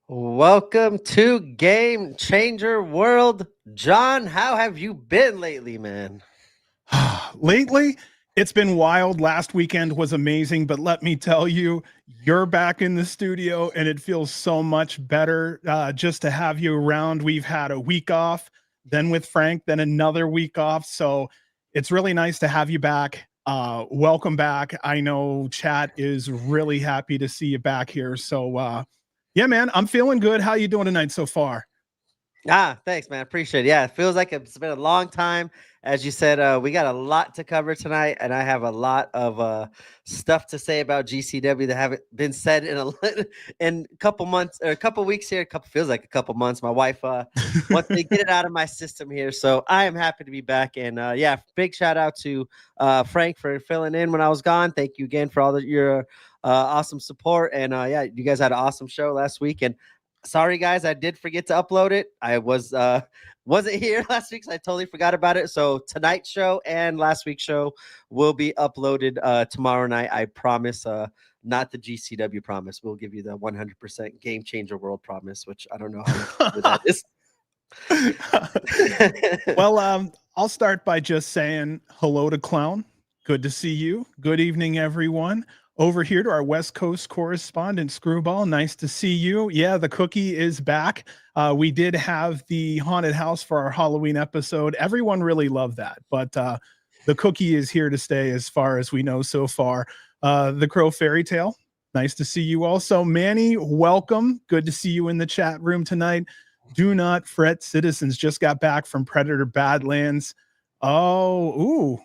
Welcome to Game Changer World. John, how have you been lately, man? Lately, it's been wild. Last weekend was amazing, but let me tell you, you're back in the studio and it feels so much better just to have you around. We've had a week off, then with Frank, then another week off. So it's really nice to have you back. Welcome back. I know chat is really happy to see you back here. So yeah, man, I'm feeling good. How you doing tonight so far? Thanks, man. Appreciate it. Yeah, it feels like it's been a long time. As you said, we got a lot to cover tonight, and I have a lot of stuff to say about GCW that haven't been said in a couple months or a couple weeks here. Feels like a couple months. My wife wants me to get it out of my system here, so I am happy to be back. And yeah, big shout out to Frank for filling in when I was gone. Thank you again for all your awesome support. And yeah, you guys had an awesome show last week, and sorry guys, I did forget to upload it. I wasn't here last week, so I totally forgot about it. So tonight's show and last week's show will be uploaded tomorrow night. I promise. Not the GCW promise. We'll give you the 100% Game Changer World promise, which I don't know how that is. Well, I'll start by just saying hello to Clown. Good to see you. Good evening, everyone. Over here to our West Coast correspondent, Screwball. Nice to see you. Yeah, the cookie is back. We did have the haunted house for our Halloween episode. Everyone really loved that, but the cookie is here to stay as far as we know so far. The Crow Fairy Tale. Nice to see you also. Manny, welcome. Good to see you in the chat room tonight. Do not fret. Citizens just got back from Predator Badlands. Oh, ooh.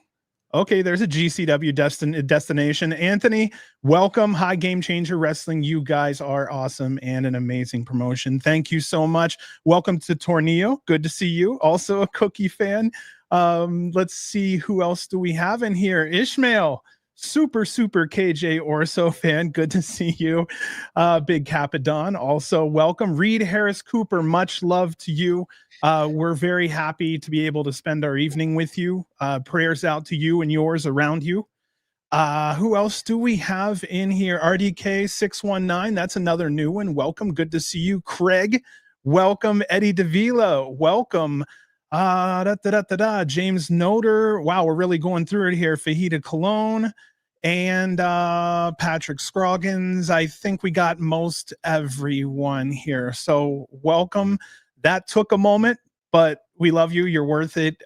Okay, there's a GCW destination. Anthony, welcome. Hi, Game Changer Wrestling. You guys are awesome and an amazing promotion. Thank you so much. Welcome to Tornillo. Good to see you. Also a cookie fan. Let's see, who else do we have in here? Ishmael, super KJ Orso fan. Good to see you. Big Capadon, also welcome. Reed Harris Cooper, much love to you. We're very happy to be able to spend our evening with you. Prayers out to you and yours around you. Who else do we have in here? RDK 619. That's another new one. Welcome. Good to see you. Craig, welcome. Eddie Davila, welcome. James Noder. Wow, we're really going through it here. Fajita Cologne and Patrick Scroggins. I think we got most everyone here. So welcome. That took a moment, but we love you. You're worth it.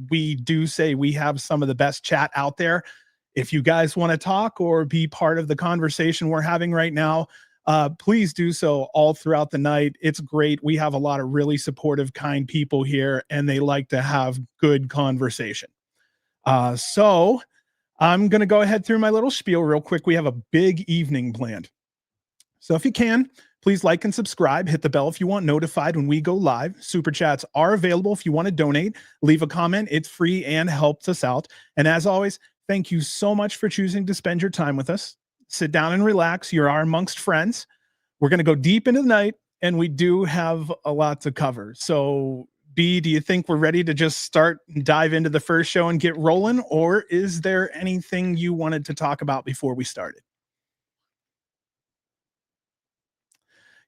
We do say we have some of the best chat out there. If you guys want to talk or be part of the conversation we're having right now, please do so all throughout the night. It's great. We have a lot of really supportive, kind people here, and they like to have good conversation. So I'm going to go ahead through my little spiel real quick. We have a big evening planned. So if you can, please like and subscribe. Hit the bell if you want notified when we go live. Super chats are available if you want to donate. Leave a comment. It's free and helps us out. And as always, thank you so much for choosing to spend your time with us. Sit down and relax. You're amongst friends. We're going to go deep into the night, and we do have a lot to cover. So, B, do you think we're ready to just start and dive into the first show and get rolling? Or is there anything you wanted to talk about before we started?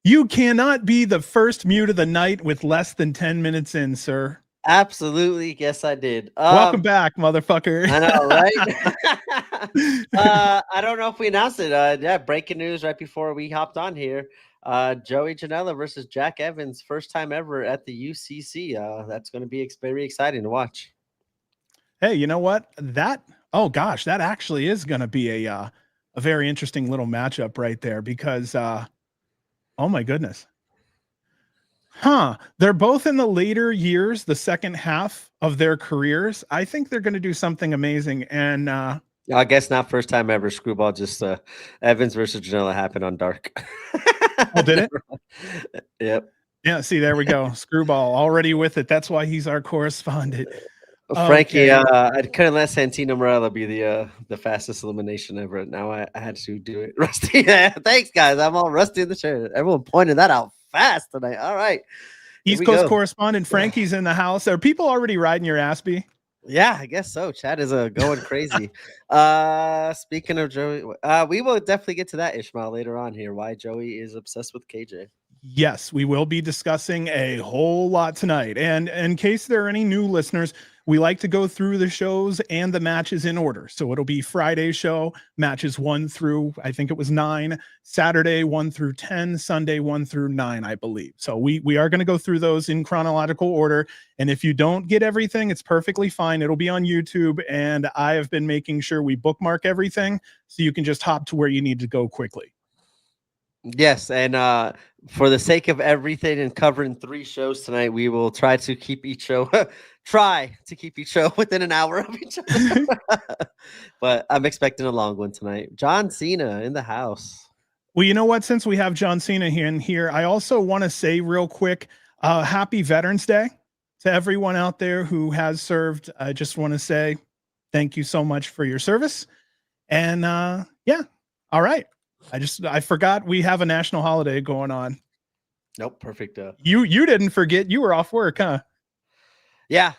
You cannot be the first mute of the night with less than 10 minutes in, sir. Absolutely. Yes, I did. Welcome back, motherfucker. I know, right? I don't know if we announced it. Yeah, breaking news right before we hopped on here. Joey Janela versus Jack Evans, first time ever at the UCC. That's going to be very exciting to watch. Hey, you know what? Oh gosh, that actually is going to be a very interesting little matchup right there because, oh my goodness. They're both in the later years, the second half of their careers. I think they're going to do something amazing. And I guess not first time ever. Screwball, just Evans versus Janela happened on Dark. Oh, did it? Yep. Yeah, see, there we go. Screwball already with it. That's why he's our correspondent. Frankie, I couldn't let Santino Morella be the fastest elimination ever. Now I had to do it. Rusty, thanks, guys. I'm all rusty in the chair. Everyone pointed that out fast tonight. All right. East Coast correspondent Frankie's in the house. Are people already riding your ass, B? Yeah, I guess so. Chat is going crazy. Speaking of Joey, we will definitely get to that, Ishmael, later on here. Why Joey is obsessed with KJ. Yes, we will be discussing a whole lot tonight. And in case there are any new listeners, we like to go through the shows and the matches in order. So it'll be Friday show, matches 1 through, I think it was 9, Saturday 1 through 10, Sunday 1 through 9, I believe. So we are going to go through those in chronological order. And if you don't get everything, it's perfectly fine. It'll be on YouTube. And I have been making sure we bookmark everything so you can just hop to where you need to go quickly. Yes, and for the sake of everything and covering 3 shows tonight, we will try to keep each show within an hour of each other. But I'm expecting a long one tonight. John Cena in the house. Well, you know what? Since we have John Cena here, I also want to say real quick, happy Veterans Day to everyone out there who has served. I just want to say thank you so much for your service. And yeah, all right. I forgot we have a national holiday going on. Nope, perfect. You didn't forget. You were off work, huh? Yeah,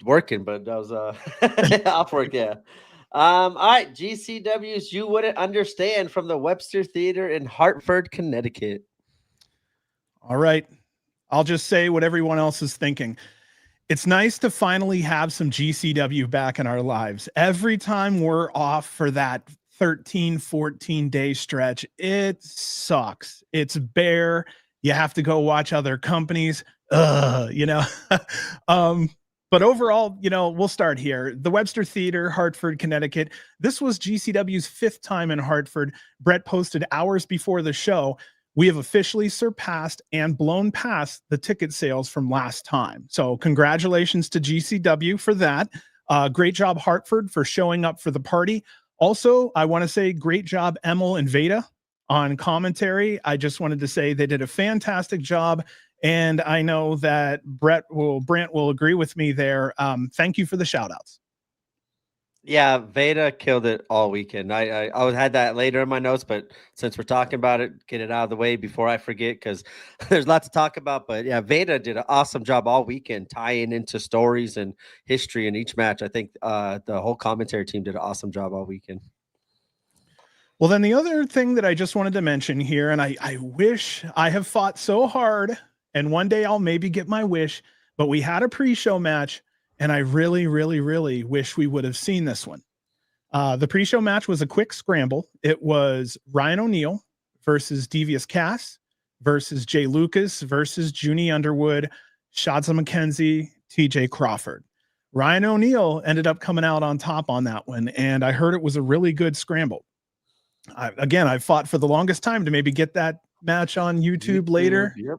working, but I was off work. Yeah. All right, GCW's You Wouldn't Understand from the Webster Theater in Hartford, Connecticut. All right, I'll just say what everyone else is thinking. It's nice to finally have some GCW back in our lives. Every time we're off for that 13, 14 day stretch, it sucks. It's bare. You have to go watch other companies. You know. But overall, you know, we'll start here. The Webster Theater, Hartford, Connecticut. This was GCW's 5th time in Hartford. Brett posted hours before the show. We have officially surpassed and blown past the ticket sales from last time. So congratulations to GCW for that. Great job, Hartford, for showing up for the party. Also, I want to say great job, Emil and Veda, on commentary. I just wanted to say they did a fantastic job. And I know that Brent will agree with me there. Thank you for the shout outs. Yeah, Veda killed it all weekend. I had that later in my notes, but since we're talking about it, get it out of the way before I forget, because there's lots to talk about. But yeah, Veda did an awesome job all weekend, tying into stories and history in each match. I think the whole commentary team did an awesome job all weekend. Well, then the other thing that I just wanted to mention here, and I wish I have fought so hard, and one day I'll maybe get my wish, but we had a pre-show match, and I really, really, really wish we would have seen this one. The pre-show match was a quick scramble. It was Ryan O'Neal versus Devious Cass versus Jay Lucas versus Junie Underwood, Shotzi McKenzie, TJ Crawford. Ryan O'Neal ended up coming out on top on that one, and I heard it was a really good scramble. I fought for the longest time to maybe get that match on YouTube later. Yep.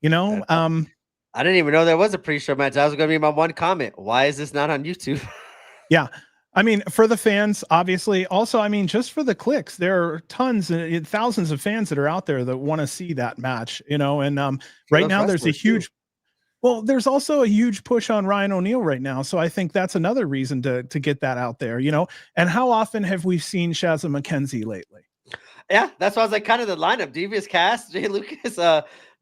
You know, I didn't even know there was a pre-show match. That was going to be my one comment. Why is this not on YouTube? Yeah. I mean, for the fans, obviously. Also, I mean, just for the clicks, there are tons and thousands of fans that are out there that want to see that match, you know, and right now there's a huge, there's also a huge push on Ryan O'Neal right now. So I think that's another reason to get that out there, you know. And how often have we seen Shotzi McKenzie lately? Yeah, that's why I was like, kind of the lineup: Devious Cass, Jay Lucas,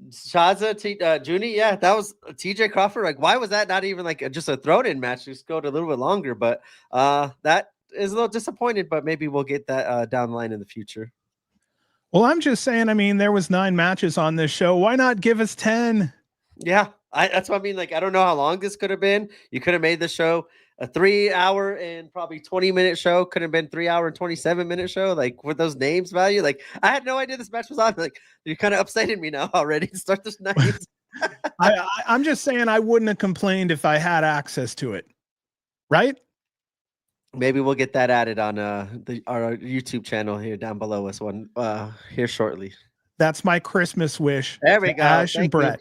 Shotzi, Junie. Yeah, that was TJ Crawford. Like, why was that not even like just a thrown-in match? Just go a little bit longer, but that is a little disappointed. But maybe we'll get that down the line in the future. Well, I'm just saying. I mean, there was 9 matches on this show. Why not give us 10? Yeah, that's what I mean. Like, I don't know how long this could have been. You could have made the show a 3-hour and probably 20-minute show. Could have been 3-hour and 27-minute show. Like, with those names value, like, I had no idea this match was on. Like, you're kind of upsetting me now already to start this night. I'm just saying I wouldn't have complained if I had access to it, right? Maybe we'll get that added on our YouTube channel here down below us here shortly. That's my Christmas wish. There we go. Ash and Brett.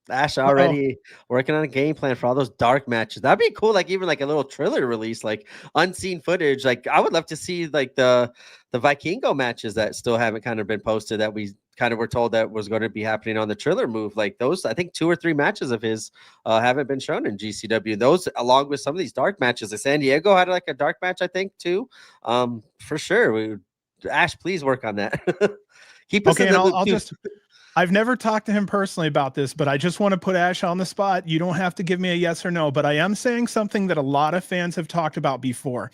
Ash already working on a game plan for all those dark matches. That'd be cool. Like, even like a little trailer release, like unseen footage. Like, I would love to see like the Vikingo matches that still haven't kind of been posted, that we kind of were told that was going to be happening on the trailer move. Like, those, I think 2 or 3 matches of his haven't been shown in GCW. Those, along with some of these dark matches. Like, San Diego had like a dark match, I think, too. For sure. Ash, please work on that. Keep us in the loop. I've never talked to him personally about this, but I just want to put Ash on the spot. You don't have to give me a yes or no, but I am saying something that a lot of fans have talked about before.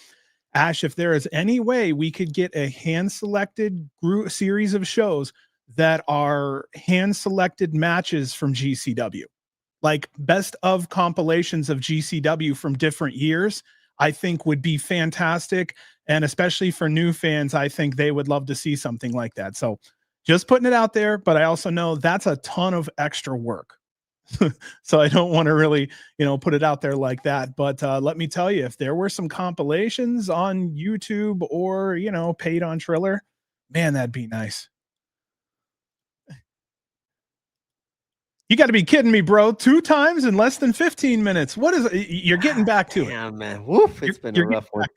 Ash, if there is any way we could get a hand-selected group series of shows that are hand-selected matches from GCW, like best of compilations of GCW from different years, I think would be fantastic. And especially for new fans, I think they would love to see something like that. So just putting it out there, but I also know that's a ton of extra work. So I don't want to really, put it out there like that. But let me tell you, if there were some compilations on YouTube or, paid on Triller, man, that'd be nice. You got to be kidding me, bro. 2 times in less than 15 minutes. What is it? You're getting back to it. Yeah, man. Woof. It's been a rough one.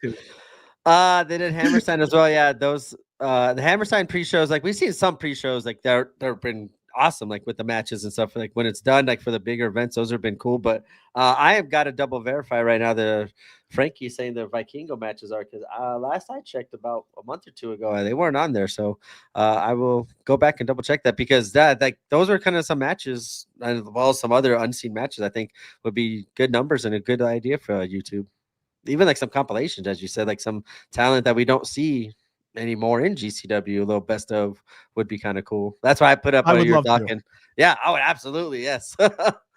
They did Hammerstein as well. Yeah, those the Hammerstein pre-shows, like we've seen some pre-shows, like they've been awesome, like with the matches and stuff. Like when it's done, like for the bigger events, those have been cool. But I have got to double verify right now. The Frankie saying the Vikingo matches are, because last I checked about a month or 2 ago, they weren't on there. So I will go back and double check that, because those are kind of some matches, as well as some other unseen matches, I think would be good numbers and a good idea for YouTube. Even like some compilations, as you said, like some talent that we don't see anymore in GCW, a little best of would be kind of cool. That's why I put up what you're talking. Yeah, I would absolutely. Yes.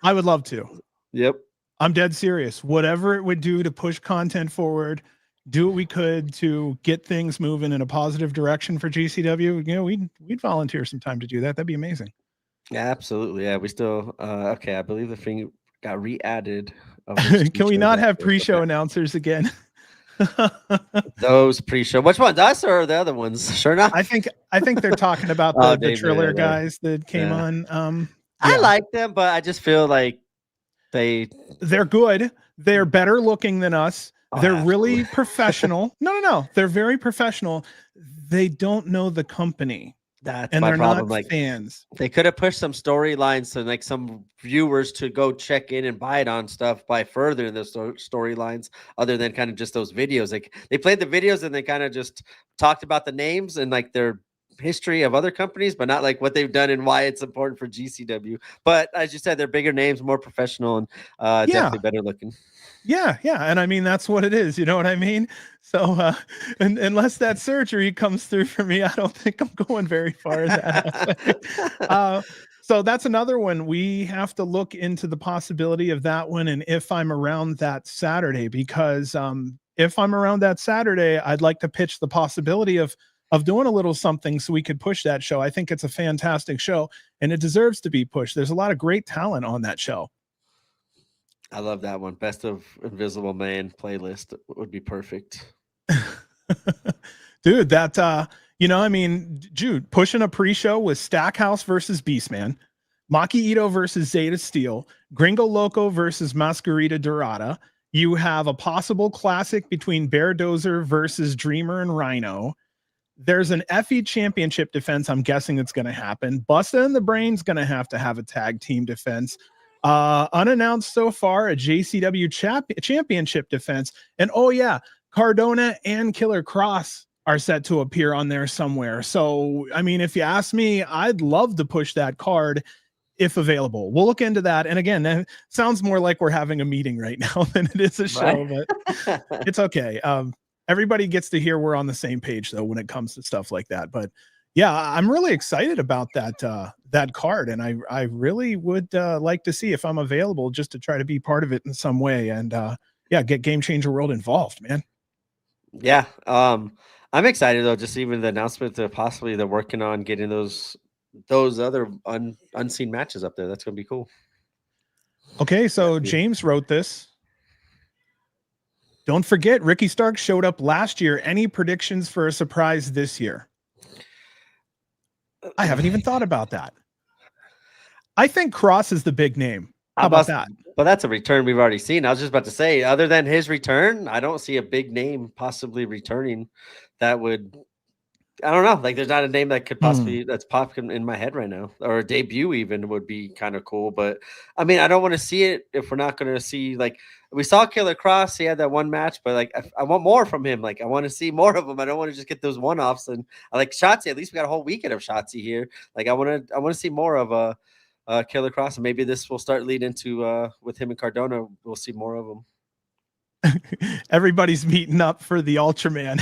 I would love to. Yep. I'm dead serious. Whatever it would do to push content forward, do what we could to get things moving in a positive direction for GCW. We'd volunteer some time to do that. That'd be amazing. Yeah, absolutely. Yeah, we still okay. I believe the thing got re-added. Can we not have pre-show announcers again? Those pre-show. Which ones? Us or the other ones? Sure enough. I think they're talking about the Triller guys that came on. I like them, but I just feel like they're good. They're better looking than us. They're really professional. No. They're very professional. They don't know the company. That's and my they're problem. Not like fans. They could have pushed some storylines so like some viewers to go check in and buy it on stuff by further in the storylines, other than kind of just those videos. Like they played the videos and they kind of just talked about the names and like their history of other companies, but not like what they've done and why it's important for GCW. But as you said, they're bigger names, more professional, and definitely better looking. Yeah. And I mean, that's what it is. You know what I mean? So, and unless that surgery comes through for me, I don't think I'm going very far in that. So that's another one. We have to look into the possibility of that one. And if I'm around that Saturday, because if I'm around that Saturday, I'd like to pitch the possibility of doing a little something so we could push that show. I think it's a fantastic show and it deserves to be pushed. There's a lot of great talent on that show. I love that one. Best of Invisible Man playlist would be perfect. Dude, that, I mean, Jude, pushing a pre-show with Stackhouse versus Beastman, Maki Itoh versus Zeta Steel, Gringo Loco versus Masquerita Dorada. You have a possible classic between BearDozer versus Dreamer and Rhino. There's an Effy championship defense. I'm guessing it's going to happen. Bustah and the Brain's going to have a tag team defense. Unannounced so far, a JCW championship defense. And oh yeah, Cardona and Killer Cross are set to appear on there somewhere. So, I mean, if you ask me, I'd love to push that card if available. We'll look into that. And again, that sounds more like we're having a meeting right now than it is a show, but it's okay. Everybody gets to hear we're on the same page though when it comes to stuff like that. But yeah, I'm really excited about that card, and I really would like to see if I'm available just to try to be part of it in some way, and get Game Changer World involved, man. Yeah, I'm excited though. Just even the announcement that possibly they're working on getting those other unseen matches up there. That's gonna be cool. Okay, so James wrote this. Don't forget, Ricky Stark showed up last year. Any predictions for a surprise this year? I haven't even thought about that. I think Cross is the big name. How about that? But that's a return we've already seen. I was just about to say, other than his return, I don't see a big name possibly returning that would, I don't know. Like there's not a name that could possibly, that's popping in my head right now, or a debut even would be kind of cool. But I mean, I don't want to see it if we're not going to see, like we saw Killer Cross. He had that one match, but like, I want more from him. Like I want to see more of him. I don't want to just get those one-offs. And I like Shotzi. At least we got a whole weekend of Shotzi here. Like I want to see more of Killer Cross, and maybe this will start leading into with him and Cardona. We'll see more of them. Everybody's meeting up for the Ultraman.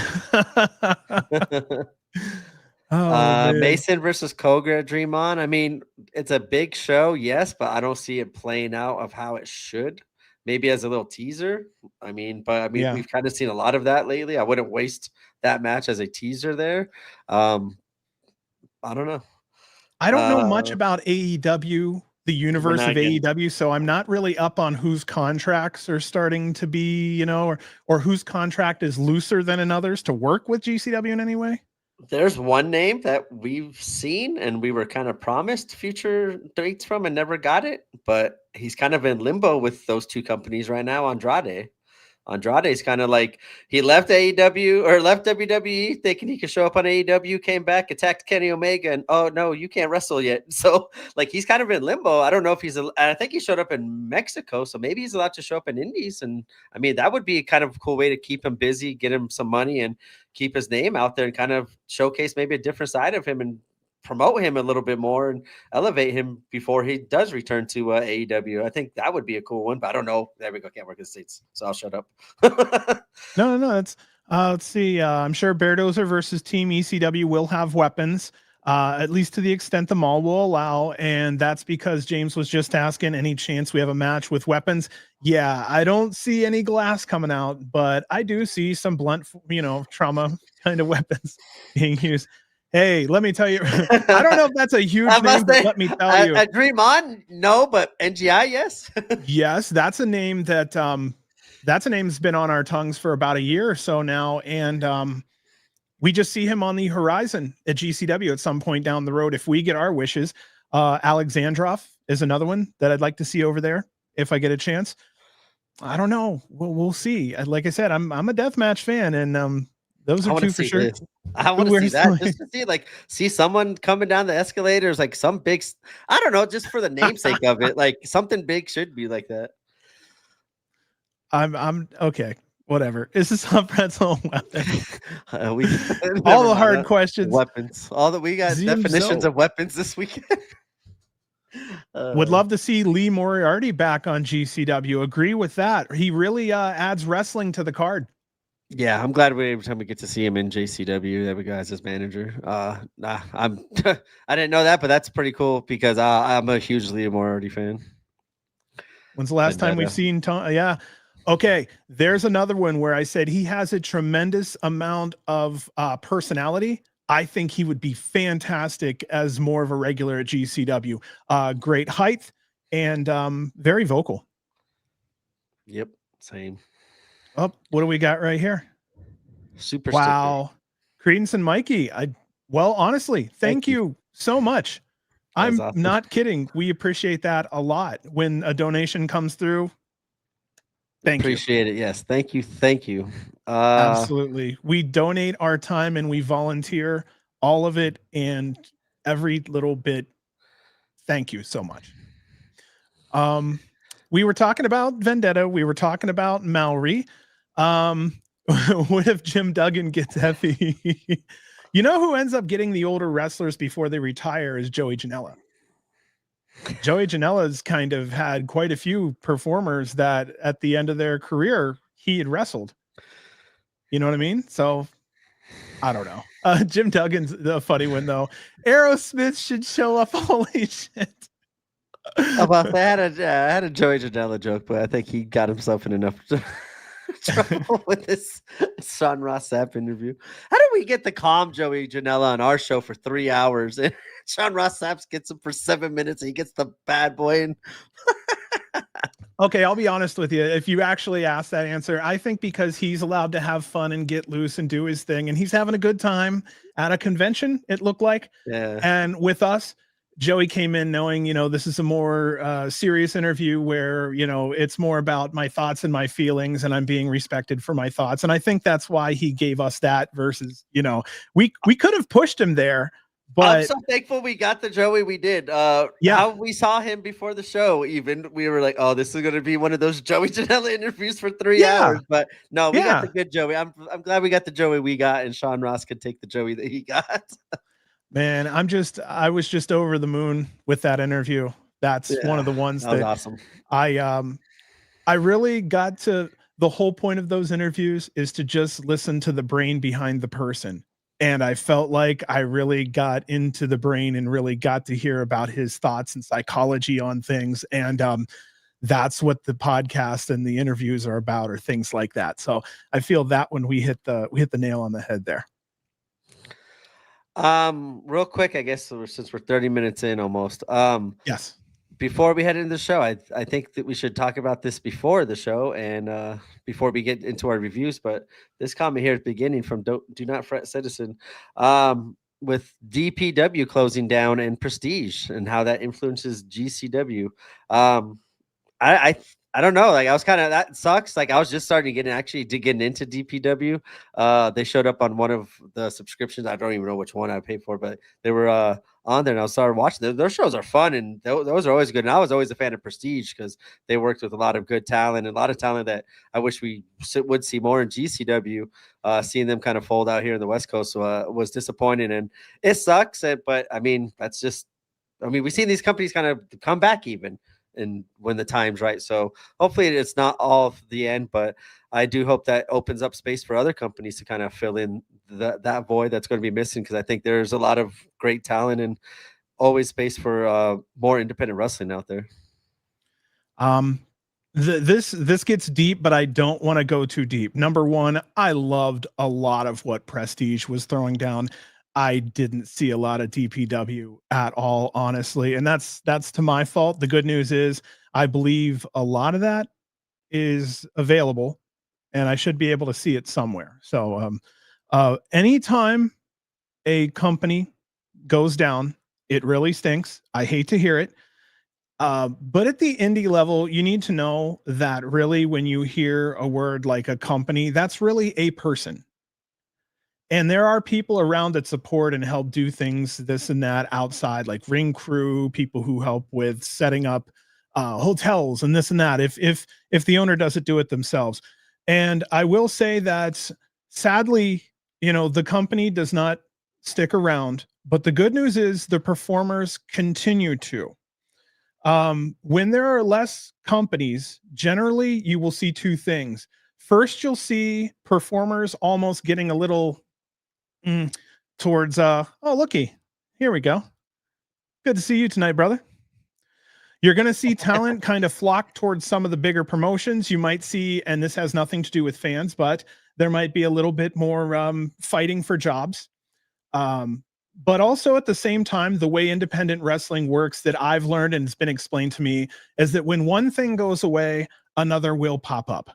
Oh man. Mason versus Koga at Dream On. I mean, it's a big show, yes, but I don't see it playing out of how it should. Maybe as a little teaser. I mean, Yeah. we've kind of seen a lot of that lately. I wouldn't waste that match as a teaser there. I don't know. I don't know much about AEW, the universe of AEW, so I'm not really up on whose contracts are starting to be, you know, or whose contract is looser than another's to work with GCW in any way. There's one name that we've seen and we were kind of promised future dates from and never got it, but he's kind of in limbo with those two companies right now. Andrade's kind of like he left AEW or left WWE thinking he could show up on AEW, came back, attacked Kenny Omega, and oh no, you can't wrestle yet. So like he's kind of in limbo. I don't know if I think he showed up in Mexico, so maybe he's allowed to show up in Indies. And I mean, that would be kind of a cool way to keep him busy, get him some money, and keep his name out there and kind of showcase maybe a different side of him and promote him a little bit more and elevate him before he does return to AEW. I think that would be a cool one, but I don't know. There we go. Can't work in the States, so I'll shut up. No. That's let's see. I'm sure BearDozer versus Team ECW will have weapons, at least to the extent the mall will allow, and that's because James was just asking any chance we have a match with weapons. Yeah, I don't see any glass coming out, but I do see some blunt, trauma kind of weapons being used. Hey, let me tell you, I don't know if that's a huge name, but let me tell you. At Dream On, no, but NGI, yes. Yes, that's a name that's a name that's been on our tongues for about a year or so now. And we just see him on the horizon at GCW at some point down the road if we get our wishes. Alexandrov is another one that I'd like to see over there if I get a chance. I don't know. We'll see. Like I said, I'm a deathmatch fan, and those are two for sure. I want to see that just to see someone coming down the escalators, like some big, I don't know, just for the namesake of it, like something big should be like that. I'm okay. Whatever. Is this a pretzel weapon? All the hard questions. Weapons. All that we got definitions of weapons this weekend. Would love to see Lee Moriarty back on GCW. Agree with that. He really adds wrestling to the card. Yeah, I'm glad every time we get to see him in JCW, that we got as his manager. I didn't know that, but that's pretty cool because I'm a huge Lee Moriarty fan. When's the last time we've seen Tom? Yeah. Okay. There's another one where I said he has a tremendous amount of personality. I think he would be fantastic as more of a regular at GCW. Great height and very vocal. Yep. Same. Oh, what do we got right here? Super. Wow. Credence and Mikey. Well, honestly, thank you so much. I'm awesome. Not kidding. We appreciate that a lot. When a donation comes through, appreciate it. Yes. Thank you. Thank you. Absolutely. We donate our time and we volunteer all of it and every little bit. Thank you so much. We were talking about Vendetta. We were talking about Maori. What if Jim Duggan gets Effy? You know who ends up getting the older wrestlers before they retire is Joey Janela. Joey Janela's kind of had quite a few performers that at the end of their career, he had wrestled. You know what I mean? So I don't know. Jim Duggan's the funny one though. Aerosmith should show up. Holy shit. I had a Joey Janela joke, but I think he got himself in enough trouble with this Sean Ross Sapp interview. How did we get the calm Joey Janela on our show for 3 hours and Sean Ross Sapp gets him for 7 minutes and he gets the bad boy and Okay, I'll be honest with you. If you actually ask that answer, I think because he's allowed to have fun and get loose and do his thing, and he's having a good time at a convention, it looked like. Yeah. And with us, Joey came in knowing, this is a more serious interview where, it's more about my thoughts and my feelings and I'm being respected for my thoughts. And I think that's why he gave us that versus, we could have pushed him there. But I'm so thankful we got the Joey we did. How we saw him before the show, even we were like, oh, this is going to be one of those Joey Janela interviews for 3 hours. But no, we got the good Joey. I'm glad we got the Joey we got, and Sean Ross could take the Joey that he got. Man, I was just over the moon with that interview. That's one of the ones that was awesome. I really got to the whole point of those interviews is to just listen to the brain behind the person. And I felt like I really got into the brain and really got to hear about his thoughts and psychology on things. And that's what the podcast and the interviews are about, or things like that. So I feel that when we hit the nail on the head there. Real quick, I guess since we're 30 minutes in almost. Yes. Before we head into the show, I think that we should talk about this before the show and before we get into our reviews. But this comment here at the beginning from Do Not Fret Citizen, with DPW closing down and Prestige and how that influences GCW. I I don't know. Like I was kind of that sucks. Like I was just starting to getting into DPW. They showed up on one of the subscriptions. I don't even know which one I paid for, but they were on there, and I started watching. Their shows are fun, and those are always good. And I was always a fan of Prestige because they worked with a lot of good talent, and a lot of talent that I wish we would see more in GCW. Seeing them kind of fold out here in the West Coast was disappointing, and it sucks. But I mean, that's just. I mean, we've seen these companies kind of come back even and when the time's right. So hopefully it's not all of the end, but I do hope that opens up space for other companies to kind of fill in that void that's going to be missing. Because I think there's a lot of great talent and always space for more independent wrestling out there. This gets deep, but I don't want to go too deep. Number one, I loved a lot of what Prestige was throwing down. I didn't see a lot of DPW at all, honestly, and that's to my fault. The good news is I believe a lot of that is available, and I should be able to see it somewhere. So, anytime a company goes down, it really stinks. I hate to hear it. But at the indie level, you need to know that really when you hear a word like a company, that's really a person. And there are people around that support and help do things, this and that outside, like ring crew, people who help with setting up hotels and this and that. If the owner doesn't do it themselves, and I will say that sadly, the company does not stick around. But the good news is the performers continue to. When there are less companies, generally you will see two things. First, you'll see performers almost getting a little towards oh looky, here we go, good to see you tonight, brother. You're going to see talent kind of flock towards some of the bigger promotions. You might see, and this has nothing to do with fans, but there might be a little bit more fighting for jobs. But also at the same time, the way independent wrestling works that I've learned and it's been explained to me is that when one thing goes away, another will pop up.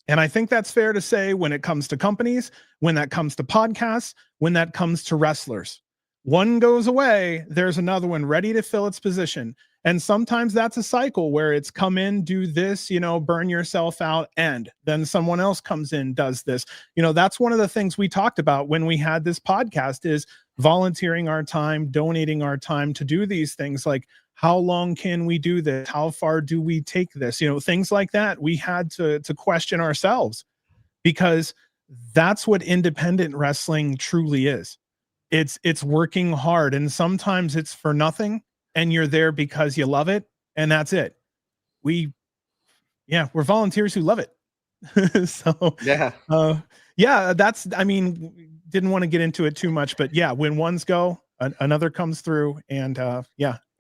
And I think that's fair to say when it comes to companies, when that comes to podcasts, when that comes to wrestlers. One goes away, there's another one ready to fill its position. And sometimes that's a cycle where it's come in, do this, burn yourself out, and then someone else comes in, does this. That's one of the things we talked about when we had this podcast is volunteering our time, donating our time to do these things. Like, how long can we do this? How far do we take this? Things like that. We had to question ourselves, because that's what independent wrestling truly is. It's working hard, and sometimes it's for nothing, and you're there because you love it, and that's it. We're volunteers who love it. So that's, didn't want to get into it too much, but yeah, when ones go, another comes through. And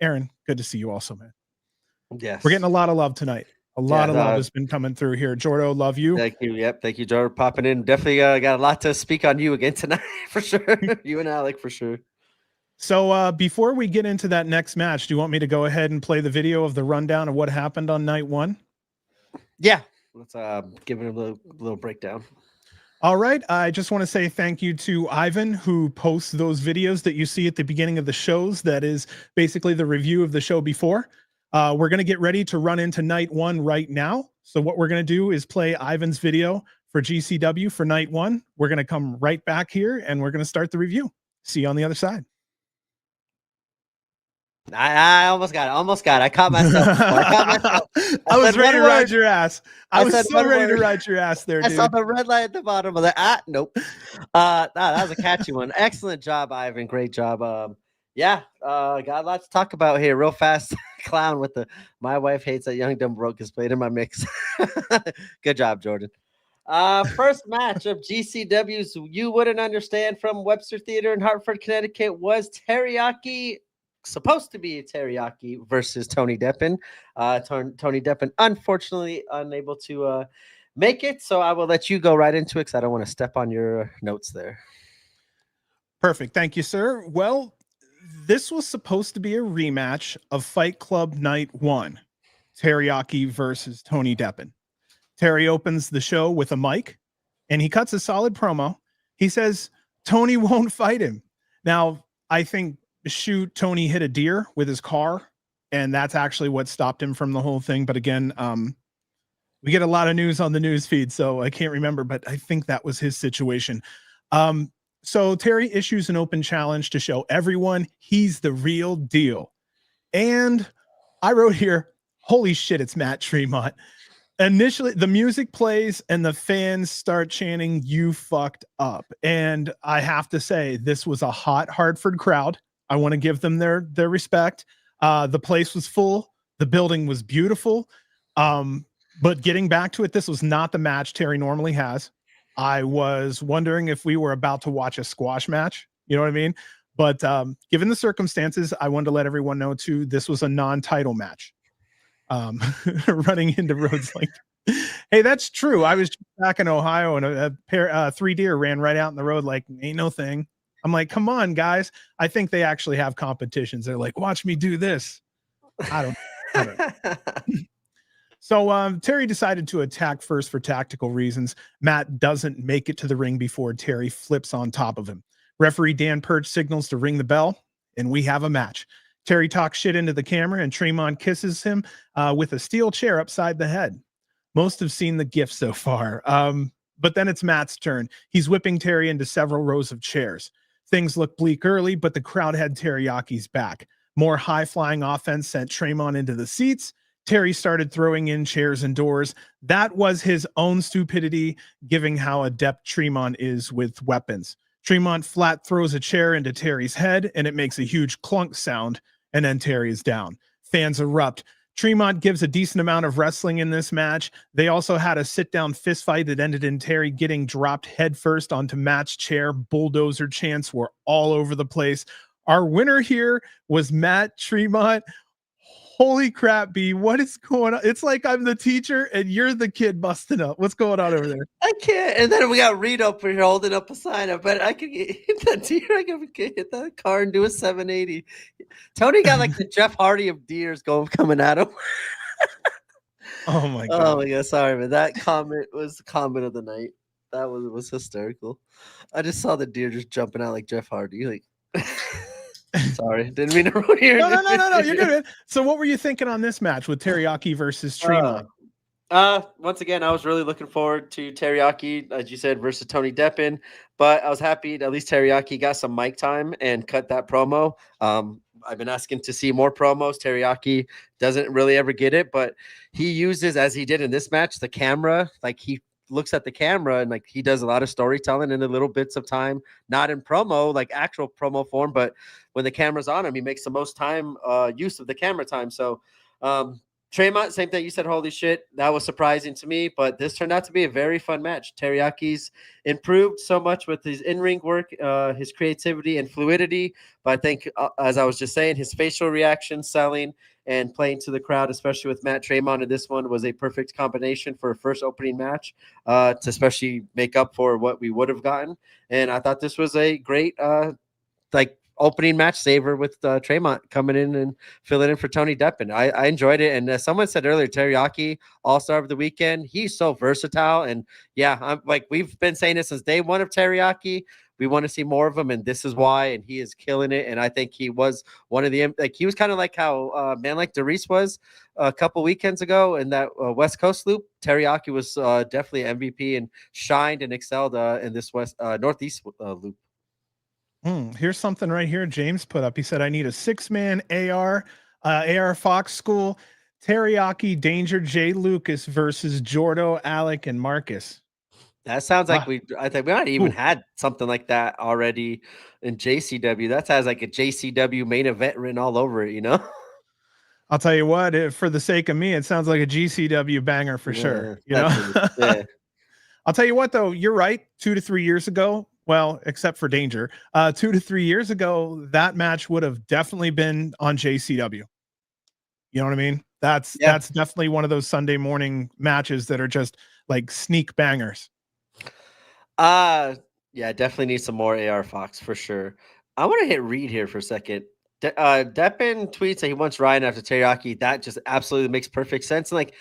Aaron, good to see you also, man. Yes, we're getting a lot of love tonight. A lot of love has been coming through here. Jordo, love you. Thank you. Yep, thank you, Jordo, popping in. Definitely got a lot to speak on you again tonight for sure. You and Alec for sure. So before we get into that next match, do you want me to go ahead and play the video of the rundown of what happened on night one? Yeah, let's give it a little breakdown. All right. I just want to say thank you to Ivan, who posts those videos that you see at the beginning of the shows. That is basically the review of the show before. We're going to get ready to run into night one right now. So what we're going to do is play Ivan's video for GCW for night one. We're going to come right back here and we're going to start the review. See you on the other side. I almost got it. I caught myself. I was ready to ride your ass. I was so ready to ride your ass there, dude. I saw the red light at the bottom of that. Nope. That was a catchy one. Excellent job, Ivan. Great job. Got a lot to talk about here. Real fast. Clown with the "My wife hates that young dumb broke" is played in my mix. Good job, Jordan. First match of GCW's You Wouldn't Understand from Webster Theater in Hartford, Connecticut was Teriyaki, supposed to be Teriyaki versus Tony Deppen. Tony Deppen, unfortunately, unable to make it. So I will let you go right into it because I don't want to step on your notes there. Perfect. Thank you, sir. Well, this was supposed to be a rematch of Fight Club Night 1, Teriyaki versus Tony Deppen. Terry opens the show with a mic and he cuts a solid promo. He says, Tony won't fight him. Now, I think Tony hit a deer with his car, and that's actually what stopped him from the whole thing. But again, we get a lot of news on the news feed, so I can't remember, but I think that was his situation. So Terry issues an open challenge to show everyone he's the real deal. And I wrote here, holy shit, it's Matt Tremont. Initially, the music plays and the fans start chanting, "You fucked up." And I have to say, this was a hot Hartford crowd. I want to give them their respect. The place was full. The building was beautiful. But getting back to it, this was not the match Terry normally has. I was wondering if we were about to watch a squash match. You know what I mean? But given the circumstances, I wanted to let everyone know, too, this was a non-title match. Running into roads like, hey, that's true. I was back in Ohio and a pair, 3 deer ran right out in the road like ain't no thing. I'm like, come on, guys. I think they actually have competitions. They're like, watch me do this. I don't know. So Terry decided to attack first for tactical reasons. Matt doesn't make it to the ring before Terry flips on top of him. Referee Dan Perch signals to ring the bell, and we have a match. Terry talks shit into the camera, and Tremont kisses him with a steel chair upside the head. Most have seen the gif so far. But then it's Matt's turn. He's whipping Terry into several rows of chairs. Things look bleak early, but the crowd had Teriyaki's back. More high-flying offense sent Tremont into the seats. Terry started throwing in chairs and doors. That was his own stupidity, given how adept Tremont is with weapons. Tremont flat throws a chair into Terry's head, and it makes a huge clunk sound, and then Terry is down. Fans erupt. Tremont gives a decent amount of wrestling in this match. They also had a sit-down fist fight that ended in Terry getting dropped headfirst onto Matt's chair. Bulldozer chants were all over the place. Our winner here was Matt Tremont. Holy crap, B, what is going on? It's like I'm the teacher and you're the kid busting up. What's going on over there? I can't. And then we got Reed up here holding up a sign. But I could get hit that deer. I could hit that car and do a 780. Tony got like the Jeff Hardy of deers coming at him. Oh my god. Oh my god, sorry, man. That comment was the comment of the night. That was hysterical. I just saw the deer just jumping out like Jeff Hardy. Like sorry, didn't mean to ruin your. No, you're good. So what were you thinking on this match with Teriyaki versus Tremont? Once again, I was really looking forward to Teriyaki, as you said, versus Tony Deppen. But I was happy that at least Teriyaki got some mic time and cut that promo. I've been asking to see more promos. Teriyaki doesn't really ever get it, but he uses, as he did in this match, the camera. Like he looks at the camera and like he does a lot of storytelling in the little bits of time, not in promo, like actual promo form, but when the camera's on him, he makes the most time use of the camera time. So Tremont, same thing. You said, holy shit. That was surprising to me, but this turned out to be a very fun match. Teriyaki's improved so much with his in-ring work, his creativity and fluidity. But I think, as I was just saying, his facial reaction, selling, and playing to the crowd, especially with Matt Tremont in this one, was a perfect combination for a first opening match to especially make up for what we would have gotten. And I thought this was a great, opening match saver with Tremont coming in and filling in for Tony Deppen. I enjoyed it. And as someone said earlier, Teriyaki, all-star of the weekend, he's so versatile. And yeah, I'm like, we've been saying this since day one of Teriyaki. We want to see more of him, and this is why. And he is killing it. And I think he was one of the, like, he was kind of like how Man Like DeReese was a couple weekends ago in that West Coast loop. Teriyaki was definitely MVP and shined and excelled in this Northeast loop. Here's something right here James put up. He said, I need a 6-man AR Fox School, Teriyaki, Danger, Jay Lucas versus Jordo, Alec, and Marcus. That sounds like I think we might even had something like that already in JCW. That sounds like a JCW main event written all over it, you know? I'll tell you what, for the sake of me, it sounds like a GCW banger for sure. You know? I'll tell you what, though, you're right. 2 to 3 years ago, well, except for Danger, 2 to 3 years ago, that match would have definitely been on JCW. You know what I mean? That's definitely one of those Sunday morning matches that are just like sneak bangers. Yeah, definitely need some more AR Fox for sure. I want to hit read here for a second. Deppin tweets that he wants Ryan after teriyaki. That just absolutely makes perfect sense. And like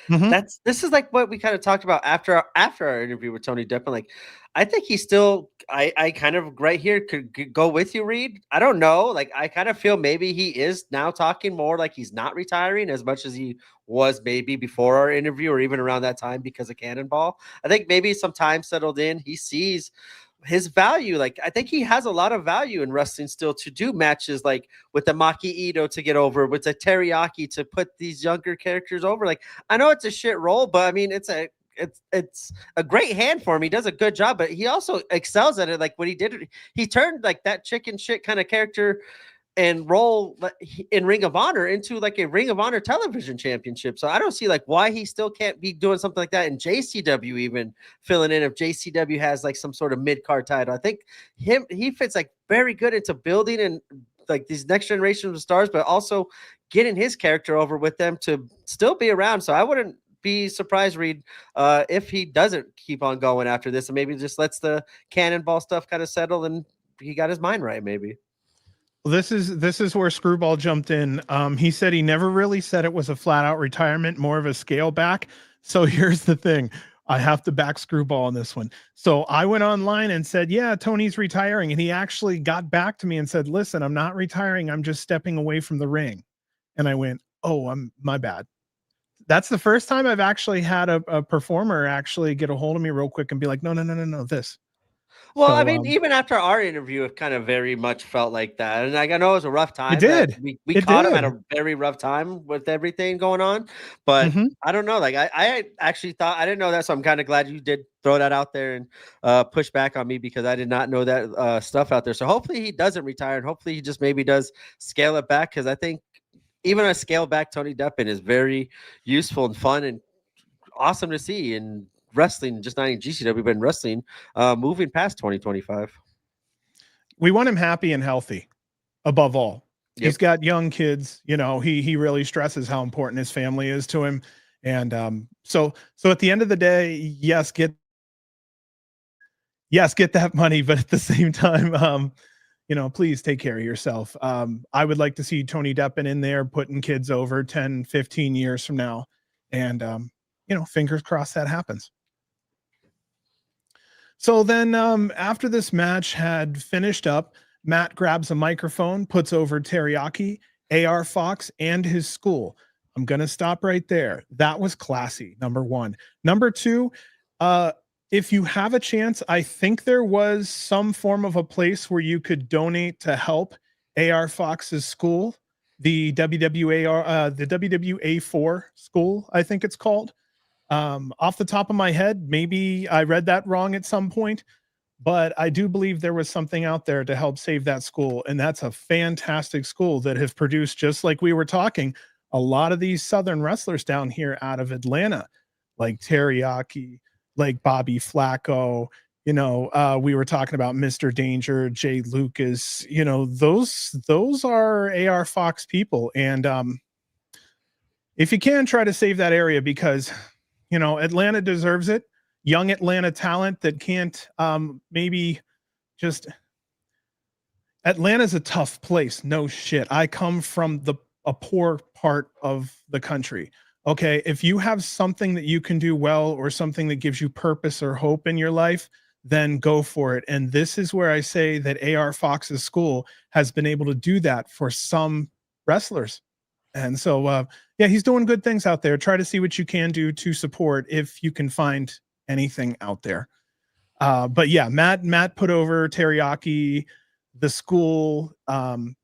this is like what we kind of talked about after our interview with Tony Deppin. Like, I think he's still I kind of right here could go with you, Reed. I don't know. Like, I kind of feel maybe he is now talking more like he's not retiring as much as he was maybe before our interview or even around that time because of Cannonball. I think maybe some time settled in. He sees his value. Like, I think he has a lot of value in wrestling still to do matches like with the Maki Itoh to get over, with the teriyaki to put these younger characters over. Like, I know it's a shit role, but I mean, it's a great hand for him. He does a good job, but he also excels at it. Like, what he did, he turned like that chicken shit kind of character and role in Ring of Honor into like a Ring of Honor television championship. So I don't see like why he still can't be doing something like that in JCW, even filling in if JCW has like some sort of mid-card title. I think he fits like very good into building and like these next generation of stars, but also getting his character over with them to still be around. So I wouldn't be surprised, Reed, if he doesn't keep on going after this and maybe just lets the Cannonball stuff kind of settle and he got his mind right, maybe. Well, this is where Screwball jumped in. He said he never really said it was a flat out retirement, more of a scale back. So here's the thing. I have to back Screwball on this one. So I went online and said, yeah, Tony's retiring. And he actually got back to me and said, listen, I'm not retiring. I'm just stepping away from the ring. And I went, oh, my bad. That's the first time I've actually had a performer actually get a hold of me real quick and be like, no, this. Well, so, I mean, even after our interview, it kind of very much felt like that. And like, I know it was a rough time. It did. We caught him at a very rough time with everything going on. But I don't know. Like, I actually thought, I didn't know that. So I'm kind of glad you did throw that out there and push back on me because I did not know that stuff out there. So hopefully he doesn't retire. And hopefully he just maybe does scale it back. Because I think even a scale back Tony Deppin is very useful and fun and awesome to see. And wrestling, just not in GCW, but in wrestling, moving past 2025. We want him happy and healthy above all. Yep. He's got young kids, you know, he really stresses how important his family is to him. And so at the end of the day, yes, get that money, but at the same time, you know, please take care of yourself. I would like to see Tony Deppin in there putting kids over 10, 15 years from now. And, you know, fingers crossed that happens. So then after this match had finished up, Matt grabs a microphone, puts over Teriyaki, AR Fox, and his school. I'm going to stop right there. That was classy, number one. Number two, if you have a chance, I think there was some form of a place where you could donate to help AR Fox's school, the WWA4 school, I think it's called. Off the top of my head, maybe I read that wrong at some point, but I do believe there was something out there to help save that school. And that's a fantastic school that have produced, just like we were talking, a lot of these Southern wrestlers down here out of Atlanta, like Teriyaki, like Bobby Flacco, you know, we were talking about Mr. Danger, Jay Lucas, you know, those are AR Fox people. And if you can, try to save that area because, you know, Atlanta deserves it. Young Atlanta talent that can't maybe just... Atlanta's a tough place. No shit. I come from a poor part of the country. Okay, if you have something that you can do well or something that gives you purpose or hope in your life, then go for it. And this is where I say that AR Fox's school has been able to do that for some wrestlers. And so, yeah, he's doing good things out there. Try to see what you can do to support if you can find anything out there. But yeah, Matt put over Teriyaki, the school, in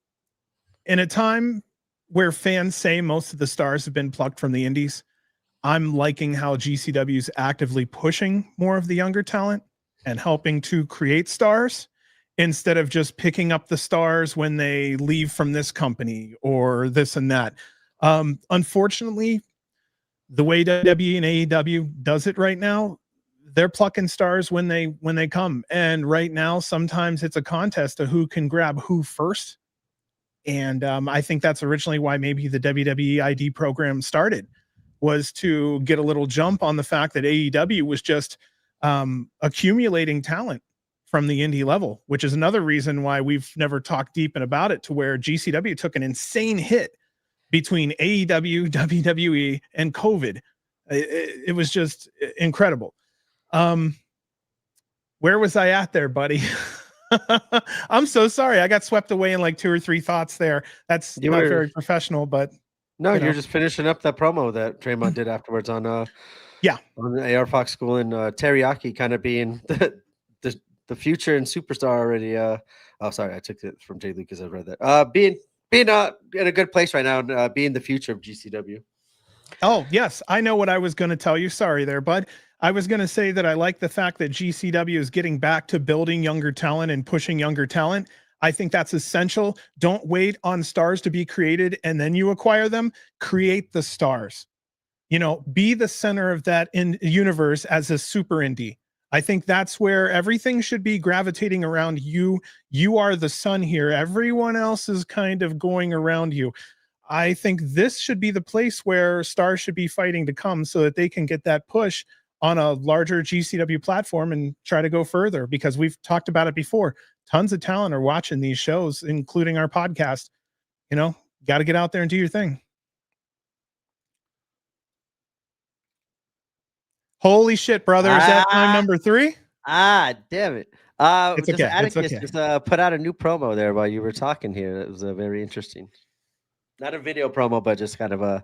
a time where fans say most of the stars have been plucked from the indies. I'm liking how GCW is actively pushing more of the younger talent and helping to create stars instead of just picking up the stars when they leave from this company or this and that. Unfortunately, the way WWE and AEW does it right now, they're plucking stars when they come. And right now, sometimes it's a contest of who can grab who first. And I think that's originally why maybe the WWE ID program started, was to get a little jump on the fact that AEW was just accumulating talent from the indie level, which is another reason why we've never talked deep and about it, to where GCW took an insane hit between AEW, WWE, and COVID. It was just incredible. Where was I at there, buddy? I'm so sorry. I got swept away in like 2 or 3 thoughts there. That's not very professional, but no, you're just finishing up that promo that Tremont did afterwards on on the AR Fox School, and Teriyaki kind of being the future and superstar already. Oh, sorry, I took it from Jay Lucas. I read that. Being in a good place right now, and being the future of GCW. Oh, yes. I know what I was going to tell you. Sorry there, bud. I was going to say that I like the fact that GCW is getting back to building younger talent and pushing younger talent. I think that's essential. Don't wait on stars to be created and then you acquire them. Create the stars. You know, be the center of that universe as a super indie. I think that's where everything should be gravitating around you. You are the sun here. Everyone else is kind of going around you. I think this should be the place where stars should be fighting to come so that they can get that push on a larger GCW platform and try to go further, because we've talked about it before. Tons of talent are watching these shows, including our podcast. You know, got to get out there and do your thing. Holy shit, brother. Is that time number 3? Damn it. It's okay. Atticus just put out a new promo there while you were talking here. It was very interesting. Not a video promo, but just kind of a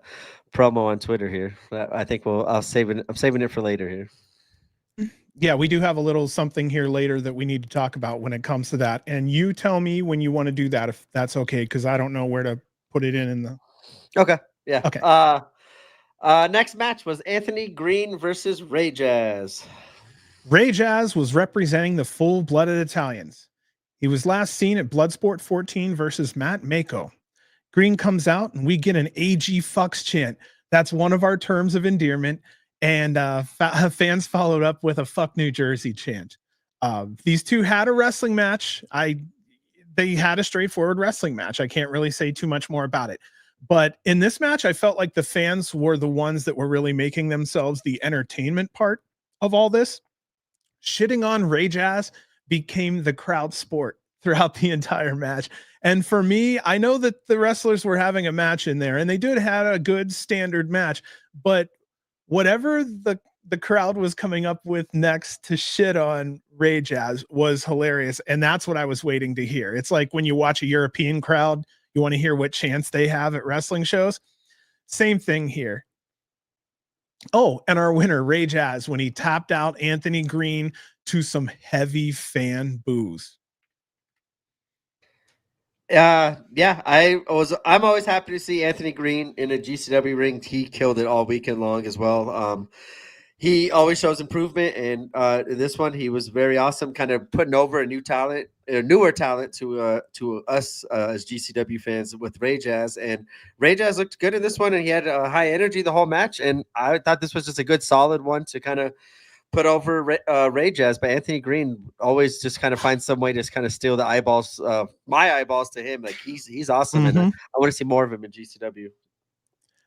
promo on Twitter here. I think I'm saving it for later here. Yeah, we do have a little something here later that we need to talk about when it comes to that. And you tell me when you want to do that, if that's okay, because I don't know where to put it in the. Okay. Yeah. Okay. Next match was Anthony Greene versus Ray Jaz. Ray Jaz was representing the full-blooded Italians. He was last seen at Bloodsport 14 versus Matt Mako. Greene comes out and we get an AG fucks chant. That's one of our terms of endearment. And fans followed up with a fuck New Jersey chant. These two had a wrestling match. They had a straightforward wrestling match. I can't really say too much more about it. But in this match, I felt like the fans were the ones that were really making themselves the entertainment part of all this. Shitting on Ray Jaz became the crowd sport throughout the entire match. And for me, I know that the wrestlers were having a match in there and they did have a good standard match, but whatever the crowd was coming up with next to shit on Ray Jaz was hilarious. And that's what I was waiting to hear. It's like when you watch a European crowd, you want to hear what chants they have at wrestling shows. Same thing here. Oh, and our winner, Ray Jaz, when he tapped out Anthony Greene to some heavy fan boos. Yeah, I'm always happy to see Anthony Greene in a GCW ring. He killed it all weekend long as well. He always shows improvement, and in this one, he was very awesome, kind of putting over a newer talent to us as GCW fans with Ray Jaz. And Ray Jaz looked good in this one, and he had high energy the whole match. And I thought this was just a good, solid one to kind of put over Ray Jaz. But Anthony Greene always just kind of finds some way to just kind of steal the eyeballs, my eyeballs to him. Like he's awesome, and I want to see more of him in GCW.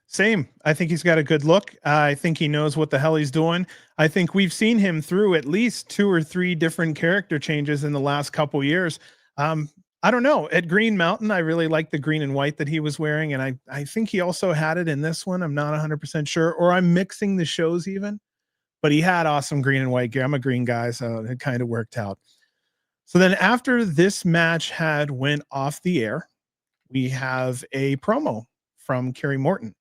Same. I think he's got a good look. I think he knows what the hell he's doing. I think we've seen him through at least 2 or 3 different character changes in the last couple years. I don't know. At Green Mountain, I really like the green and white that he was wearing, and I think he also had it in this one. I'm not 100% sure, or I'm mixing the shows even. But he had awesome green and white gear. I'm a green guy, so it kind of worked out. So then after this match had went off the air, we have a promo from Kerry Morton.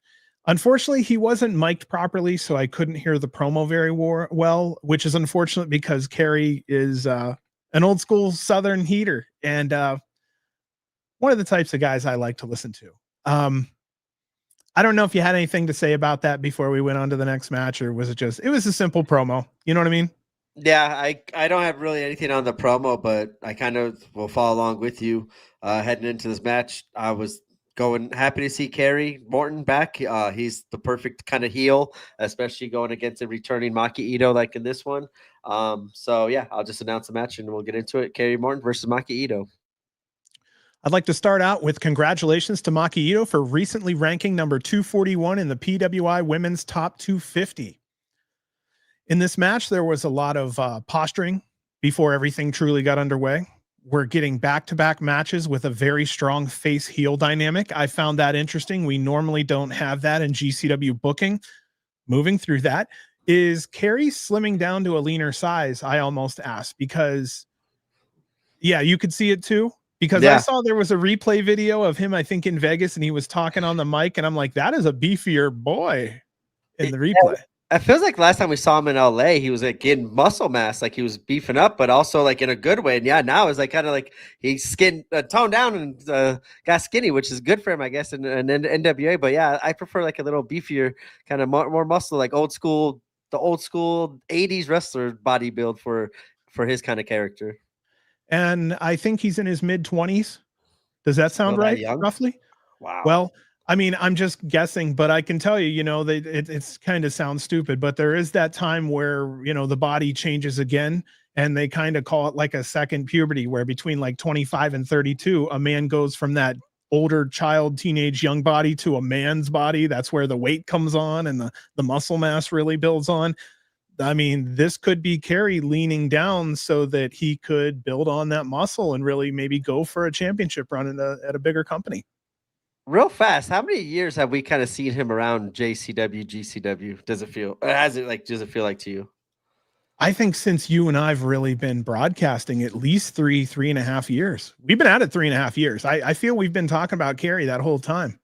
Unfortunately, he wasn't mic'd properly, so I couldn't hear the promo very well, which is unfortunate because Kerry is an old school Southern heater and one of the types of guys I like to listen to. I don't know if you had anything to say about that before we went on to the next match, or was it a simple promo? You know what I mean? Yeah, I don't have really anything on the promo, but I kind of will follow along with you heading into this match. I was happy to see Kerry Morton back. He's the perfect kind of heel, especially going against a returning Maki Itoh like in this one. So yeah, I'll just announce the match and we'll get into it. Kerry Morton versus Maki Itoh. I'd like to start out with congratulations to Maki Itoh for recently ranking number 241 in the PWI Women's Top 250. In this match, there was a lot of posturing before everything truly got underway. We're getting back-to-back matches with a very strong face-heel dynamic. I found that interesting. We normally don't have that in GCW booking. Moving through that, is Kerry slimming down to a leaner size? I almost asked because, yeah, you could see it too. Because I saw there was a replay video of him, I think, in Vegas, and he was talking on the mic, and I'm like, that is a beefier boy in the replay. It feels like last time we saw him in LA, he was like getting muscle mass, like he was beefing up, but also like in a good way. And yeah, now it's like kind of like he toned down and got skinny, which is good for him, I guess, in NWA. But yeah, I prefer like a little beefier, kind of more muscle, like the old school 80s wrestler body build for his kind of character. And I think he's in his mid-20s. Does that sound right? Roughly? Wow. Well, I mean, I'm just guessing, but I can tell you, you know, it's kind of sounds stupid, but there is that time where, you know, the body changes again, and they kind of call it like a second puberty, where between like 25 and 32, a man goes from that older child, teenage, young body to a man's body. That's where the weight comes on and the muscle mass really builds on. I mean, this could be Kerry leaning down so that he could build on that muscle and really maybe go for a championship run at a bigger company. Real fast, how many years have we kind of seen him around JCW, GCW? Does it feel like to you? I think since you and I've really been broadcasting at least 3.5 years. We've been at it 3.5 years. I feel we've been talking about Kerry that whole time.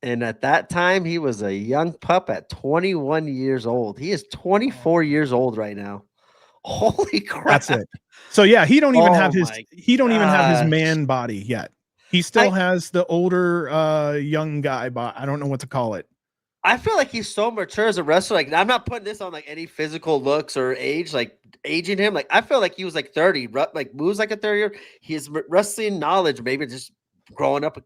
And at that time, he was a young pup at 21 years old. He is 24 years old right now. Holy crap. That's it. So yeah, he don't even have his man body yet. He still has the older young guy body. I don't know what to call it. I feel like he's so mature as a wrestler. Like, I'm not putting this on like any physical looks or age, like aging him. Like, I feel like he was like 30, like moves like a 30-year. His wrestling knowledge, maybe just growing up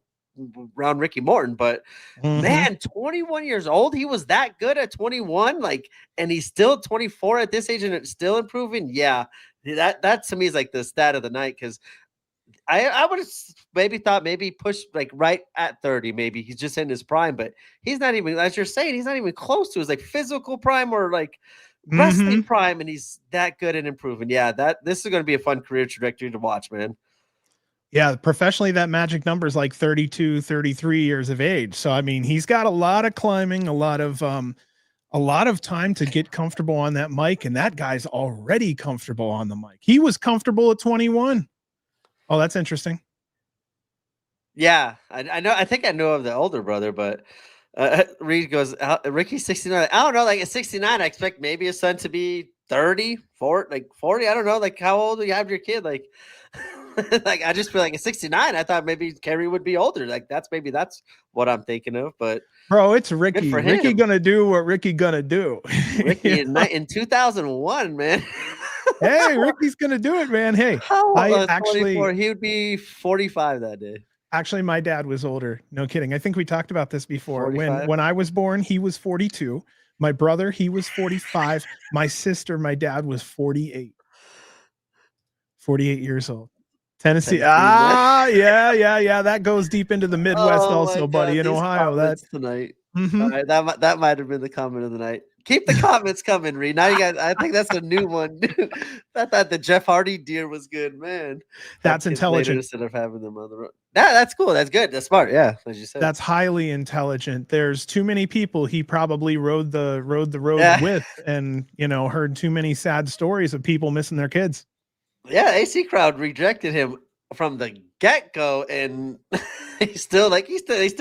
around Ricky Morton, but man, 21 years old, he was that good at 21, like, and he's still 24 at this age and it's still improving. Yeah, that to me is like the stat of the night, because I would have maybe thought push like right at 30, maybe he's just in his prime, but he's not even, as you're saying, he's not even close to his like physical prime or like wrestling prime, and he's that good and improving. Yeah, this is going to be a fun career trajectory to watch, man. Yeah, professionally, that magic number is like 32, 33 years of age. So, I mean, he's got a lot of climbing, a lot of time to get comfortable on that mic. And that guy's already comfortable on the mic. He was comfortable at 21. Oh, that's interesting. Yeah, I know. I think I know of the older brother, but Reed goes, Ricky's 69. I don't know. Like at 69, I expect maybe a son to be 30, 40, like 40. I don't know. Like, how old do you have your kid? Like, like, I just feel like at 69, I thought maybe Kerry would be older. Like, that's what I'm thinking of. But bro, it's Ricky. Ricky gonna do what Ricky gonna do. Ricky in 2001, man. Hey, Ricky's gonna do it, man. Hey, I actually, he would be 45 that day. Actually, my dad was older. No kidding. I think we talked about this before. When I was born, he was 42. My brother, he was 45. My sister, my dad was 48. 48 years old. Tennessee. Yeah. That goes deep into the Midwest also, buddy. In Ohio. That tonight. All right, that might have been the comment of the night. Keep the comments coming, Reed. Now you guys, I think that's a new one. I thought the Jeff Hardy deer was good, man. That's intelligent. Instead of having them on the road. That's cool. That's good. That's smart. Yeah, as you said. That's highly intelligent. There's too many people he probably rode the road with, and heard too many sad stories of people missing their kids. Yeah, AC crowd rejected him from the get-go, and they still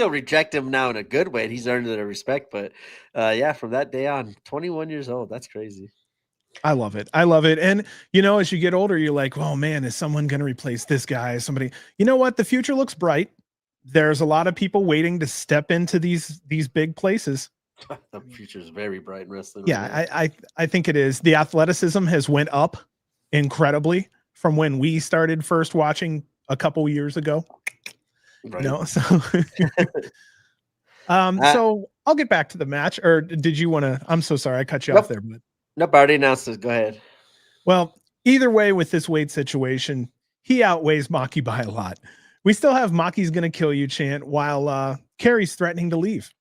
reject him now in a good way. He's earned their respect, but yeah, from that day on, 21 years old, that's crazy. I love it. And as you get older, you're like, oh man, is someone going to replace this guy? Somebody, you know what? The future looks bright. There's a lot of people waiting to step into these big places. The future is very bright in wrestling. Yeah, I think it is. The athleticism has went up incredibly from when we started first watching a couple years ago. Right. You know, so so I'll get back to the match. Or did you want to? I'm so sorry, I cut you off there, but nope, I already announced this. Go ahead. Well, either way, with this weight situation, he outweighs Maki by a lot. We still have Maki's gonna kill you chant while Kerry's threatening to leave.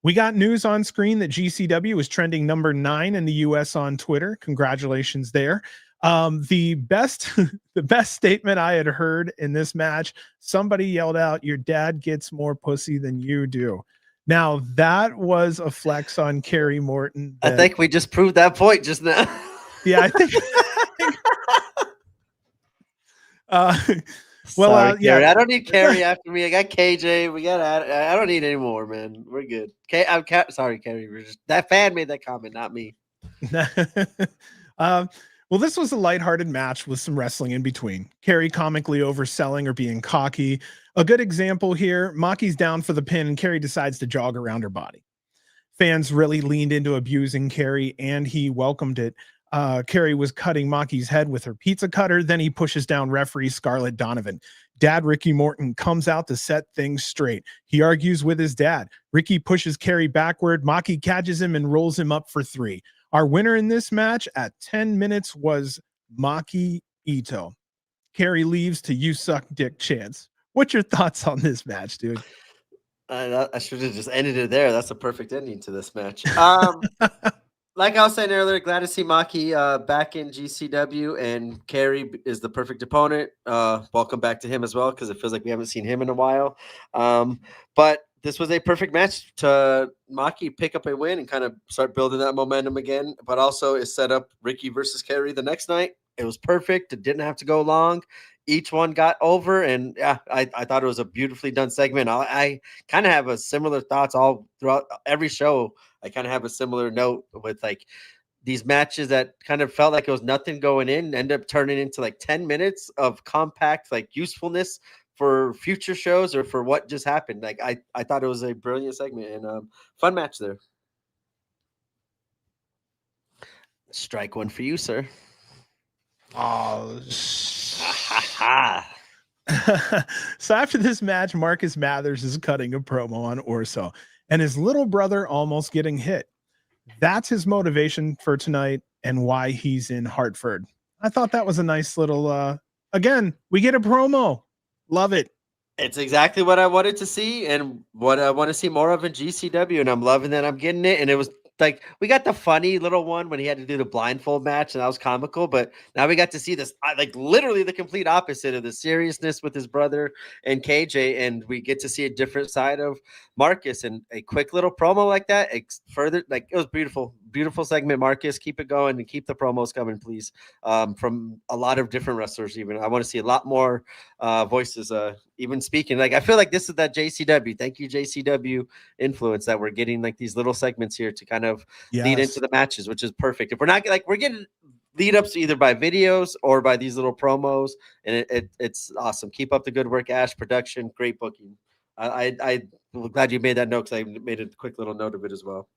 We got news on screen that GCW is trending number 9 in the US on Twitter. Congratulations there. The best the best statement I had heard in this match, somebody yelled out, "Your dad gets more pussy than you do." Now that was a flex on Kerry Morton. I think we just proved that point just now. Yeah, I think Sorry, yeah. Kerry. I don't need Kerry after me. I got KJ. We got. I don't need any more, man. We're good. Sorry, Kerry. That fan made that comment, not me. Well, this was a lighthearted match with some wrestling in between. Kerry comically overselling or being cocky. A good example here: Maki's down for the pin, and Kerry decides to jog around her body. Fans really leaned into abusing Kerry, and he welcomed it. Kerry was cutting Maki's head with her pizza cutter. Then he pushes down referee Scarlett Donovan. Dad Ricky Morton comes out to set things straight. He argues with his dad. Ricky pushes Kerry backward. Maki catches him and rolls him up for 3. Our winner in this match at 10 minutes was Maki Itoh. Kerry leaves to "you suck dick" chance. What's your thoughts on this match, dude? I should have just ended it there. That's a perfect ending to this match. Like I was saying earlier, glad to see Maki back in GCW, and Kerry is the perfect opponent. Welcome back to him as well, because it feels like we haven't seen him in a while. But this was a perfect match to Maki pick up a win and kind of start building that momentum again. But also it set up Ricky versus Kerry the next night. It was perfect. It didn't have to go long. Each one got over, and yeah, I thought it was a beautifully done segment. I kind of have a similar thoughts all throughout every show. I kind of have a similar note with like these matches that kind of felt like it was nothing going in, end up turning into like 10 minutes of compact like usefulness for future shows or for what just happened. Like I thought it was a brilliant segment and fun match there. Strike one for you, sir. Oh, so after this match, Marcus Mathers is cutting a promo on Orso and his little brother almost getting hit. That's his motivation for tonight and why he's in Hartford. I thought that was a nice little, again, we get a promo. Love it. It's exactly what I wanted to see and what I want to see more of in GCW, and I'm loving that I'm getting it. And it was like we got the funny little one when he had to do the blindfold match, and that was comical. But now we got to see this, like literally the complete opposite of the seriousness with his brother and KJ, and we get to see a different side of Marcus. And a quick little promo like that, further, like it was beautiful, beautiful segment. Marcus, keep it going and keep the promos coming, please. From a lot of different wrestlers, even I want to see a lot more voices. Even speaking, like I feel like this is that JCW. Thank you, JCW influence that we're getting like these little segments here to kind of lead into the matches, which is perfect. If we're not like we're getting lead ups either by videos or by these little promos, and it's awesome. Keep up the good work, Ash. Production, great booking. I'm glad you made that note because I made a quick little note of it as well.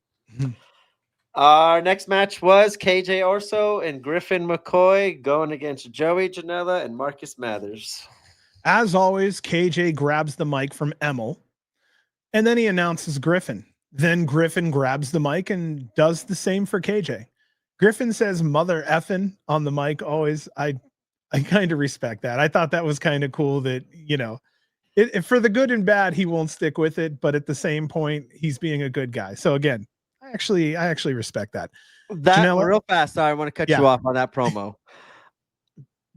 Our next match was KJ Orso and Griffin McCoy going against Joey Janela and Marcus Mathers. As always, KJ grabs the mic from Emil, and then he announces Griffin. Then Griffin grabs the mic and does the same for KJ. Griffin says "mother effin" on the mic. Always, I kind of respect that. I thought that was kind of cool that, you know, for the good and bad, he won't stick with it, but at the same point, he's being a good guy. So again, I actually respect that. Janela, real fast. Sorry, I want to cut you off on that promo.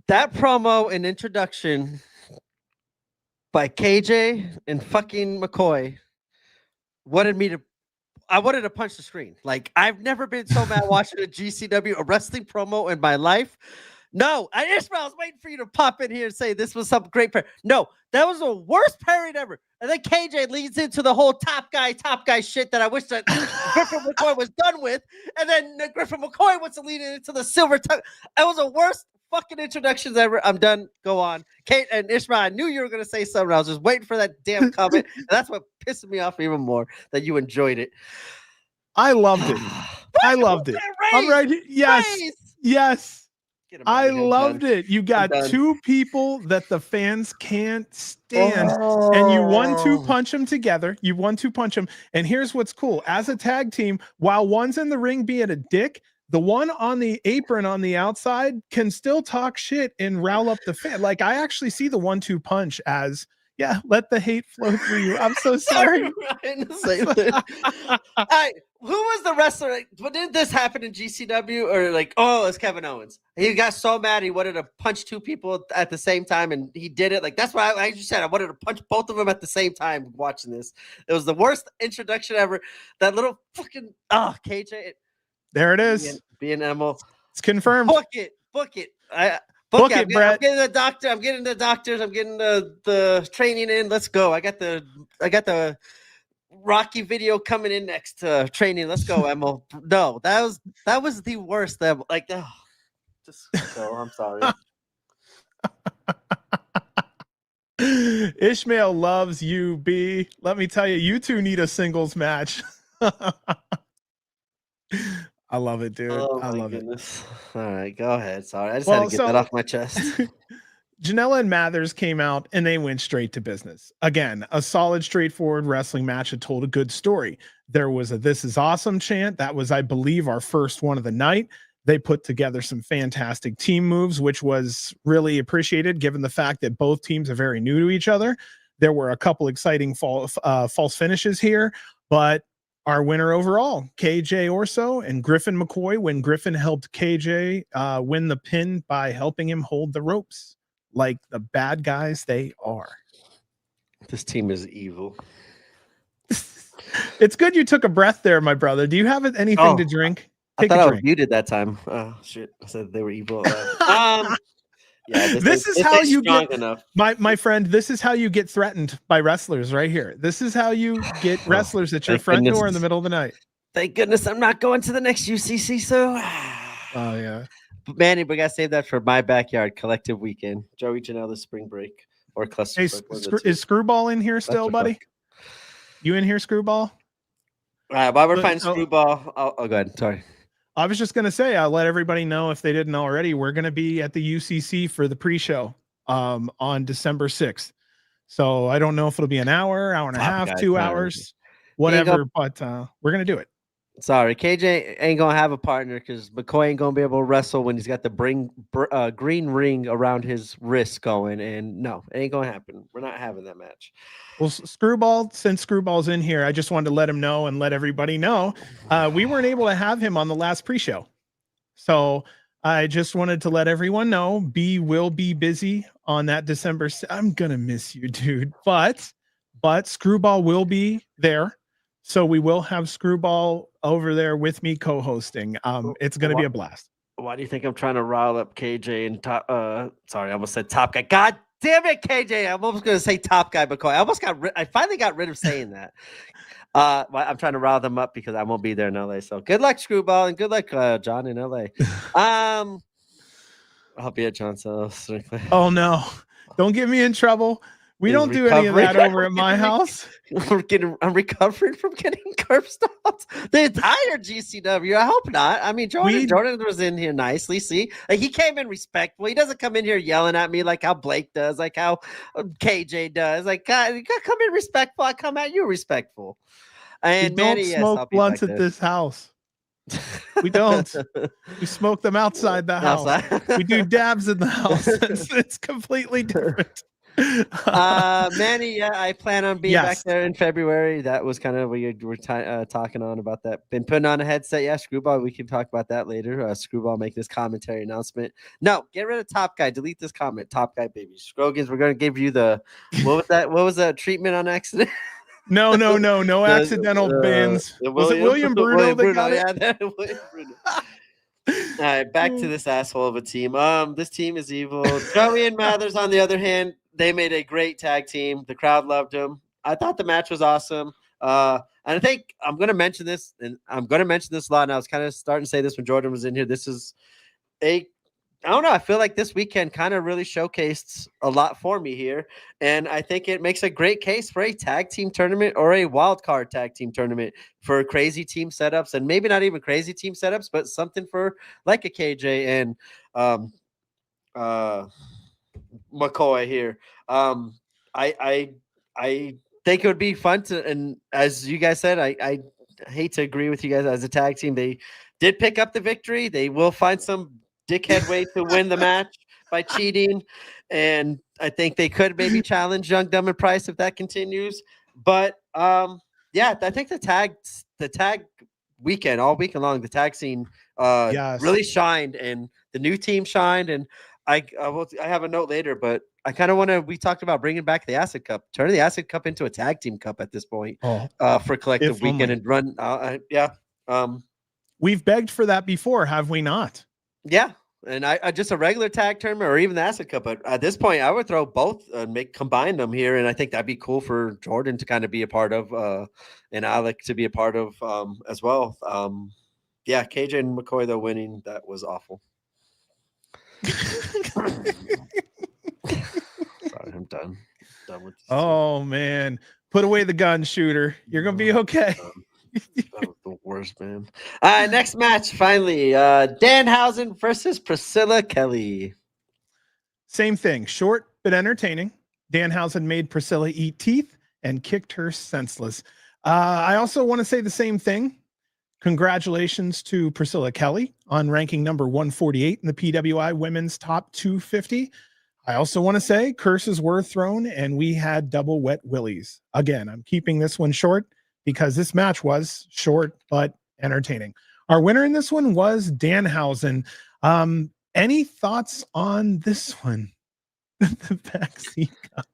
That promo and introduction by KJ and fucking McCoy I wanted to punch the screen. Like, I've never been so mad watching a GCW, a wrestling promo in my life. No, Ishmael, I was waiting for you to pop in here and say this was some great parry. No, that was the worst parry ever. And then KJ leads into the whole top guy shit that I wish that Griffin McCoy was done with. And then Griffin McCoy wants to lead into the silver tongue. That was the worst fucking introductions ever. I'm done. Go on. Kate and Ishmael, I knew you were going to say something. I was just waiting for that damn comment. And that's what pissed me off even more, that you enjoyed it. I loved it. I loved it. I'm right. Yes. Yes. I loved it. You got two people that the fans can't stand, and you 1-2 punch them together. You 1-2 punch them. And here's what's cool. As a tag team, while one's in the ring being a dick, the one on the apron on the outside can still talk shit and rile up the fan. Like, I actually see the 1-2 punch as, yeah, let the hate flow through you. I'm so sorry. Who was the wrestler? Like, didn't this happen in GCW? Or like, oh, it's Kevin Owens. He got so mad he wanted to punch two people at the same time, and he did it. Like, that's why I just said I wanted to punch both of them at the same time watching this. It was the worst introduction ever. That little fucking KJ. There it is. Being Emil. It's confirmed. Book it. Book it. Book it, Brett. I'm getting the doctor. I'm getting the doctors. I'm getting the training in. Let's go. I got the Rocky video coming in next training. Let's go, Emil. No, that was the worst. I'm sorry. Ishmael loves you, B. Let me tell you, you two need a singles match. I love it, dude. I love it. All right, go ahead. Sorry, I just had to get that off my chest. Janela and Mathers came out and they went straight to business. Again, a solid, straightforward wrestling match that told a good story. There was a "This is awesome" chant. That was, I believe, our first one of the night. They put together some fantastic team moves, which was really appreciated given the fact that both teams are very new to each other. There were a couple exciting false finishes here, but our winner overall, KJ Orso and Griffin McCoy, when Griffin helped KJ win the pin by helping him hold the ropes like the bad guys they are. This team is evil. It's good you took a breath there, my brother. Do you have anything to drink? Take I thought I was muted that time. Oh, shit. I said they were evil. Yeah, this is how you get enough. My friend, this is how you get threatened by wrestlers right here. This is how you get wrestlers at your front door in the middle of the night. Thank goodness I'm not going to the next UCC. So, oh yeah, Manny, we gotta save that for my backyard collective weekend. Joey Janela spring break or cluster. Hey, is Screwball in here still, buddy? You in here, Screwball? All right, while we're finding Screwball, go ahead. Sorry. I was just going to say, I'll let everybody know if they didn't already, we're going to be at the UCC for the pre-show on December 6th. So I don't know if it'll be an hour and a half, 2 hours, whatever, but we're going to do it. Sorry, KJ ain't going to have a partner because McCoy ain't going to be able to wrestle when he's got the green ring around his wrist going. And no, it ain't going to happen. We're not having that match. Well, Screwball, since Screwball's in here, I just wanted to let him know and let everybody know we weren't able to have him on the last pre-show. So I just wanted to let everyone know B will be busy on that December. I'm going to miss you, dude. But Screwball will be there. So we will have Screwball over there with me co-hosting. It's going to be a blast. Why do you think I'm trying to rile up KJ and sorry, I almost said Top Guy. God damn it, KJ. I'm almost going to say Top Guy McCoy. I finally got rid of saying that. I'm trying to rile them up because I won't be there in LA. So good luck, Screwball, and good luck, John, in LA. I'll be at John's house. Oh, no. Don't get me in trouble. We don't do any of that over at my house. I'm recovering from getting curb stomped. The entire GCW. I hope not. I mean, Jordan was in here nicely. See, like, he came in respectful. He doesn't come in here yelling at me like how Blake does, like how KJ does. Like, God, you gotta come in respectful. I come at you respectful. And we don't smoke blunts at this house. We don't. We smoke them outside the house. We do dabs in the house. It's completely different. Manny, I plan on being back there in February. That was kind of we were talking on about that. Been putting on a headset. Screwball, we can talk about that later. Screwball make this commentary announcement. No, get rid of Top Guy. Delete this comment. Top Guy, baby. Scroggins, we're gonna give you the what was that treatment on accident? No accidental bans. Was it William Bruno that got it? Yeah, William Bruno. All right, back to this asshole of a team. This team is evil. Joey and Mathers, on the other hand, they made a great tag team. The crowd loved them. I thought the match was awesome. And I think I'm going to mention this, and I'm going to mention this a lot. And I was kind of starting to say this when Jordan was in here. This is I don't know. I feel like this weekend kind of really showcased a lot for me here. And I think it makes a great case for a tag team tournament or a wild card tag team tournament for crazy team setups, and maybe not even crazy team setups, but something for like a KJ and McCoy here. I think it would be fun to, and as you guys said, I hate to agree with you guys as a tag team. They did pick up the victory. They will find some dickhead way to win the match by cheating, and I think they could maybe challenge Young, Dumb, and Price if that continues. But yeah, I think the tag weekend, all weekend long, the tag scene really shined, and the new team shined, and I have a note later, but I kind of want to. We talked about bringing back the Acid Cup, turning the Acid Cup into a tag team cup at this point for collective weekend and run. Yeah, we've begged for that before, have we not? Yeah, and I just a regular tag tournament or even the Acid Cup. But at this point, I would throw both and combine them here, and I think that'd be cool for Jordan to kind of be a part of, and Alec to be a part of as well. Yeah, KJ and McCoy though winning, that was awful. Sorry, I'm done. Done with this. Oh man, put away the gun, shooter. You're gonna be okay. That was the worst, man. All right, next match. Finally, Danhausen versus Priscilla Kelly. Same thing, short but entertaining. Danhausen made Priscilla eat teeth and kicked her senseless. I also want to say the same thing. Congratulations to Priscilla Kelly on ranking number 148 in the PWI Women's Top 250. I also want to say curses were thrown and we had double wet willies. Again, I'm keeping this one short because this match was short but entertaining. Our winner in this one was Danhausen. Any thoughts on this one? The backseat cup.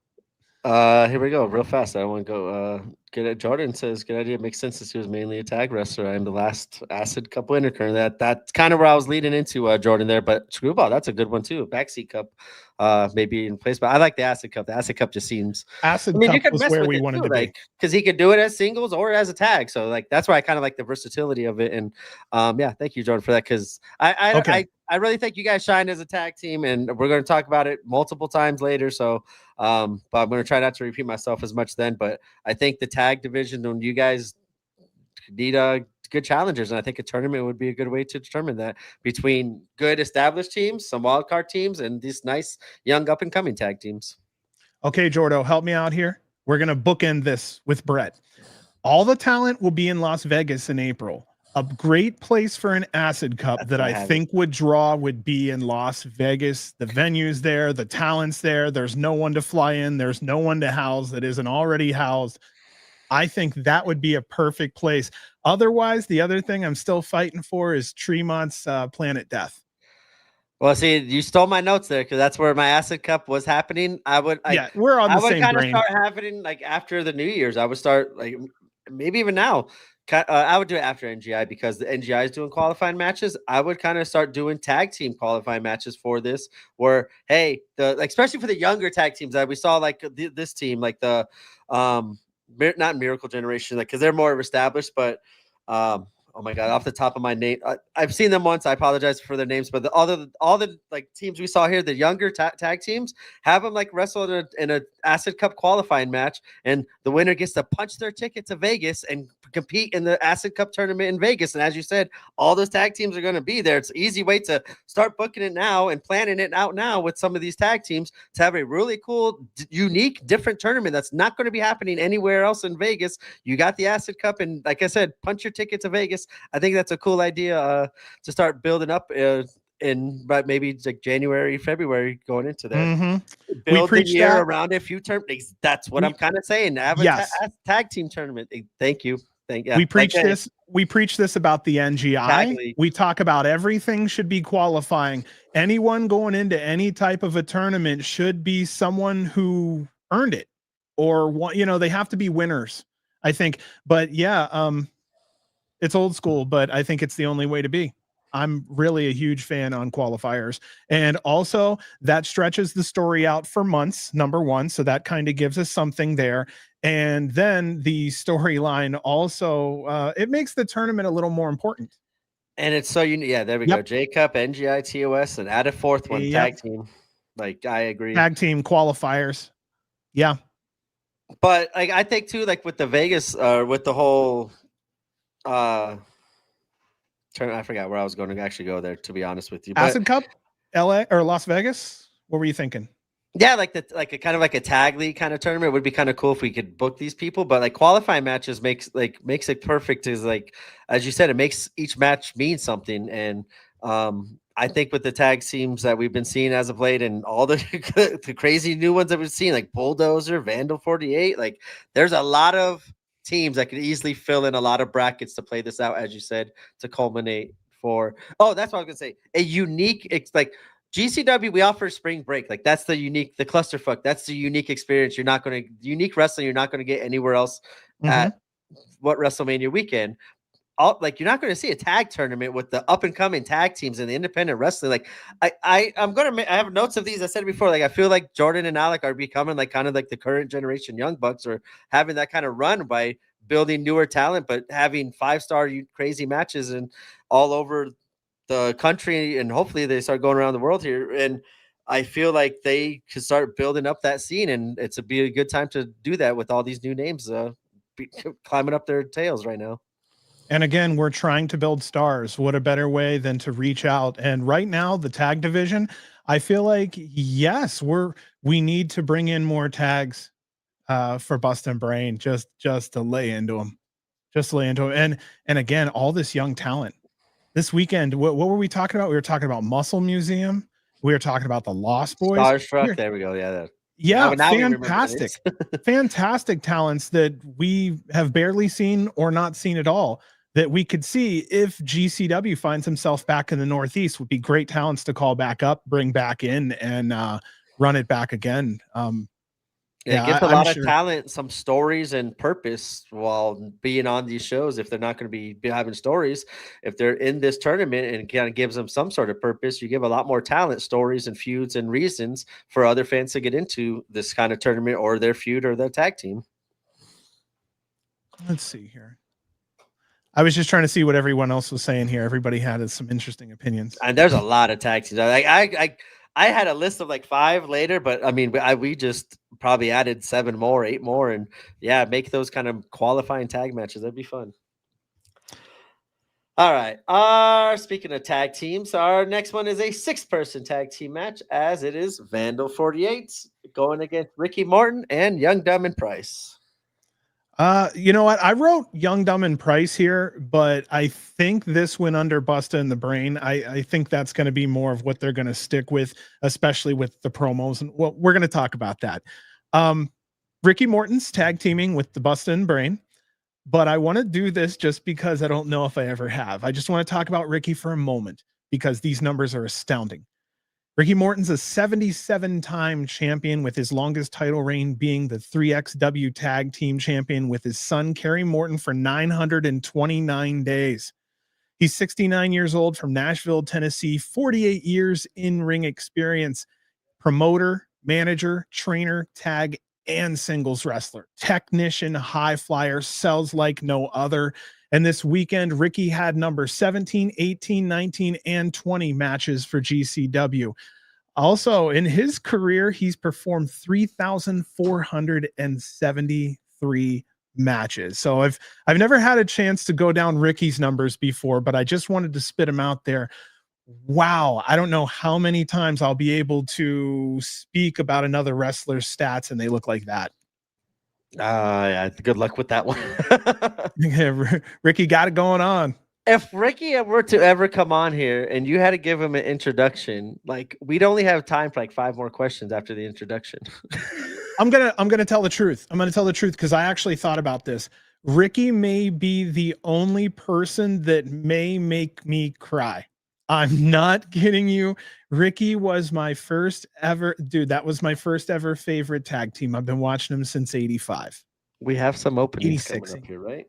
Here we go, real fast. I want to go. Good. Jordan says, "Good idea. Makes sense since he was mainly a tag wrestler. I am the last Acid Cup winner. Currently, that's kind of where I was leading into, Jordan there. But Screwball, that's a good one too. Backseat Cup, maybe in place. But I like the Acid Cup. The Acid Cup just seems. Acid Cup was where we wanted to be, because he could do it as singles or as a tag. So like that's why I kind of like the versatility of it. And yeah, thank you, Jordan, for that. Because I really think you guys shine as a tag team, and we're going to talk about it multiple times later. So, but I'm going to try not to repeat myself as much then. But I think the tag division, when you guys need good challengers, and I think a tournament would be a good way to determine that between good established teams, some wildcard teams, and these nice young up and coming tag teams. Okay, Jordo, help me out here. We're going to bookend this with Brett. All the talent will be in Las Vegas in April. A great place for an Acid Cup that I think would be in Las Vegas. The venue's there, the talent's there. There's no one to fly in. There's no one to house that isn't already housed. I think that would be a perfect place. Otherwise, the other thing I'm still fighting for is Tremont's Planet Death. Well, see, you stole my notes there because that's where my Acid Cup was happening. We're on the same brain. I would kind of start happening like after the New Year's. I would start like maybe even now. I would do it after NGI because the NGI is doing qualifying matches. I would kind of start doing tag team qualifying matches for this, where hey, especially for the younger tag teams that we saw, like this team, like the not Miracle Generation, like because they're more established, but oh my god, off the top of my name, I've seen them once. I apologize for their names, but all the like teams we saw here, the younger tag teams, have them like wrestle in a Acid Cup qualifying match, and the winner gets to punch their ticket to Vegas and compete in the Acid Cup tournament in Vegas. And as you said, all those tag teams are going to be there. It's an easy way to start booking it now and planning it out now with some of these tag teams to have a really cool, unique, different tournament that's not going to be happening anywhere else in Vegas. You got the Acid Cup, and like I said, punch your ticket to Vegas. I think that's a cool idea to start building up in maybe like January, February going into there. Mm-hmm. Build the year around a few tournaments. That's what I'm kind of saying. Have a tag team tournament. Thank you. We preach this. We preach this about the NGI. We talk about everything should be qualifying. Anyone going into any type of a tournament should be someone who earned it, or they have to be winners, I think. But yeah, it's old school, but I think it's the only way to be. I'm really a huge fan on qualifiers. And also that stretches the story out for months, number one. So that kind of gives us something there. And then the storyline also, it makes the tournament a little more important. And it's so unique. Yeah, there we go. J-Cup, NGI, TOS, and add a fourth one, tag team. Like, I agree. Tag team qualifiers. Yeah. But like, I think too, like with the Vegas, with the whole, I forgot where I was going to actually go there, to be honest with you. Acid Cup? LA or Las Vegas? What were you thinking? Yeah, like a kind of like a tag league kind of tournament would be kind of cool if we could book these people. But like qualifying matches makes it perfect. Is like, as you said, it makes each match mean something. And I think with the tag teams that we've been seeing as of late, and all the the crazy new ones that we've seen, like Bulldozer, Vandal 48, like there's a lot of teams that could easily fill in a lot of brackets to play this out, as you said, to culminate for. Oh, that's what I was gonna say. A unique, it's like GCW, we offer spring break. Like that's the clusterfuck. That's the unique experience. Unique wrestling. You're not going to get anywhere else at what WrestleMania weekend. Like you're not going to see a tag tournament with the up and coming tag teams and the independent wrestling. Like I have notes of these. I said it before. Like I feel like Jordan and Alec are becoming like kind of like the current generation Young Bucks, or having that kind of run by building newer talent, but having 5-star crazy matches and all over the country, and hopefully they start going around the world here. And I feel like they could start building up that scene, and be a good time to do that with all these new names climbing up their tails right now. And again, we're trying to build stars. What a better way than to reach out? And right now, the tag division, I feel like, yes, we need to bring in more tags for Bustah and Brain, just to lay into them, and again, all this young talent. This weekend, what were we talking about? We were talking about Muscle Museum. We were talking about the Lost Boys. Starstruck. There we go. Yeah. Yeah, fantastic. Fantastic talents that we have barely seen or not seen at all, that we could see if GCW finds himself back in the Northeast. Would be great talents to call back up, bring back in, and run it back again. Give a lot of talent some stories and purpose while being on these shows. If they're not going to be having stories, if they're in this tournament, and it kind of gives them some sort of purpose, you give a lot more talent, stories, and feuds and reasons for other fans to get into this kind of tournament or their feud or their tag team. Let's see here. I was just trying to see what everyone else was saying here. Everybody had some interesting opinions. And there's a lot of tag teams. I had a list of like 5 later, but I mean, we just probably added 7 more, 8 more, and yeah, make those kind of qualifying tag matches. That'd be fun. All right. Speaking of tag teams, our next one is a 6-person tag team match, as it is Vandal 48 going against Ricky Morton and Young, Dumb, and Price. You know what? I wrote Young, Dumb, and Price here, but I think this went under Bustah and the Brain. I think that's going to be more of what they're going to stick with, especially with the promos. And well, we're going to talk about that. Ricky Morton's tag teaming with the Bustah and Brain, but I want to do this just because I don't know if I ever have. I just want to talk about Ricky for a moment because these numbers are astounding. Ricky Morton's a 77-time champion, with his longest title reign being the 3XW tag team champion with his son, Kerry Morton, for 929 days. He's 69 years old, from Nashville, Tennessee, 48 years in ring experience, promoter, manager, trainer, tag, and singles wrestler, technician, high flyer, sells like no other. And this weekend, Ricky had number 17, 18, 19, and 20 matches for GCW. Also, in his career, he's performed 3,473 matches. So I've never had a chance to go down Ricky's numbers before, but I just wanted to spit them out there. Wow, I don't know how many times I'll be able to speak about another wrestler's stats and they look like that. Yeah, good luck with that one. Ricky got it going on. If Ricky were to ever come on here and you had to give him an introduction, like we'd only have time for like 5 more questions after the introduction. I'm gonna tell the truth. I'm gonna tell the truth because I actually thought about this. Ricky may be the only person that may make me cry. I'm not kidding you. Ricky was my first ever, dude. That was my first ever favorite tag team. I've been watching them since '85. We have some openings coming up here, right?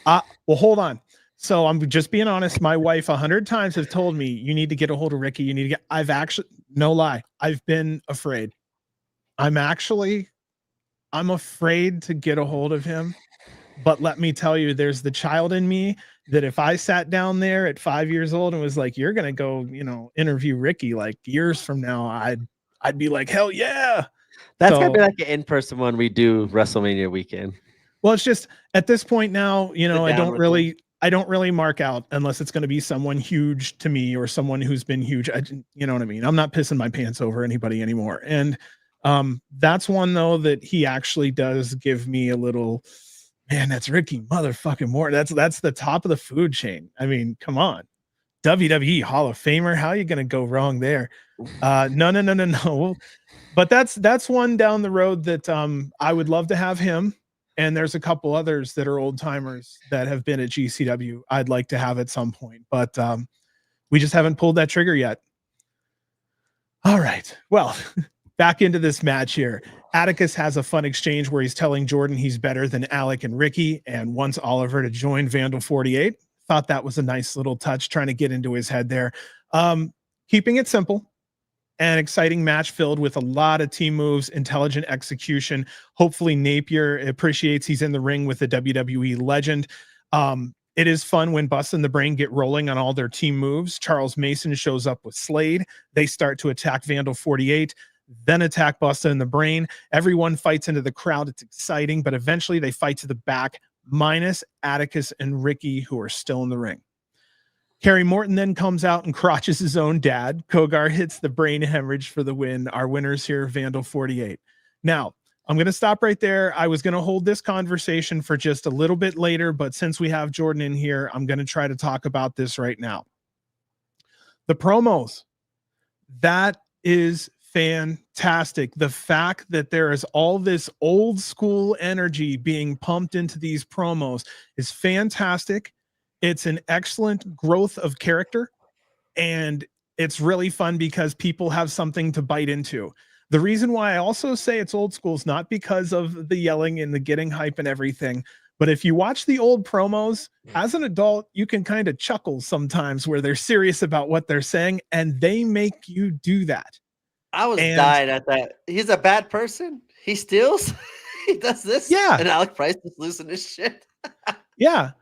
Well, hold on. So I'm just being honest. My wife 100 times has told me, you need to get a hold of Ricky. You need to get, I've actually, no lie, I've been afraid. I'm afraid to get a hold of him. But let me tell you, there's the child in me that if I sat down there at 5 years old and was like, you're going to go, interview Ricky like years from now, I'd be like, hell yeah. That's going to be like an in-person one we do WrestleMania weekend. Well, it's just at this point now, I I don't really mark out unless it's going to be someone huge to me or someone who's been huge. You know what I mean? I'm not pissing my pants over anybody anymore. And that's one though that he actually does give me a little, man, that's Ricky motherfucking Morton. That's the top of the food chain. I mean, come on. WWE Hall of Famer. How are you going to go wrong there? No. But that's one down the road that I would love to have him. And there's a couple others that are old timers that have been at GCW I'd like to have at some point, but we just haven't pulled that trigger yet. All right. Well, back into this match here. Atticus has a fun exchange where he's telling Jordan he's better than Alec and Ricky and wants Oliver to join Vandal 48. Thought that was a nice little touch, trying to get into his head there. Keeping it simple. An exciting match filled with a lot of team moves, intelligent execution. Hopefully Napier appreciates he's in the ring with the WWE legend. It is fun when Bustah and the Brain get rolling on all their team moves. Charles Mason shows up with Slade. They start to attack Vandal 48, then attack Bustah and the Brain. Everyone fights into the crowd. It's exciting, but eventually they fight to the back, minus Atticus and Ricky, who are still in the ring. Kerry Morton then comes out and crotches his own dad. Kogar hits the brain hemorrhage for the win. Our winners here, Vandal 48. Now, I'm going to stop right there. I was going to hold this conversation for just a little bit later, but since we have Jordan in here, I'm going to try to talk about this right now. The promos, that is fantastic. The fact that there is all this old school energy being pumped into these promos is fantastic. It's an excellent growth of character, and it's really fun because people have something to bite into. The reason why I also say it's old school is not because of the yelling and the getting hype and everything, but if you watch the old promos as an adult, you can kind of chuckle sometimes where they're serious about what they're saying, and they make you do that. I was dying at that. He's a bad person. He steals. He does this. Yeah. And Alec Price is losing his shit. Yeah.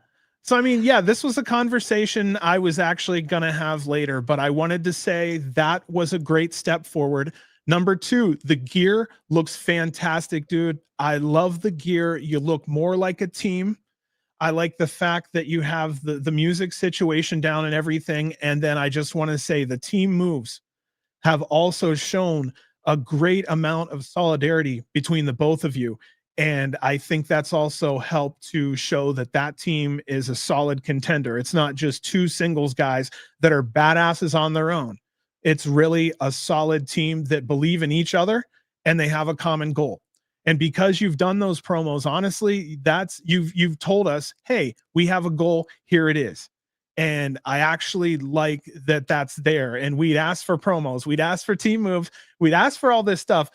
So, I mean, yeah, this was a conversation I was actually going to have later, but I wanted to say that was a great step forward. Number two, the gear looks fantastic, dude. I love the gear. You look more like a team. I like the fact that you have the music situation down and everything. And then I just want to say the team moves have also shown a great amount of solidarity between the both of you. And I think that's also helped to show that that team is a solid contender. It's not just two singles guys that are badasses on their own. It's really a solid team that believe in each other and they have a common goal. And because you've done those promos, honestly, that's you've told us, hey, we have a goal. Here it is. And I actually like that that's there. And we'd ask for promos. We'd ask for team moves. We'd ask for all this stuff.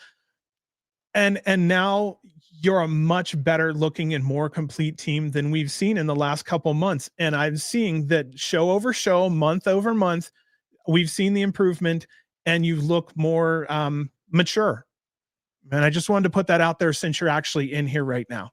And now you're a much better looking and more complete team than we've seen in the last couple months. And I'm seeing that show over show, month over month, we've seen the improvement and you look more mature. And I just wanted to put that out there since you're actually in here right now.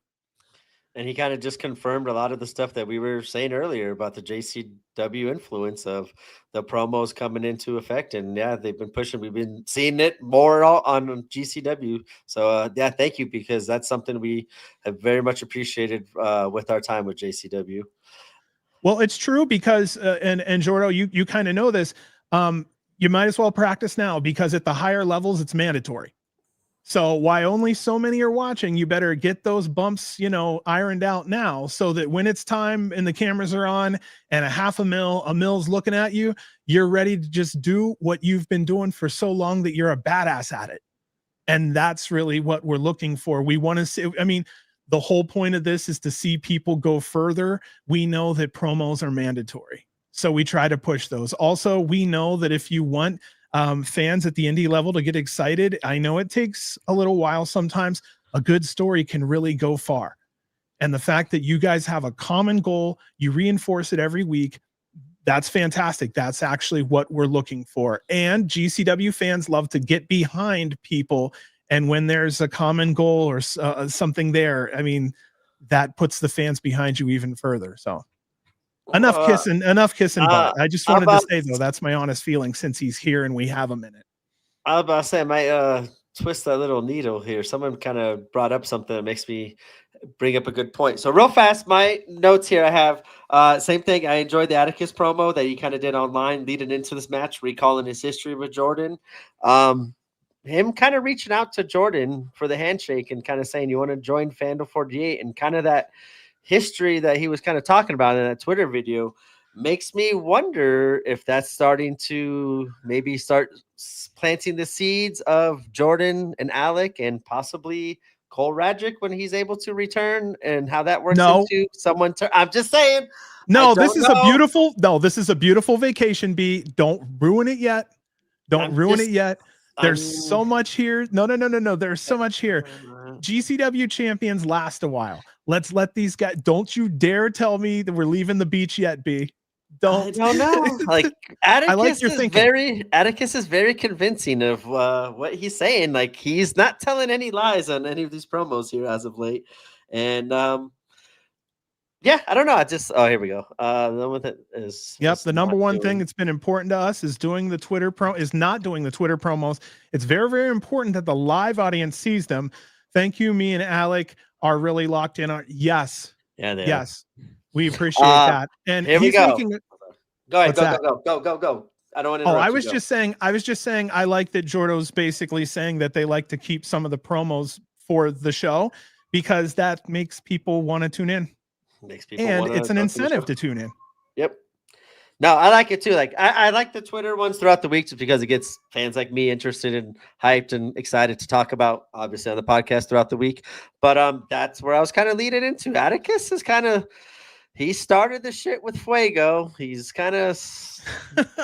And he kind of just confirmed a lot of the stuff that we were saying earlier about the JCW influence of the promos coming into effect. And yeah, they've been pushing. We've been seeing it more on GCW. So yeah, thank you, because that's something we have very much appreciated with our time with JCW. Well, it's true because, and Jordo, you kind of know this. You might as well practice now because at the higher levels, it's mandatory. So why only so many are watching, you better get those bumps, ironed out now so that when it's time and the cameras are on and a mill's looking at you, you're ready to just do what you've been doing for so long that you're a badass at it. And that's really what we're looking for. We want to see, I mean, the whole point of this is to see people go further. We know that promos are mandatory, so we try to push those. Also, we know that if you want fans at the indie level to get excited, I know it takes a little while sometimes. A good story can really go far. And the fact that you guys have a common goal, you reinforce it every week, that's fantastic. That's actually what we're looking for. And GCW fans love to get behind people. And when there's a common goal or something there, I mean, that puts the fans behind you even further. So enough kissing butt. I just wanted to say, though, that's my honest feeling since he's here and we have a minute. I was about to say, I might twist that little needle here. Someone kind of brought up something that makes me bring up a good point. So real fast, my notes here, I have same thing. I enjoyed the Atticus promo that he kind of did online leading into this match, recalling his history with Jordan. Him kind of reaching out to Jordan for the handshake and kind of saying, you want to join Fandom 48, and kind of that history that he was kind of talking about in that Twitter video makes me wonder if that's starting to maybe start planting the seeds of Jordan and Alec and possibly Cole Radrick when he's able to return, and how that works into someone. I'm just saying. No, this is a beautiful vacation. B. Don't ruin it yet. Don't ruin it yet. There's so much here. No. There's so much here. GCW champions last a while. Let's let these guys. Don't you dare tell me that we're leaving the beach yet, B. I don't know. Like Atticus is very convincing of what he's saying. Like he's not telling any lies on any of these promos here as of late. And yeah, I don't know. Here we go. The one that is the number one thing that's been important to us is not doing the Twitter promos. It's very, very important that the live audience sees them. Thank you. Me and Alec are really locked in on. Yes. Yeah. Yes. We appreciate that. And here we go. Go ahead. Go. I don't want to. I was just saying. I like that Jordo's basically saying that they like to keep some of the promos for the show because that makes people want to tune in. And it's an incentive to tune in. Yep. No, I like it too. Like I like the Twitter ones throughout the week just because it gets fans like me interested and hyped and excited to talk about, obviously, on the podcast throughout the week. But that's where I was kind of leading into. Atticus is kind of. He started the shit with Fuego. He's kind of,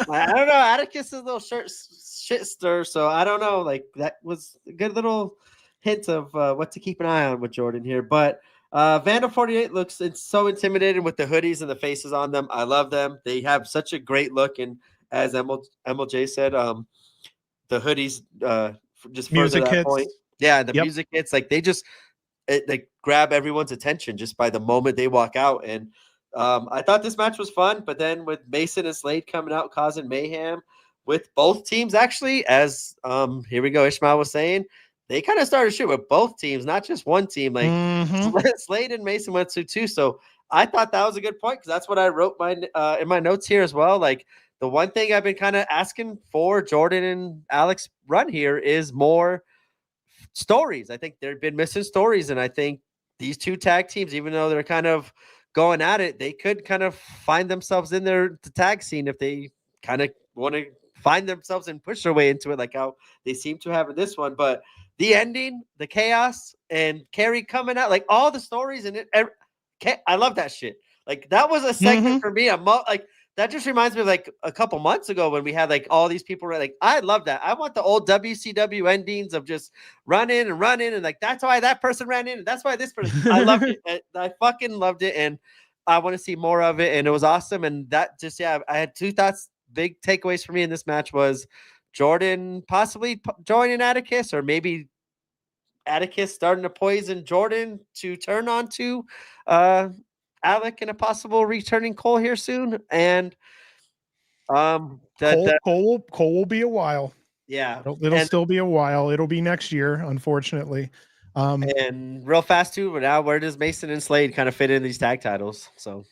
I don't know. Atticus is a little shit stir, so I don't know. Like that was a good little hint of what to keep an eye on with Jordan here. But Vandal 48 looks so intimidating with the hoodies and the faces on them. I love them. They have such a great look, and as MLJ said, the hoodies just further that point. Yeah, the music hits like they grab everyone's attention just by the moment they walk out. And I thought this match was fun, but then with Mason and Slade coming out causing mayhem with both teams, actually, as here we go, Ishmael was saying, they kind of started shit with both teams, not just one team. Like Slade and Mason went to too. So I thought that was a good point because that's what I wrote in my notes here as well. Like the one thing I've been kind of asking for Jordan and Alex run here is more stories. I think they've been missing stories, and I think these two tag teams, even though they're kind of going at it, they could kind of find themselves in the tag scene if they kind of want to find themselves and push their way into it, like how they seem to have in this one. But the ending, the chaos, and Kerry coming out, like all the stories in it, I love that shit. Like that was a segment for me. Like that just reminds me of like a couple months ago when we had like all these people like, I love that. I want the old WCW endings of just running and like, that's why that person ran in. And that's why this person, I loved it. I fucking loved it. And I want to see more of it. And it was awesome. And that just, I had two thoughts, big takeaways for me in this match was Jordan possibly joining Atticus, or maybe Atticus starting to poison Jordan to turn on to, Alec and a possible returning Cole here soon. And Cole will be a while. Yeah. It'll still be a while. It'll be next year, unfortunately. And real fast too, but now where does Mason and Slade kind of fit in these tag titles? So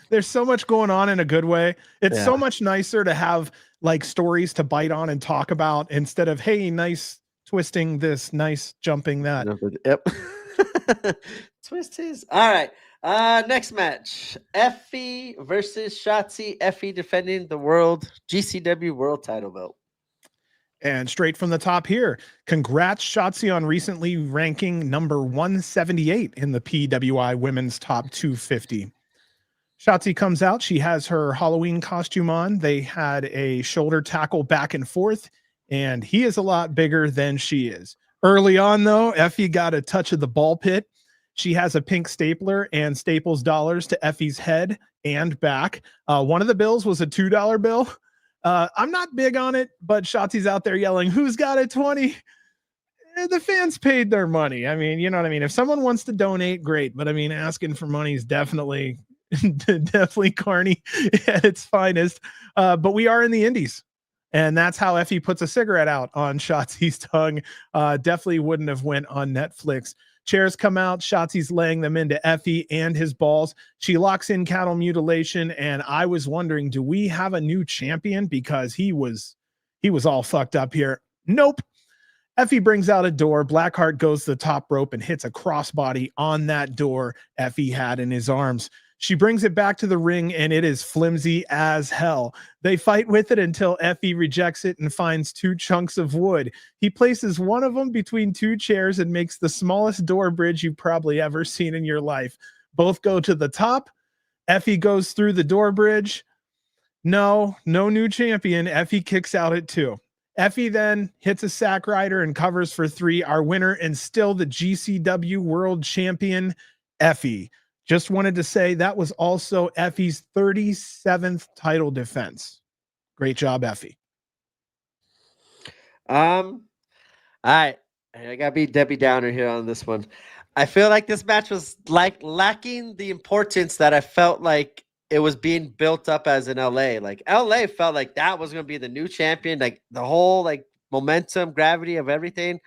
there's so much going on in a good way. It's so much nicer to have like stories to bite on and talk about instead of, hey, nice twisting this, nice jumping that. Yep. Twist his. All right. Next match. Effy versus Shotzi. Effy defending the GCW world title belt. And straight from the top here, congrats Shotzi on recently ranking number 178 in the PWI Women's Top 250. Shotzi comes out. She has her Halloween costume on. They had a shoulder tackle back and forth, and he is a lot bigger than she is. Early on, though, Effy got a touch of the ball pit. She has a pink stapler and staples dollars to Effy's head and back. One of the bills was a $2 bill. I'm not big on it, but Shotzi's out there yelling, "Who's got a 20?" The fans paid their money. I mean, you know what I mean? If someone wants to donate, great. But I mean, asking for money is definitely carny at its finest. But we are in the indies. And that's how Effy puts a cigarette out on Shotzi's tongue. Definitely wouldn't have went on Netflix. Chairs come out. Shotzi's laying them into Effy and his balls. She locks in cattle mutilation. And I was wondering, do we have a new champion? Because he was all fucked up here. Nope. Effy brings out a door. Blackheart goes to the top rope and hits a crossbody on that door Effy had in his arms. She brings it back to the ring, and it is flimsy as hell. They fight with it until Effy rejects it and finds 2 chunks of wood. He places one of them between 2 chairs and makes the smallest door bridge you've probably ever seen in your life. Both go to the top. Effy goes through the door bridge. No new champion. Effy kicks out at 2. Effy then hits a sack rider and covers for 3. Our winner and still the GCW World Champion, Effy. Just wanted to say that was also Effy's 37th title defense. Great job, Effy. All right. I gotta be Debbie Downer here on this one. I feel like this match was like lacking the importance that I felt like it was being built up as in LA. Like LA felt like that was gonna be the new champion. Like the whole like momentum, gravity of everything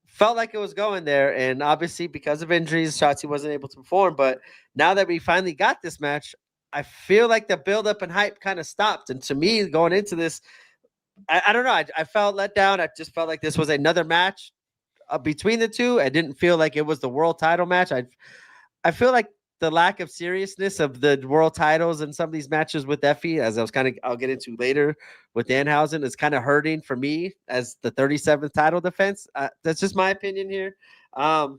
felt like it was going there. And obviously because of injuries, Shotzi wasn't able to perform. But now that we finally got this match, I feel like the buildup and hype kind of stopped. And to me, going into this, I don't know. I felt let down. I just felt like this was another match between the two. I didn't feel like it was the world title match. I feel like the lack of seriousness of the world titles and some of these matches with Effy, as I'll get into later with Danhausen, is kind of hurting for me as the 37th title defense. That's just my opinion here. I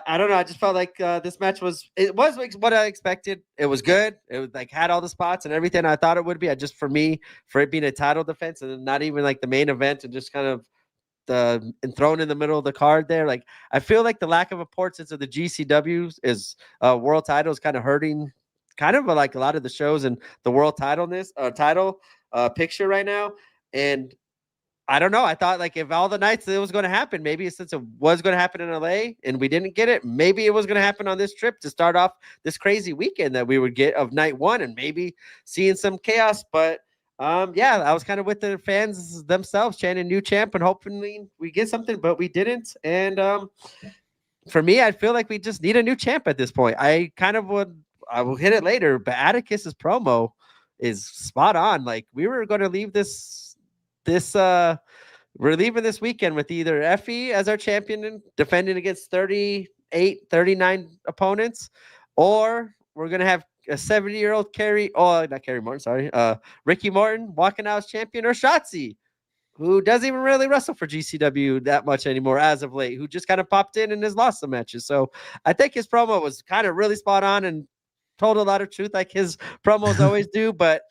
don't know. I just felt like this match was what I expected. It was good. It was like had all the spots and everything I thought it would be. I just for it being a title defense and not even like the main event and just kind of and thrown in the middle of the card there. Like I feel like the lack of importance of the GCW is world title is kind of hurting kind of like a lot of the shows and the world title picture right now. And I don't know. I thought like if all the nights it was going to happen, maybe since it was going to happen in LA and we didn't get it, maybe it was going to happen on this trip to start off this crazy weekend that we would get of night 1 and maybe seeing some chaos. But yeah, I was kind of with the fans themselves chanting new champ and hoping we get something, but we didn't. And for me, I feel like we just need a new champ at this point. I will hit it later, but Atticus's promo is spot on. Like we were going to leave we're leaving this weekend with either Effy as our champion and defending against 38, 39 opponents, or we're going to have a 70-year-old Kerry, not Kerry Morton, sorry, Ricky Morton walking out as champion, or Shotzi, who doesn't even really wrestle for GCW that much anymore as of late, who just kind of popped in and has lost some matches. So I think his promo was kind of really spot on and told a lot of truth like his promos always do, but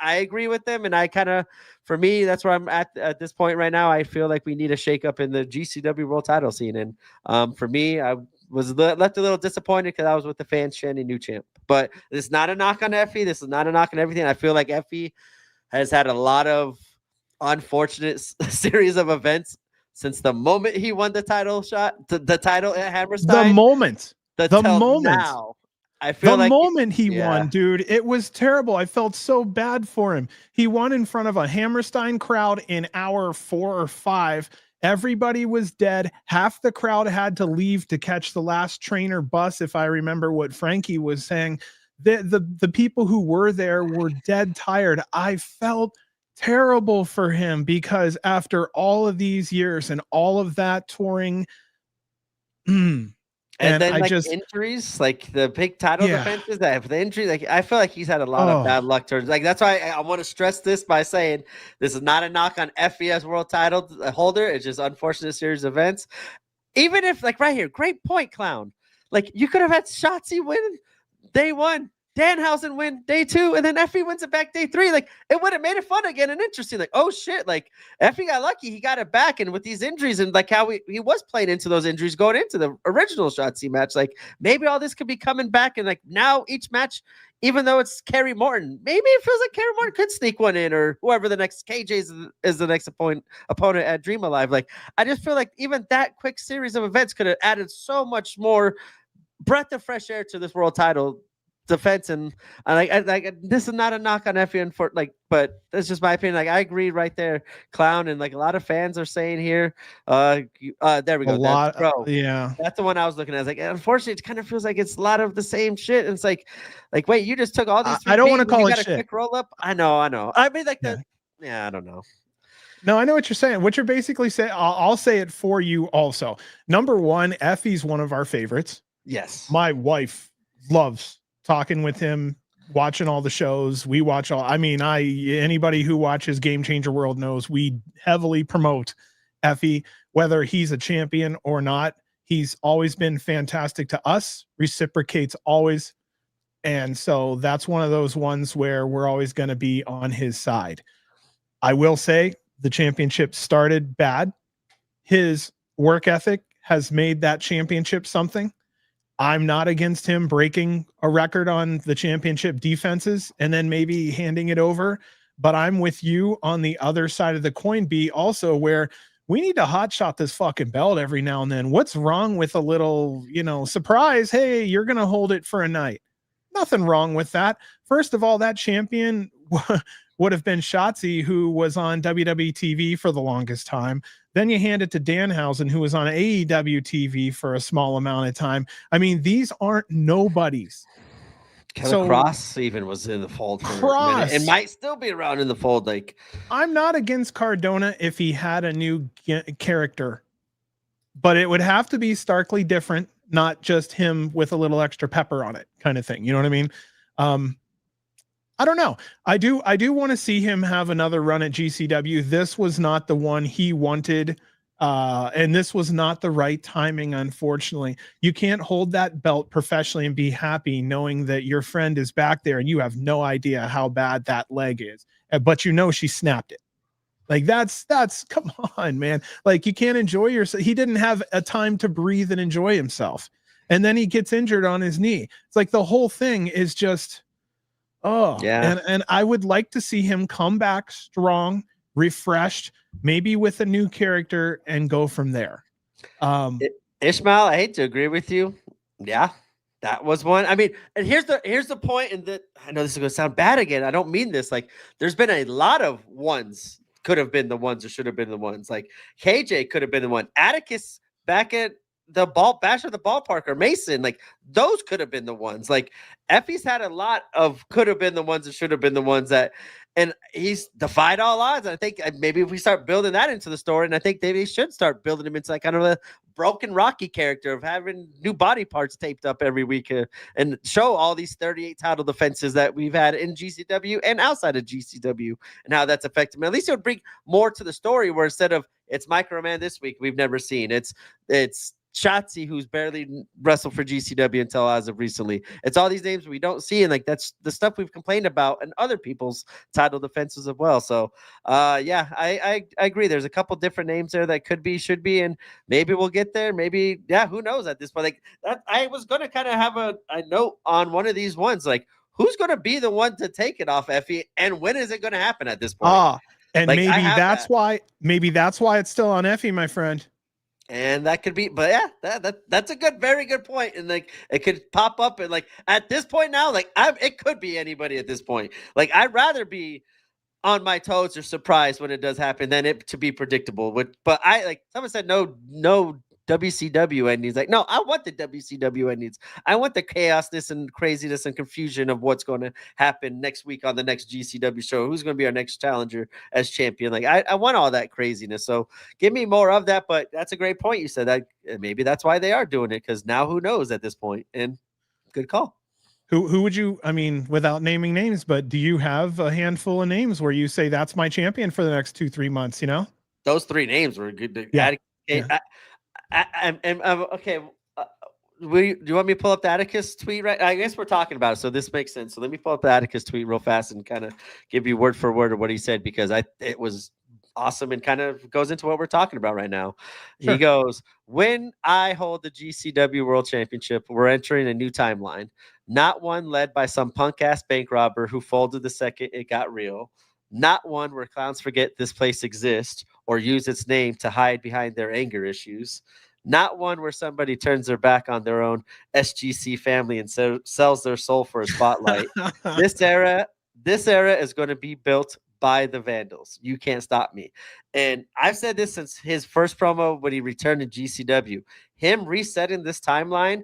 I agree with them. And I kind of, for me, that's where I'm at this point right now. I feel like we need a shakeup in the GCW world title scene. And for me, I was left a little disappointed because I was with the fans chanting new champ. But this is not a knock on Effy. This is not a knock on everything. I feel like Effy has had a lot of unfortunate series of events since the moment he won the title the title at Hammerstein. The moment. Now. I feel the like moment he won, dude, it was terrible. I felt so bad for him. He won in front of a Hammerstein crowd in hour 4 or 5. Everybody was dead. Half the crowd had to leave to catch the last train or bus, if I remember what Frankie was saying. The people who were there were dead tired. I felt terrible for him because after all of these years and all of that touring, and then injuries, like the big title defenses that have the injury, like I feel like he's had a lot of bad luck turns. Like that's why I want to stress this by saying this is not a knock on Effy as world title holder. It's just unfortunate series of events. Even if like right here, great point, Clown. Like you could have had Shotzi win day 1, Danhausen win day 2, and then Effy wins it back day 3. Like it would have made it fun again and interesting. Like, oh shit, like Effy got lucky, he got it back. And with these injuries and like how he was playing into those injuries going into the original Shotzi match, like maybe all this could be coming back. And like now each match, even though it's Kerry Morton, maybe it feels like Kerry Morton could sneak one in, or whoever the next KJ is the next opponent at Dream Alive. Like I just feel like even that quick series of events could have added so much more breath of fresh air to this world title defense, and like this is not a knock on Effy and for like, but that's just my opinion. Like I agree right there, Clown, and like a lot of fans are saying here. There we go. That's Bro. Yeah. That's the one I was looking at. I was like, unfortunately, it kind of feels like it's a lot of the same shit. And it's like, wait, you just took all these three. I don't want to beats and call you it got a shit. quick roll up. I know. I mean, like Yeah. yeah, I don't know. No, I know what you're saying. What you're basically saying, I'll say it for you also. Number one, Effy's one of our favorites. Yes. My wife loves talking with him, watching all the shows. We watch all, I mean, anybody who watches Game Changer World knows we heavily promote Effy, whether he's a champion or not. He's always been fantastic to us, reciprocates always. And so that's one of those ones where we're always going to be on his side. I will say the championship started bad. His work ethic has made that championship something. I'm not against him breaking a record on the championship defenses and then maybe handing it over. But I'm with you on the other side of the coin, B, also, where we need to hotshot this fucking belt every now and then. What's wrong with a little, surprise? Hey, you're going to hold it for a night. Nothing wrong with that. First of all, that champion would have been Shotzi, who was on WWE TV for the longest time. Then you hand it to Danhausen, who was on AEW TV for a small amount of time. I mean, these aren't nobodies. Killer Cross even was in the fold for a minute and might still be around in the fold. Like, I'm not against Cardona if he had a new character, but it would have to be starkly different, not just him with a little extra pepper on it kind of thing. You know what I mean? I don't know. I do want to see him have another run at GCW. This was not the one he wanted. And this was not the right timing, unfortunately. You can't hold that belt professionally and be happy knowing that your friend is back there and you have no idea how bad that leg is. But she snapped it. Like that's come on, man. Like you can't enjoy yourself. He didn't have a time to breathe and enjoy himself. And then he gets injured on his knee. It's like the whole thing is just, yeah. And I would like to see him come back strong, refreshed, maybe with a new character and go from there. Ishmael, I hate to agree with you. Yeah, that was one. I mean, and here's the point, and that I know this is going to sound bad again. I don't mean this. Like, there's been a lot of ones could have been the ones or should have been the ones. Like KJ could have been the one. Atticus back at the bash at the ballpark, or Mason, like those could have been the ones. Like Effy's had a lot of could have been the ones that should have been the ones that, and he's defied all odds. I think maybe if we start building that into the story, and I think they should start building him into like kind of a broken Rocky character of having new body parts taped up every week and show all these 38 title defenses that we've had in GCW and outside of GCW and how that's affected him. At least it would bring more to the story, where instead of it's Microman this week we've never seen, it's Shotzi, who's barely wrestled for GCW until as of recently. It's all these names we don't see, and like that's the stuff we've complained about and other people's title defenses as well. So yeah, I agree. There's a couple different names there that could be, should be, and maybe we'll get there. Maybe, yeah, who knows at this point. Like that, I was gonna kind of have a note on one of these ones, like who's gonna be the one to take it off Effy, and when is it gonna happen at this point? And like, maybe that's why it's still on Effy, my friend. And that could be, but yeah, that's a very good point. And like, it could pop up and like, at this point now, like it could be anybody at this point. Like, I'd rather be on my toes or surprised when it does happen than it to be predictable. But I, like someone said, no WCW endings. Like, no, I want the WCW endings. I want the chaosness and craziness and confusion of what's going to happen next week on the next GCW show. Who's going to be our next challenger as champion? Like, I want all that craziness. So give me more of that. But that's a great point. You said that maybe that's why they are doing it, because now who knows at this point? And good call. Who would you, I mean, without naming names, but do you have a handful of names where you say that's my champion for the next 2-3 months? You know, those 3 names were good. Yeah. Okay. Do you want me to pull up the Atticus tweet? Right. I guess we're talking about it, so this makes sense. So let me pull up the Atticus tweet real fast and kind of give you word for word of what he said, because it was awesome and kind of goes into what we're talking about right now. Sure. He goes, when I hold the GCW World Championship, we're entering a new timeline, not one led by some punk ass bank robber who folded the second it got real. Not one where clowns forget this place exists or use its name to hide behind their anger issues. not one where somebody turns their back on their own SGC family and sells their soul for a spotlight. This era is going to be built by the Vandals. You can't stop me. And I've said this since his first promo when he returned to GCW. Him resetting this timeline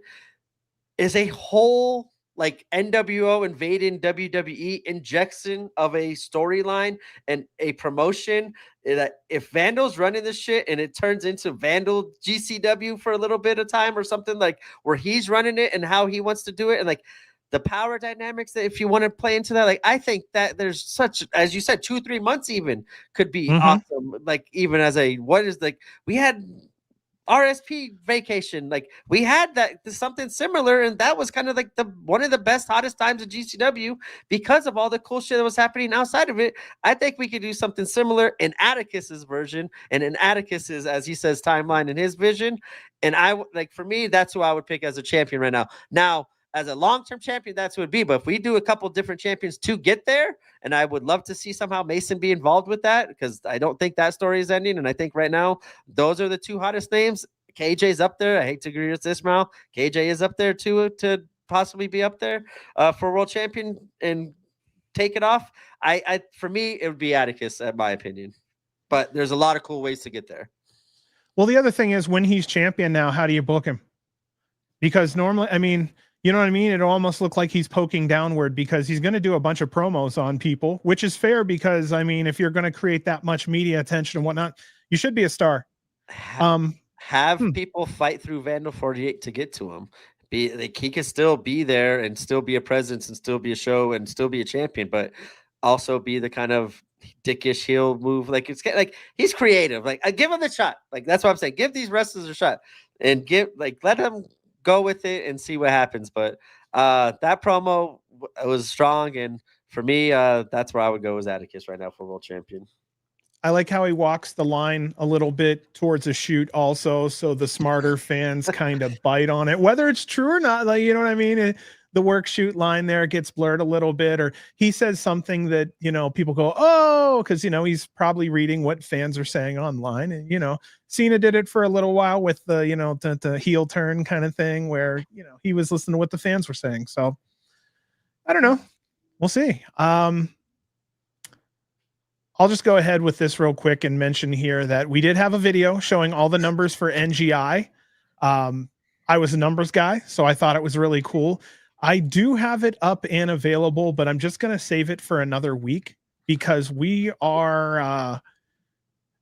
is a whole like NWO invading WWE injection of a storyline and a promotion that if Vandal's running this shit and it turns into Vandal GCW for a little bit of time or something like where he's running it and how he wants to do it and like the power dynamics that if you want to play into that, like I think that there's such, as you said, 2-3 months even could be awesome. Like even as a, what is like, we had RSP vacation, like we had that something similar, and that was kind of like the one of the best hottest times of GCW because of all the cool shit that was happening outside of it. I think we could do something similar in Atticus's version and in Atticus's, as he says, timeline and his vision. And I like, for me, that's who I would pick as a champion right now. Now, as a long-term champion, that's who it would be. But if we do a couple different champions to get there, and I would love to see somehow Mason be involved with that because I don't think that story is ending. And I think right now, those are the two hottest names. KJ's up there. I hate to agree with Ismail. KJ is up there too, to possibly be up there for world champion and take it off. I for me, it would be Atticus, in my opinion. But there's a lot of cool ways to get there. Well, the other thing is when he's champion now, how do you book him? Because normally, I mean, you know what I mean? It almost looked like he's poking downward because he's going to do a bunch of promos on people, which is fair because, I mean, if you're going to create that much media attention and whatnot, you should be a star. Have people fight through Vandal 48 to get to him. He could still be there and still be a presence and still be a show and still be a champion, but also be the kind of dickish heel move. Like it's like he's creative. Like I give him the shot. Like that's what I'm saying. Give these wrestlers a shot and let him go with it and see what happens. But that promo was strong, and for me, that's where I would go as Atticus right now for world champion. I like how he walks the line a little bit towards a shoot also, so the smarter fans kind of bite on it, whether it's true or not. Like, you know what I mean? The work shoot line there gets blurred a little bit, or he says something that, you know, people go, oh, because, you know, he's probably reading what fans are saying online. And, you know, Cena did it for a little while with the, you know, the heel turn kind of thing where, you know, he was listening to what the fans were saying. So I don't know. We'll see. I'll just go ahead with this real quick and mention here that we did have a video showing all the numbers for NGI. I was a numbers guy, so I thought it was really cool. I do have it up and available, but I'm just going to save it for another week because we are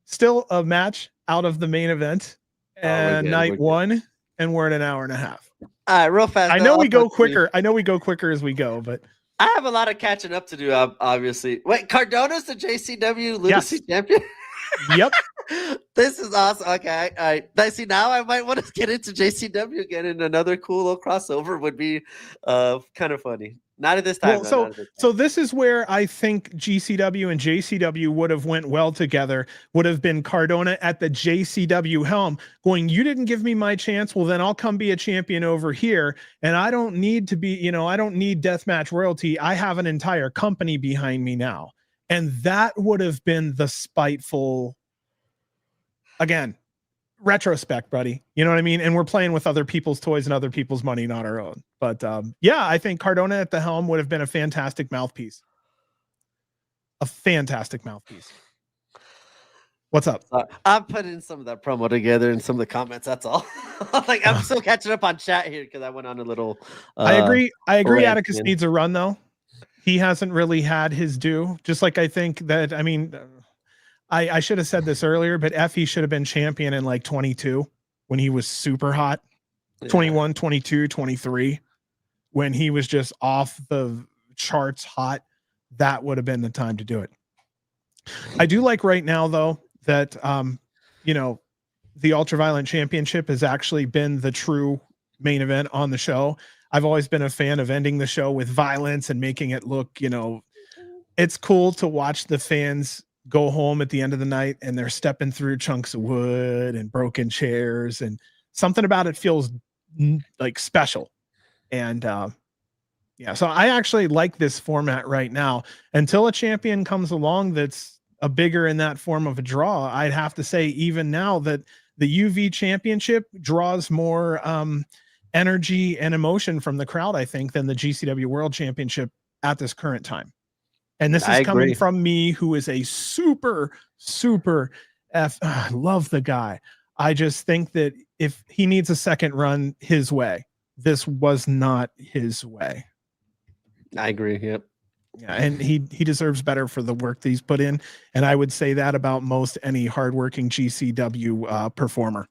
still a match out of the main event and night one, and we're at an hour and a half. All right, real fast. I know we go quicker. I know we go quicker as we go, but I have a lot of catching up to do, obviously. Wait, Cardona's the JCW Lunacy champion? Yep. This is awesome. Okay, I see. Now I might want to get into JCW again, and another cool little crossover would be kind of funny. Not at this time. Well, so this is where I think GCW and JCW would have went well together. Would have been Cardona at the JCW helm going, you didn't give me my chance. Well, then I'll come be a champion over here. And I don't need to be, you know, I don't need deathmatch royalty. I have an entire company behind me now. And that would have been the spiteful, again, retrospect, buddy. You know what I mean? And we're playing with other people's toys and other people's money, not our own. But yeah, I think Cardona at the helm would have been a fantastic mouthpiece. A fantastic mouthpiece. What's up? I'm putting some of that promo together and some of the comments. That's all. Like I'm still catching up on chat here because I went on a little. I agree. Atticus needs a run though. He hasn't really had his due. Just like I think that. I mean, I should have said this earlier, but Effy should have been champion in like 22 when he was super hot. Yeah. 21, 22, 23 when he was just off the charts hot. That would have been the time to do it. I do like right now though that you know, the Ultraviolent Championship has actually been the true main event on the show. I've always been a fan of ending the show with violence and making it look, you know, it's cool to watch the fans go home at the end of the night and they're stepping through chunks of wood and broken chairs, and something about it feels like special. And yeah, so I actually like this format right now until a champion comes along that's a bigger in that form of a draw. I'd have to say even now that The UV championship draws more energy and emotion from the crowd, I think, than the GCW World Championship at this current time. And this I is coming agree. from me, who is a super I love the guy. I just think that if he needs a second run his way, this was not his way. I agree. Yep. Yeah, and he deserves better for the work that he's put in. And I would say that about most any hardworking GCW performer.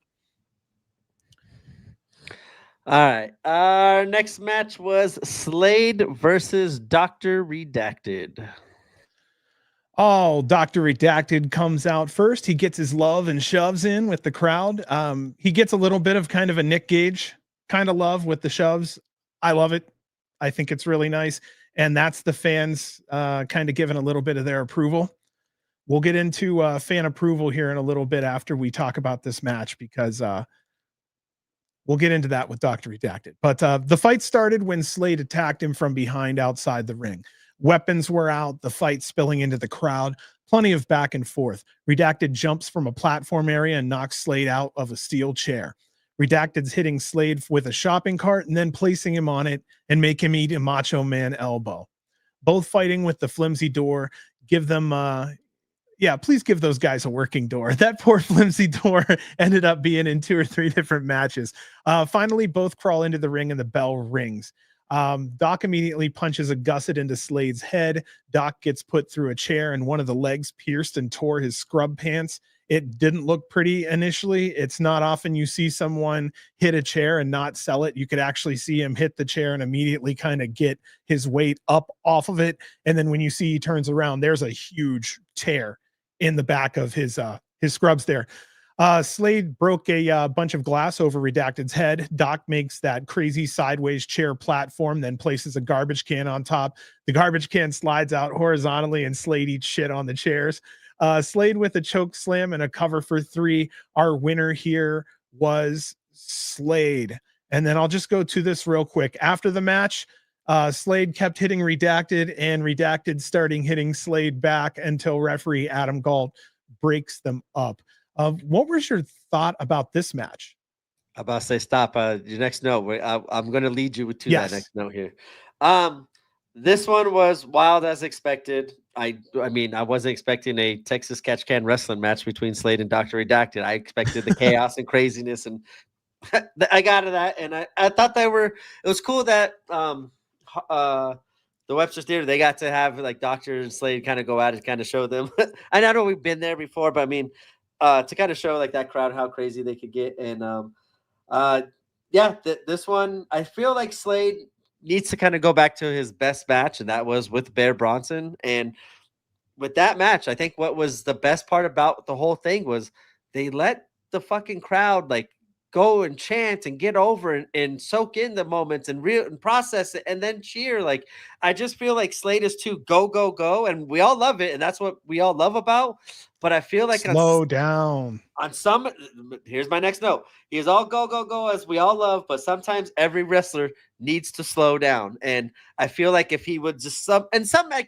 All right. Our next match was Slade versus Dr. Redacted. Oh, Dr. Redacted comes out first. He gets his love and shoves in with the crowd. He gets a little bit of kind of a Nick Gage kind of love with the shoves. I love it. I think it's really nice. And that's the fans kind of giving a little bit of their approval. We'll get into fan approval here in a little bit after we talk about this match, because we'll get into that with Dr. Redacted. But the fight started when Slade attacked him from behind outside the ring. Weapons were out, the fight spilling into the crowd, plenty of back and forth. Redacted jumps from a platform area and knocks Slade out of a steel chair. Redacted's hitting Slade with a shopping cart and then placing him on it and make him eat a Macho Man elbow. Both fighting with the flimsy door. Give them please give those guys a working door. That poor flimsy door ended up being in 2 or 3 different matches. Finally, both crawl into the ring and the bell rings. Doc immediately punches a gusset into Slade's head. Doc gets put through a chair and one of the legs pierced and tore his scrub pants. It didn't look pretty initially. It's not often you see someone hit a chair and not sell it. You could actually see him hit the chair and immediately kind of get his weight up off of it. And then when you see he turns around, there's a huge tear in the back of his scrubs there. Slade broke a bunch of glass over Redacted's head. Doc makes that crazy sideways chair platform, then places a garbage can on top. The garbage can slides out horizontally and Slade eats shit on the chairs. Slade with a choke slam and a cover for 3. Our winner here was Slade. And then I'll just go to this real quick. After the match, Slade kept hitting Redacted, and Redacted starting hitting Slade back until referee Adam Galt breaks them up. What was your thought about this match? I'm about to say stop. Your next note. I'm going to lead you to that next note here. This one was wild as expected. I mean, I wasn't expecting a Texas Catch Can wrestling match between Slade and Dr. Redacted. I expected the chaos and craziness, and I got to that. And I thought it was cool that the Webster's Theater, they got to have like Dr. and Slade kind of go out and kind of show them. I know we've been there before, but I mean, to kind of show like that crowd how crazy they could get. And this one, I feel like Slade needs to kind of go back to his best match, and that was with Bear Bronson. And with that match, I think what was the best part about the whole thing was they let the fucking crowd like go and chant and get over and soak in the moments and process it and then cheer. Like, I just feel like Slade is too go, go, go. And we all love it. And that's what we all love about. But I feel like slow down on some, here's my next note. He is all go, go, go as we all love, but sometimes every wrestler needs to slow down. And I feel like if he would just some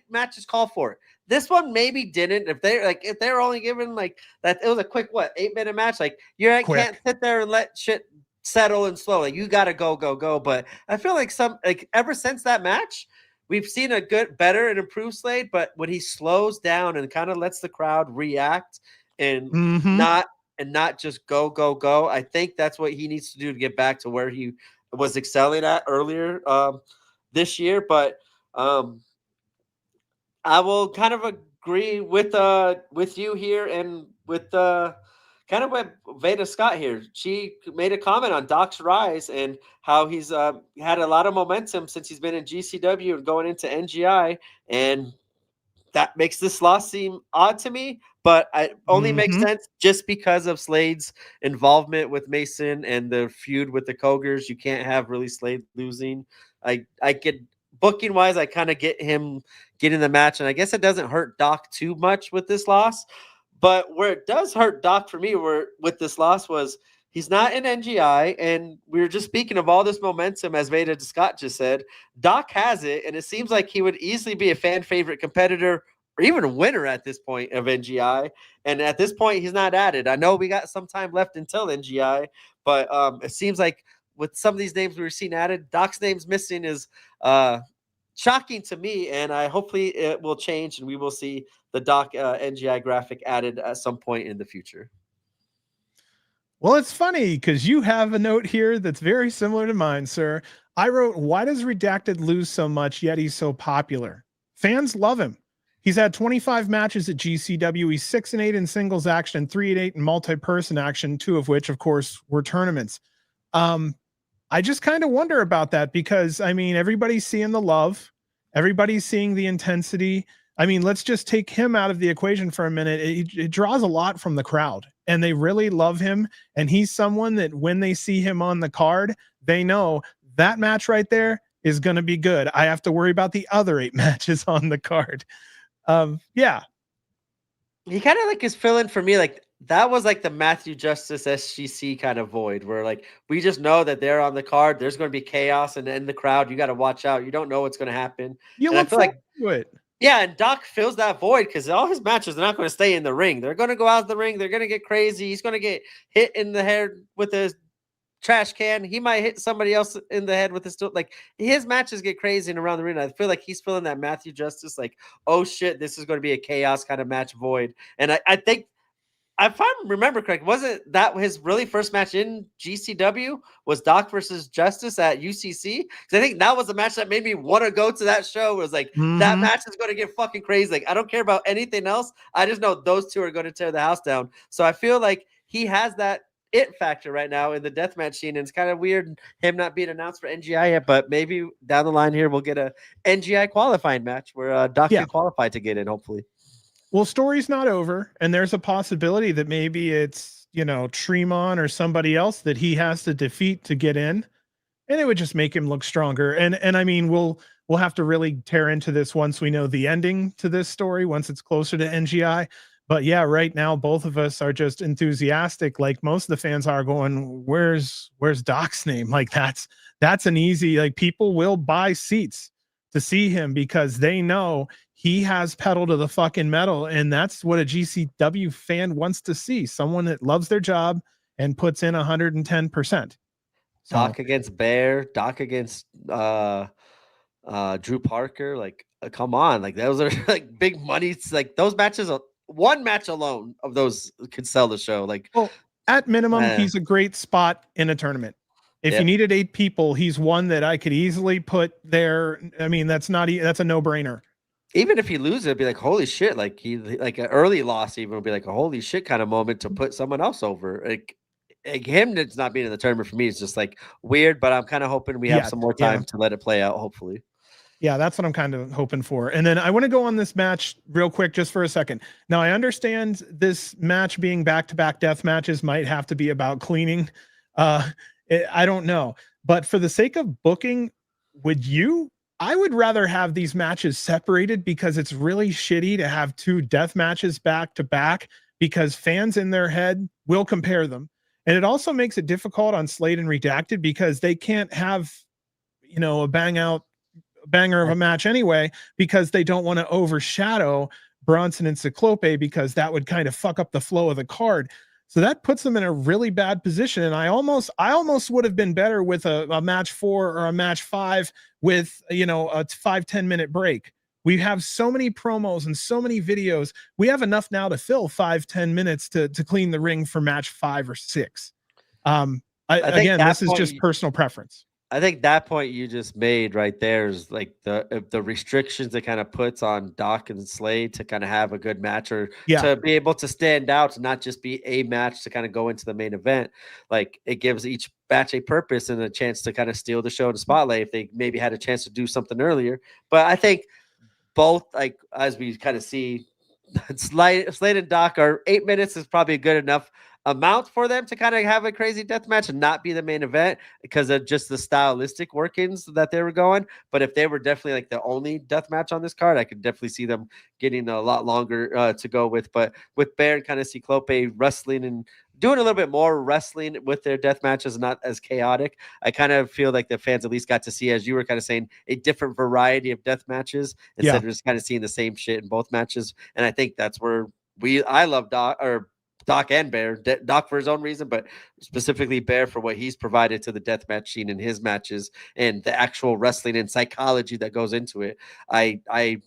matches call for it. This one maybe didn't. If they're only given like that, it was a quick 8-minute match. Like can't sit there and let shit settle and slow. Like you gotta go, go, go. But I feel like ever since that match, we've seen a better and improved Slade. But when he slows down and kind of lets the crowd react and not just go, go, go, I think that's what he needs to do to get back to where he was excelling at earlier this year. But I will kind of agree with you here and with kind of what Veda Scott here. She made a comment on Doc's rise and how he's had a lot of momentum since he's been in GCW and going into NGI, and that makes this loss seem odd to me, but it only makes sense just because of Slade's involvement with Mason and the feud with the Cogers. You can't have really Slade losing. I could booking wise, I kind of get him getting the match, and I guess it doesn't hurt Doc too much with this loss. But where it does hurt Doc for me, with this loss was he's not in NGI, and we were just speaking of all this momentum, as Veda Scott just said. Doc has it, and it seems like he would easily be a fan favorite competitor or even a winner at this point of NGI. And at this point, he's not added. I know we got some time left until NGI, but it seems like with some of these names we've seen added, Doc's name's missing is shocking to me. And hopefully it will change and we will see the Doc NGI graphic added at some point in the future. Well, it's funny because you have a note here that's very similar to mine, sir. I wrote, why does Redacted lose so much, yet he's so popular? Fans love him. He's had 25 matches at GCW. He's 6-8 in singles action and 3-8 in multi-person action, 2 of which, of course, were tournaments. I just kind of wonder about that because, I mean, everybody's seeing the love. Everybody's seeing the intensity. I mean, let's just take him out of the equation for a minute. It draws a lot from the crowd, and they really love him. And he's someone that when they see him on the card, they know that match right there is going to be good. I have to worry about the other 8 matches on the card. Yeah. He kind of like is filling for me. Like that was like the Matthew Justice SGC kind of void where like, we just know that they're on the card. There's going to be chaos and in the crowd, you got to watch out. You don't know what's going to happen. You and look I feel like to it. Yeah, and Doc fills that void because all his matches are not going to stay in the ring. They're going to go out of the ring. They're going to get crazy. He's going to get hit in the head with his trash can. He might hit somebody else in the head with his like his matches get crazy and around the ring. I feel like he's filling that Matthew Justice, like, oh shit, this is going to be a chaos kind of match void. And I think, if I remember correct, wasn't that his really first match in GCW was Doc versus Justice at UCC? Because I think that was the match that made me want to go to that show. It was like, that match is going to get fucking crazy. Like, I don't care about anything else. I just know those two are going to tear the house down. So I feel like he has that it factor right now in the deathmatch scene. And it's kind of weird him not being announced for NGI yet, but maybe down the line here, we'll get a NGI qualifying match where Doc can qualify to get in, hopefully. Well, story's not over, and there's a possibility that maybe it's, you know, Tremont or somebody else that he has to defeat to get in, and it would just make him look stronger. And I mean, we'll have to really tear into this once we know the ending to this story, once it's closer to NGI. But yeah, right now both of us are just enthusiastic, like most of the fans are, going, "Where's Doc's name?" Like that's an easy, like, people will buy seats to see him because they know he has pedal to the fucking metal, and that's what a GCW fan wants to see. Someone that loves their job and puts in 110%. Doc against Bear, Doc against Drew Parker. Like, come on. Like, those are like big money. Like, those matches, one match alone of those could sell the show. Like, well, at minimum, he's a great spot in a tournament. If you needed 8 people, he's one that I could easily put there. I mean, that's a no-brainer. Even if he loses, it'd be like, holy shit. Like, he, like an early loss even would be like a holy shit kind of moment to put someone else over. Like him that's not being in the tournament for me is just like weird, but I'm kind of hoping we have some more time to let it play out, hopefully. Yeah, that's what I'm kind of hoping for. And then I want to go on this match real quick just for a second. Now, I understand this match being back-to-back death matches might have to be about cleaning. I don't know. But for the sake of booking, I would rather have these matches separated because it's really shitty to have 2 death matches back to back because fans in their head will compare them. And it also makes it difficult on Slade and Redacted because they can't have, you know, a banger of a match anyway, because they don't want to overshadow Bronson and Ciclope because that would kind of fuck up the flow of the card. So that puts them in a really bad position. And I almost would have been better with a match 4 or a match 5 with, you know, a 5-10 minute break. We have so many promos and so many videos. We have enough now to fill 5-10 minutes to clean the ring for match 5 or 6. Again, this is just personal preference. I think that point you just made right there is like the restrictions it kind of puts on Doc and Slade to kind of have a good match or to be able to stand out, to not just be a match to kind of go into the main event. Like, it gives each match a purpose and a chance to kind of steal the show in the spotlight if they maybe had a chance to do something earlier. But I think both, like, as we kind of see, Slade and Doc are 8 minutes is probably good enough amount for them to kind of have a crazy death match and not be the main event because of just the stylistic workings that they were going. But if they were definitely like the only death match on this card, I could definitely see them getting a lot longer to go with. But with Bear and kind of Ciclope wrestling and doing a little bit more wrestling with their death matches, not as chaotic. I kind of feel like the fans at least got to see, as you were kind of saying, a different variety of death matches instead of just kind of seeing the same shit in both matches. And I think that's where I love Doc and Bear. Doc for his own reason, but specifically Bear for what he's provided to the deathmatch scene in his matches and the actual wrestling and psychology that goes into it. I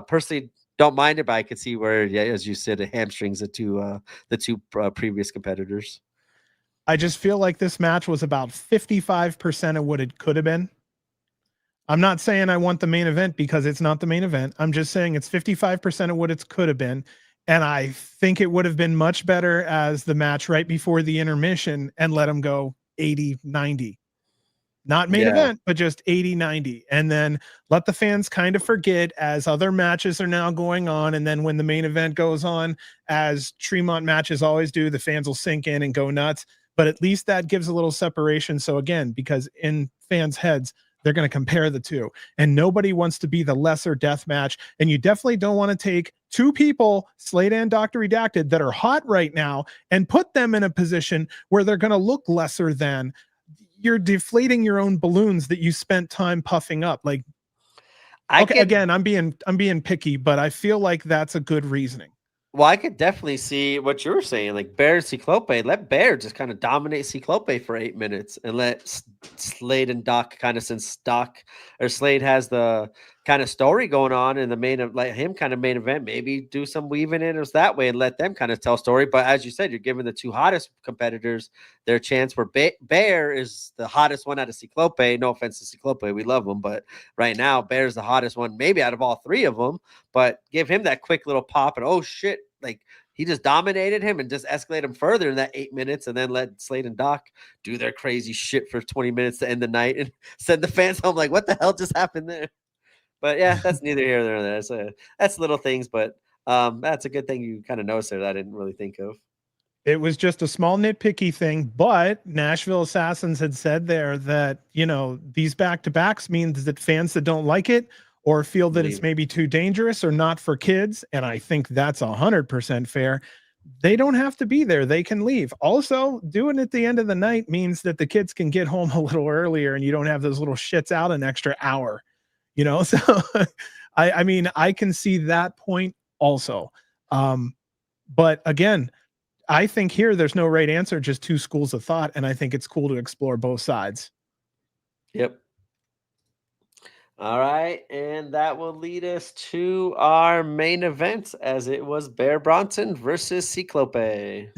personally don't mind it, but I could see where, yeah, as you said, it hamstrings the two previous competitors. I just feel like this match was about 55% of what it could have been. I'm not saying I want the main event because it's not the main event. I'm just saying it's 55% of what it could have been. And I think it would have been much better as the match right before the intermission and let them go 80-90. Not main event, but just 80-90. And then let the fans kind of forget as other matches are now going on. And then when the main event goes on, as Tremont matches always do, the fans will sink in and go nuts. But at least that gives a little separation. So again, because in fans' heads, they're going to compare the two. And nobody wants to be the lesser death match. And you definitely don't want to take two people, Slade and Dr. Redacted, that are hot right now and put them in a position where they're going to look lesser than. You're deflating your own balloons that you spent time puffing up. Like, again, I'm being picky, but I feel like that's a good reasoning. Well, I could definitely see what you were saying, like Bear and Ciclope. Let Bear just kind of dominate Ciclope for 8 minutes and let Slade and Doc kind of, since Doc or Slade has the kind of story going on in the main of, let him kind of main event, maybe do some weaving in us that way and let them kind of tell story. But as you said, you're giving the two hottest competitors their chance, where Bear is the hottest one out of Ciclope. No offense to Ciclope, we love him, but right now Bear's the hottest one, maybe out of all three of them. But give him that quick little pop and, oh shit, like he just dominated him and just escalated him further in that 8 minutes, and then let Slade and Doc do their crazy shit for 20 minutes to end the night and send the fans home like, what the hell just happened there? But yeah, that's neither here nor there. So that's little things, but that's a good thing you kind of noticed there that I didn't really think of. It was just a small nitpicky thing, but Nashville Assassins had said there that, these back-to-backs means that fans that don't like it or feel that it's maybe too dangerous or not for kids, and I think that's 100% fair, they don't have to be there. They can leave. Also, doing it at the end of the night means that the kids can get home a little earlier and you don't have those little shits out an extra hour, So I mean, I can see that point also. But again, I think here there's no right answer, just two schools of thought, and I think it's cool to explore both sides. Yep. All right, and that will lead us to our main event, as it was Bear Bronson versus Ciclope.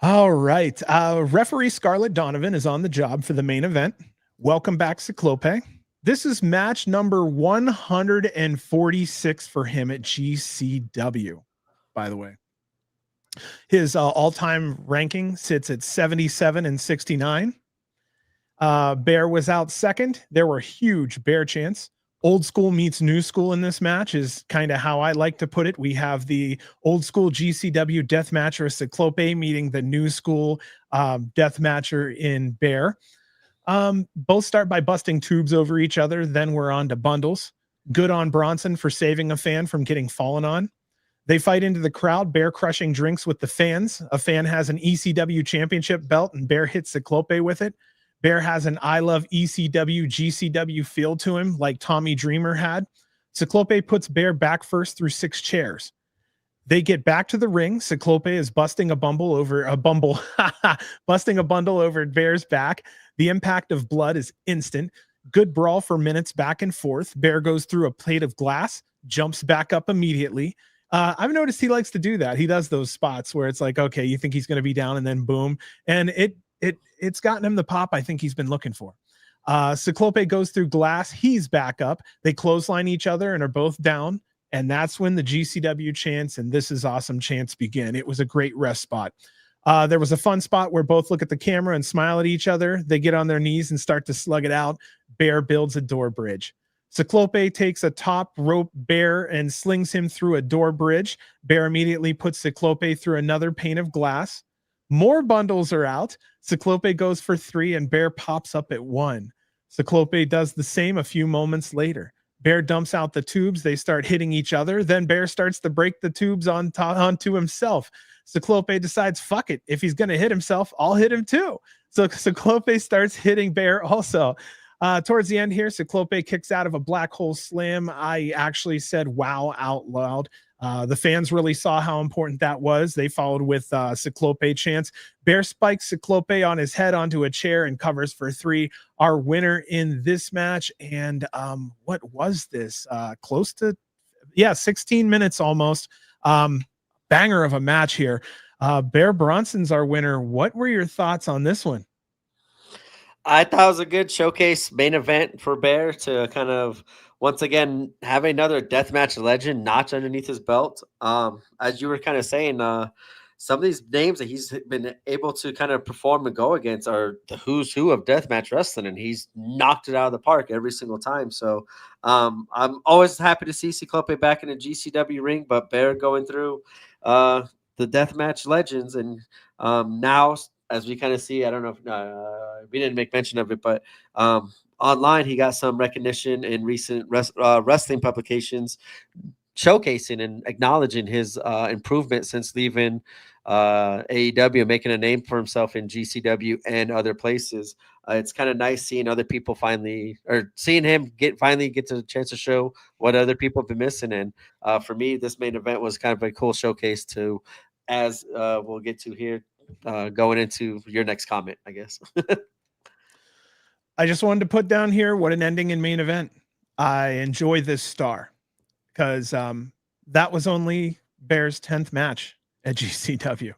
All right. Referee Scarlett Donovan is on the job for the main event. Welcome back, Ciclope. This is match number 146 for him at GCW, by the way. His all-time ranking sits at 77 and 69. Bear was out second. There were huge Bear chants. Old school meets new school in this match is kind of how I like to put it. We have the old school GCW death matcher Ciclope meeting the new school death matcher in Bear. Both start by busting tubes over each other. Then we're on to bundles. Good on Bronson for saving a fan from getting fallen on. They fight into the crowd, Bear crushing drinks with the fans. A fan has an ECW championship belt and Bear hits Ciclope with it. Bear has an I love ECW, GCW feel to him like Tommy Dreamer had. Ciclope puts Bear back first through 6 chairs. They get back to the ring. Ciclope is busting a bundle over Bear's back. The impact of blood is instant. Good brawl for minutes back and forth. Bear goes through a plate of glass, jumps back up immediately. I've noticed he likes to do that. He does those spots where it's like, okay, you think he's going to be down and then boom. And it's gotten him the pop I think he's been looking for. Ciclope goes through glass. He's back up. They clothesline each other and are both down. And that's when the GCW chants and This Is Awesome chants begin. It was a great rest spot. There was a fun spot where both look at the camera and smile at each other. They get on their knees and start to slug it out. Bear builds a door bridge. Ciclope takes a top rope Bear and slings him through a door bridge. Bear immediately puts Ciclope through another pane of glass. More bundles are out. Ciclope goes for 3 and Bear pops up at 1. Ciclope does the same a few moments later. Bear dumps out the tubes. They start hitting each other. Then Bear starts to break the tubes onto himself. Ciclope decides, fuck it. If he's going to hit himself, I'll hit him too. So Ciclope starts hitting Bear also. Towards the end here, Ciclope kicks out of a black hole slam. I actually said wow out loud. The fans really saw how important that was. They followed with Ciclope chants. Bear spikes Ciclope on his head onto a chair and covers for 3. Our winner in this match. And what was this? Close to, 16 minutes almost. Banger of a match here. Bear Bronson's our winner. What were your thoughts on this one? I thought it was a good showcase main event for Bear to kind of once again have another deathmatch legend notch underneath his belt. As you were kind of saying, some of these names that he's been able to kind of perform and go against are the who's who of deathmatch wrestling, and he's knocked it out of the park every single time. So I'm always happy to see Ciclope back in a GCW ring, but Bear going through the deathmatch legends, and now, as we kind of see, I don't know if we didn't make mention of it, but online he got some recognition in recent wrestling publications showcasing and acknowledging his improvement since leaving AEW, making a name for himself in GCW and other places. It's kind of nice seeing other people seeing him finally get to a chance to show what other people have been missing. And for me, this main event was kind of a cool showcase to, as we'll get to here, going into your next comment, I guess. I just wanted to put down here what an ending in main event. I enjoy this star because that was only Bear's 10th match at GCW.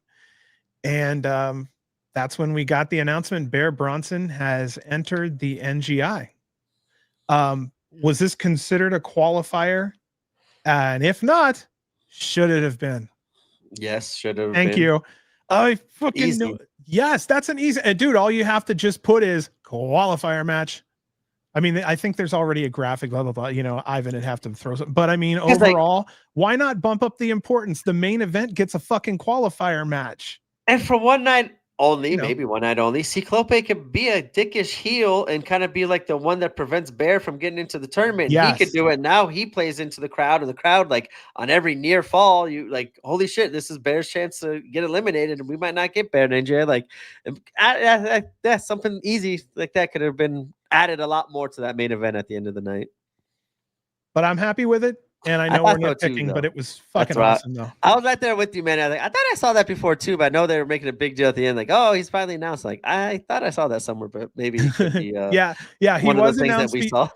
And that's when we got the announcement Bear Bronson has entered the NGI. Was this considered a qualifier? And if not, should it have been? Yes, should have. Thank you. I fucking know. Yes, that's an easy. Dude, all you have to just put is qualifier match. I mean, I think there's already a graphic, blah, blah, blah. You know, Ivan would have to throw some. But I mean, overall, why not bump up the importance? The main event gets a fucking qualifier match. And for one night only, maybe one night only, Ciclope could be a dickish heel and kind of be like the one that prevents Bear from getting into the tournament. Yes. He could do it. Now he plays into the crowd, and the crowd, like on every near fall, you like, holy shit, this is Bear's chance to get eliminated, and we might not get Bear in NJ. Like, that's something easy like that could have been added a lot more to that main event at the end of the night. But I'm happy with it. And I know we're nitpicking, but it was fucking awesome, though. I was right there with you, man. I thought I saw that before, too, but I know they were making a big deal at the end. Like, oh, he's finally announced. Like, I thought I saw that somewhere, but maybe it could be, yeah, he was announced. That we saw.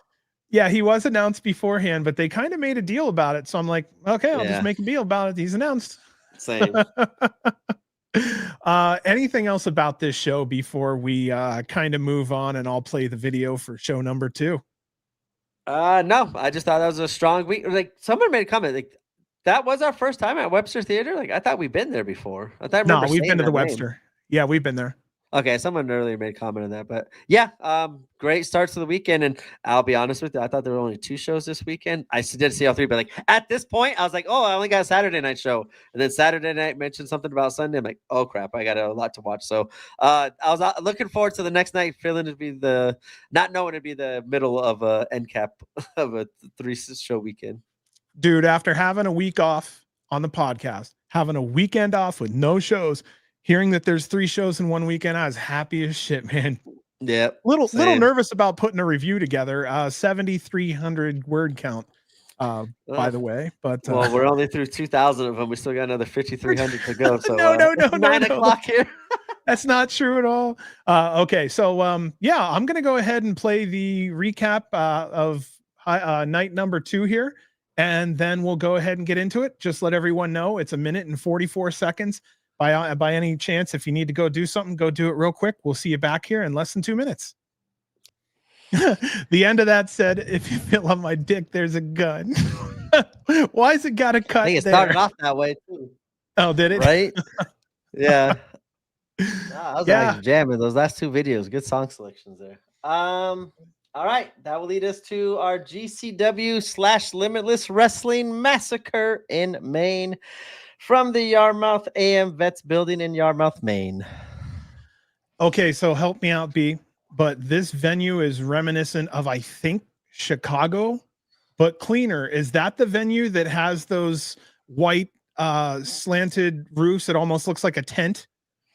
Yeah, he was announced beforehand, but they kind of made a deal about it. So I'm like, okay, I'll just make a deal about it. He's announced. Same. Anything else about this show before we kind of move on, and I'll play the video for show number 2? No, I just thought that was a strong week. Like, someone made a comment, like, that was our first time at Webster Theater. Like, I thought we'd been there before. No, we've been to the Webster. Yeah, we've been there. Okay, someone earlier made a comment on that, but yeah, great starts to the weekend. And I'll be honest with you, I thought there were only 2 shows this weekend. I did see all 3, but like at this point, I was like, oh, I only got a Saturday night show, and then Saturday night mentioned something about Sunday. I'm like, oh crap, I got a lot to watch. So I was looking forward to the next night, feeling to be not knowing it'd be the middle of a end cap of a 3-show weekend. Dude, after having a week off on the podcast, having a weekend off with no shows, hearing that there's 3 shows in one weekend, I was happy as shit, man. Yeah. Little nervous about putting a review together. 7,300 word count, by the way. But well, we're only through 2,000 of them. We still got another 5,300 to go. So no, 9 o'clock here. That's not true at all. Okay, so yeah, I'm gonna go ahead and play the recap of night number 2 here, and then we'll go ahead and get into it. Just let everyone know it's 1 minute and 44 seconds. By any chance, if you need to go do something, go do it real quick. We'll see you back here in less than 2 minutes. The end of that said, if you feel on my dick, there's a gun. Why is it got to cut? I think it started off that way too. Oh, did it? Right? Yeah. I was like jamming those last 2 videos. Good song selections there. All right. That will lead us to our GCW / Limitless Wrestling Massacre in Maine, from the Yarmouth AM Vets building in Yarmouth, Maine. Okay, so help me out, B. But this venue is reminiscent of, I think, Chicago. but cleaner. Is that the venue that has those white slanted roofs? It almost looks like a tent.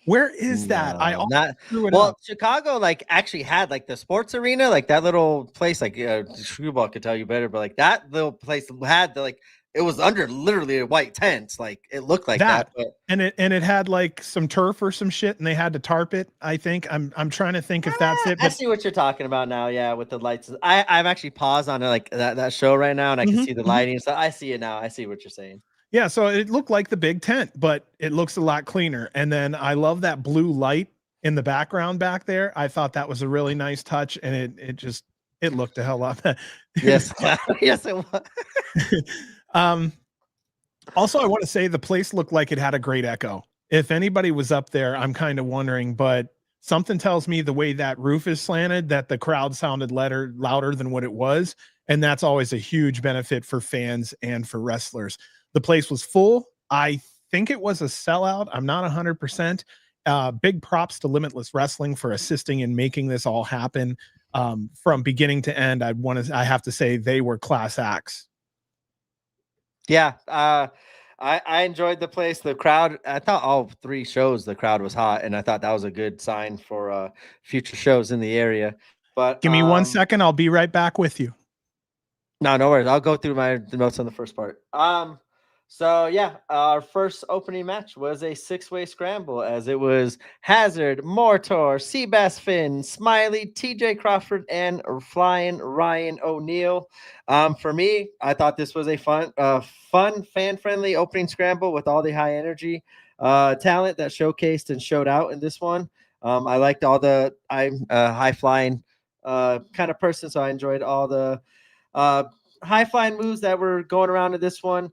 Where is that? I No, almost not threw it well. up. Chicago like actually had like the sports arena, like that little place. Like Screwball could tell you better, but like that little place had the like it was under literally a white tent. Like it looked like that, but and it had like some turf or some shit, and they had to tarp it. I think I'm trying to think if that's it. I But see what you're talking about now. Yeah, with the lights. I'm actually paused on like that show right now, and I can see the lighting. So I see it now. I see what you're saying. Yeah, so it looked like the big tent, but it looks a lot cleaner. And then I love that blue light in the background back there. I thought that was a really nice touch, and it looked a hell lot. Yes, yes, it was. Also, I want to say the place looked like it had a great echo. If anybody was up there, I'm kind of wondering, but something tells me the way that roof is slanted, that the crowd sounded louder than what it was. And that's always a huge benefit for fans and for wrestlers. The place was full. I think it was a sellout. I'm not 100%. Big props to Limitless Wrestling for assisting in making this all happen. From beginning to end, I have to say they were class acts. Yeah, I enjoyed the place. The crowd, I thought all 3 shows the crowd was hot, and I thought that was a good sign for future shows in the area. But Give me 1 second. I'll be right back with you. No worries. I'll go through the notes on the first part. So yeah, our first opening match was a 6-way scramble, as it was Hazard, Mortor, Seabass Finn, Smiley, TJ Crawford, and Flying Ryan O'Neal. For me, I thought this was a fun, fan-friendly opening scramble with all the high energy talent that showcased and showed out in this one. I liked all the high flying kind of person, so I enjoyed all the high flying moves that were going around in this one.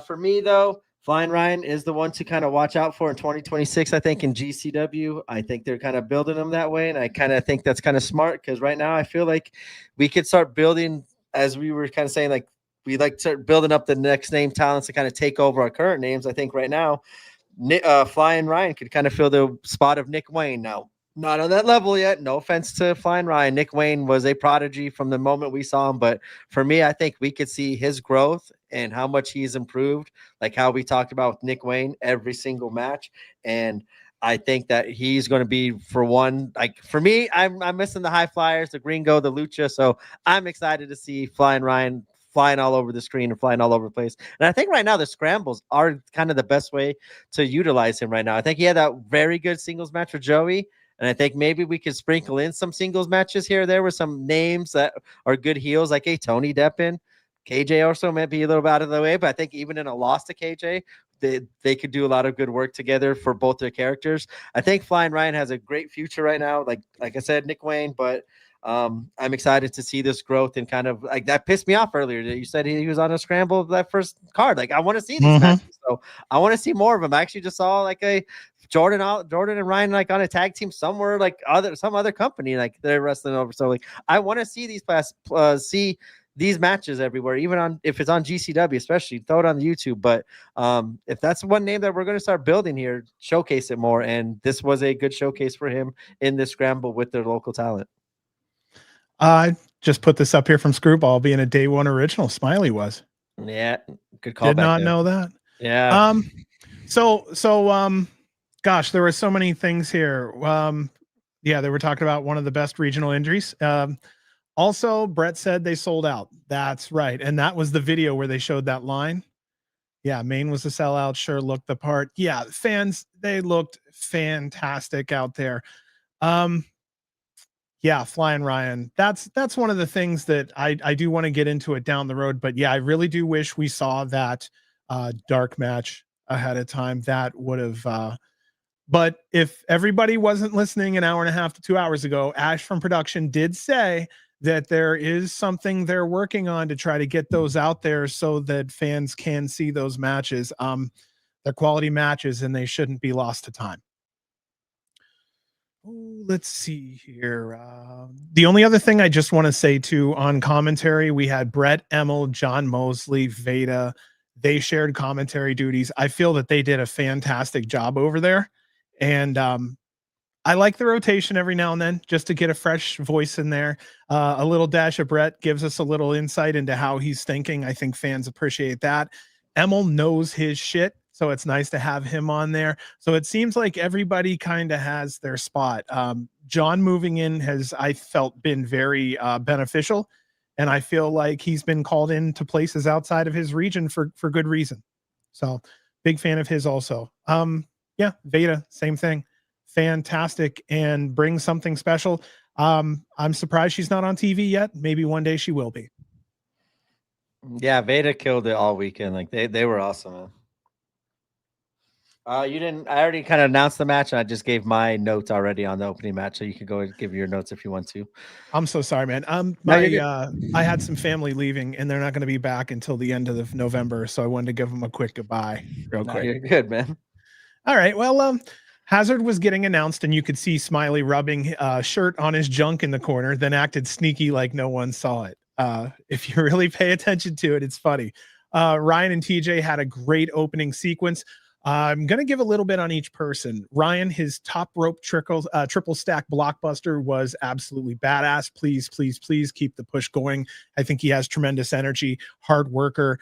For me, though, Flying Ryan is the one to kind of watch out for in 2026, I think, in GCW. I think they're kind of building them that way. And I kind of think that's kind of smart because right now I feel like we could start building, as we were kind of saying, like we like to start building up the next name talents to kind of take over our current names. I think right now, Flying Ryan could kind of fill the spot of Nick Wayne. Now, not on that level yet. No offense to Flying Ryan. Nick Wayne was a prodigy from the moment we saw him. But for me, I think we could see his growth and how much he's improved, like how we talked about with Nick Wayne every single match. And I think that he's going to be, for one, like for me, I'm missing the high flyers, the Gringo, the Lucha. So I'm excited to see Flying Ryan flying all over the screen and flying all over the place. And I think right now the scrambles are kind of the best way to utilize him right now. I think he had that very good singles match with Joey. And I think maybe we could sprinkle in some singles matches here or there with some names that are good heels, like a Tony Deppen. KJ Orso might be a little bit out of the way, but I think even in a loss to KJ, they could do a lot of good work together for both their characters. I think Flying Ryan has a great future right now. Like I said, Nick Wayne, but I'm excited to see this growth and kind of like that pissed me off earlier. You said he was on a scramble of that first card. Like I want to see these matches, so I want to see more of them. I actually just saw like a Jordan and Ryan like on a tag team somewhere, like some other company, like they're wrestling over. So like I want to see see these matches everywhere, even on if it's on GCW, especially throw it on the YouTube. But if that's one name that we're going to start building here, showcase it more. And this was a good showcase for him in this scramble with their local talent. I just put this up here from Screwball being a day one original. Smiley was. Yeah, good call. Did not know that. Yeah. Gosh, there were so many things here. Yeah, they were talking about one of the best regional injuries. Also, Brett said they sold out. That's right. And that was the video where they showed that line. Yeah, Maine was a sellout. Sure looked the part. Yeah, fans, they looked fantastic out there. Yeah, Flying Ryan. That's one of the things that I do want to get into it down the road. But yeah, I really do wish we saw that dark match ahead of time. That would have but if everybody wasn't listening an hour and a half to 2 hours ago, Ash from production did say that there is something they're working on to try to get those out there so that fans can see those matches. They're quality matches and they shouldn't be lost to time. Oh, let's see here. The only other thing I just want to say too on commentary, we had Brett Emmel, John Mosley, Veda. They shared commentary duties. I feel that they did a fantastic job over there. And I like the rotation every now and then just to get a fresh voice in there. A little dash of Brett gives us a little insight into how he's thinking. I think fans appreciate that. Emil knows his shit, so it's nice to have him on there. So it seems like everybody kind of has their spot. John moving in has, I felt, been very beneficial, and I feel like he's been called into places outside of his region for good reason. So big fan of his also. Yeah, Veda, same thing. Fantastic and brings something special. I'm surprised she's not on TV yet. Maybe one day she will be. Yeah, Veda killed it all weekend. Like they were awesome, man. You didn't. I already kind of announced the match, and I just gave my notes already on the opening match, so you can go and give your notes if you want to. I'm so sorry, man. No, you're good. I had some family leaving, and they're not going to be back until the end of November, so I wanted to give them a quick goodbye, real quick. You're good, man. All right. Well, Hazard was getting announced, and you could see Smiley rubbing shirt on his junk in the corner, then acted sneaky like no one saw it. If you really pay attention to it, it's funny. Ryan and TJ had a great opening sequence. I'm going to give a little bit on each person. Ryan, his top rope triple stack blockbuster was absolutely badass. Please, please, please keep the push going. I think he has tremendous energy, hard worker.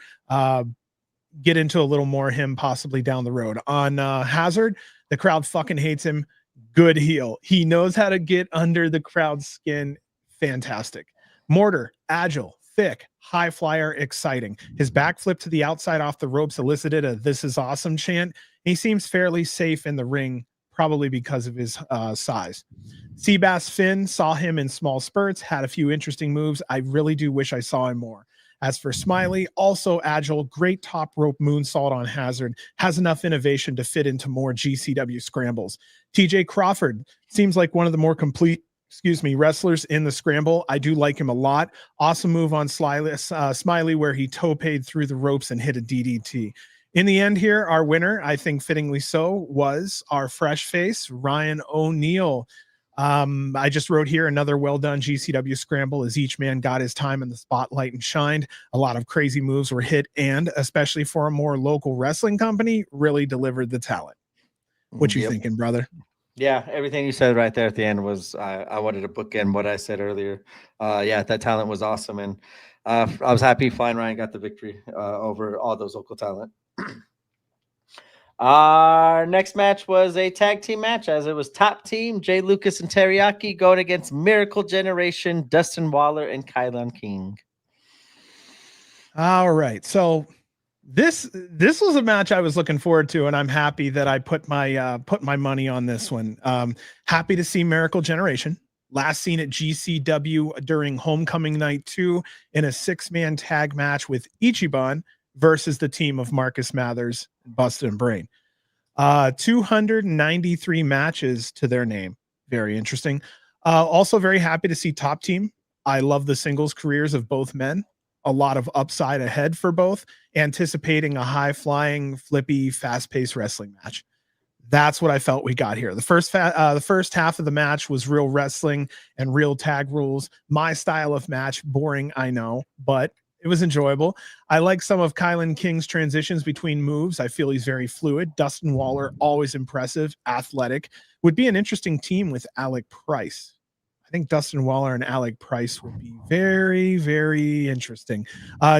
Get into a little more him possibly down the road. On Hazard, the crowd fucking hates him. Good heel. He knows how to get under the crowd's skin. Fantastic. Mortar, agile, thick, high flyer, exciting. His backflip to the outside off the ropes elicited a "this is awesome" chant. He seems fairly safe in the ring, probably because of his size. Seabass Finn, saw him in small spurts, had a few interesting moves. I really do wish I saw him more. As for Smiley, also agile, great top rope moonsault on Hazard, has enough innovation to fit into more GCW scrambles. TJ Crawford seems like one of the more complete wrestlers in the scramble. I do like him a lot. Awesome move on Smiley where he toe-paid through the ropes and hit a DDT. In the end here, our winner, I think fittingly so, was our fresh face, Ryan O'Neal. I just wrote here another well done GCW scramble as each man got his time in the spotlight and shined. A lot of crazy moves were hit and, especially for a more local wrestling company, really delivered the talent. What you thinking, brother? Yeah, everything you said right there at the end was I wanted to bookend what I said earlier. Yeah, that talent was awesome, and I was happy Fine Ryan got the victory over all those local talent. Our next match was a tag team match, as it was top team Jay Lucas and Teriyaki going against Miracle Generation, Dustin Waller and Kylan King. All right, so this was a match I was looking forward to, and I'm happy that I put my money on this one. Happy to see Miracle Generation. Last seen at GCW during Homecoming Night 2 in a 6-man tag match with Ichiban versus the team of Marcus Mathers, Bustah, and Brain. 293 matches to their name. Very interesting. Also very happy to see top team. I love the singles careers of both men. A lot of upside ahead for both, anticipating a high-flying, flippy, fast-paced wrestling match. That's what I felt we got here. The first half of the match was real wrestling and real tag rules. My style of match, boring, I know, but it was enjoyable. I like some of Kylan King's transitions between moves. I feel he's very fluid. Dustin Waller, always impressive, athletic. Would be an interesting team with Alec Price. I think Dustin Waller and Alec Price would be very, very interesting.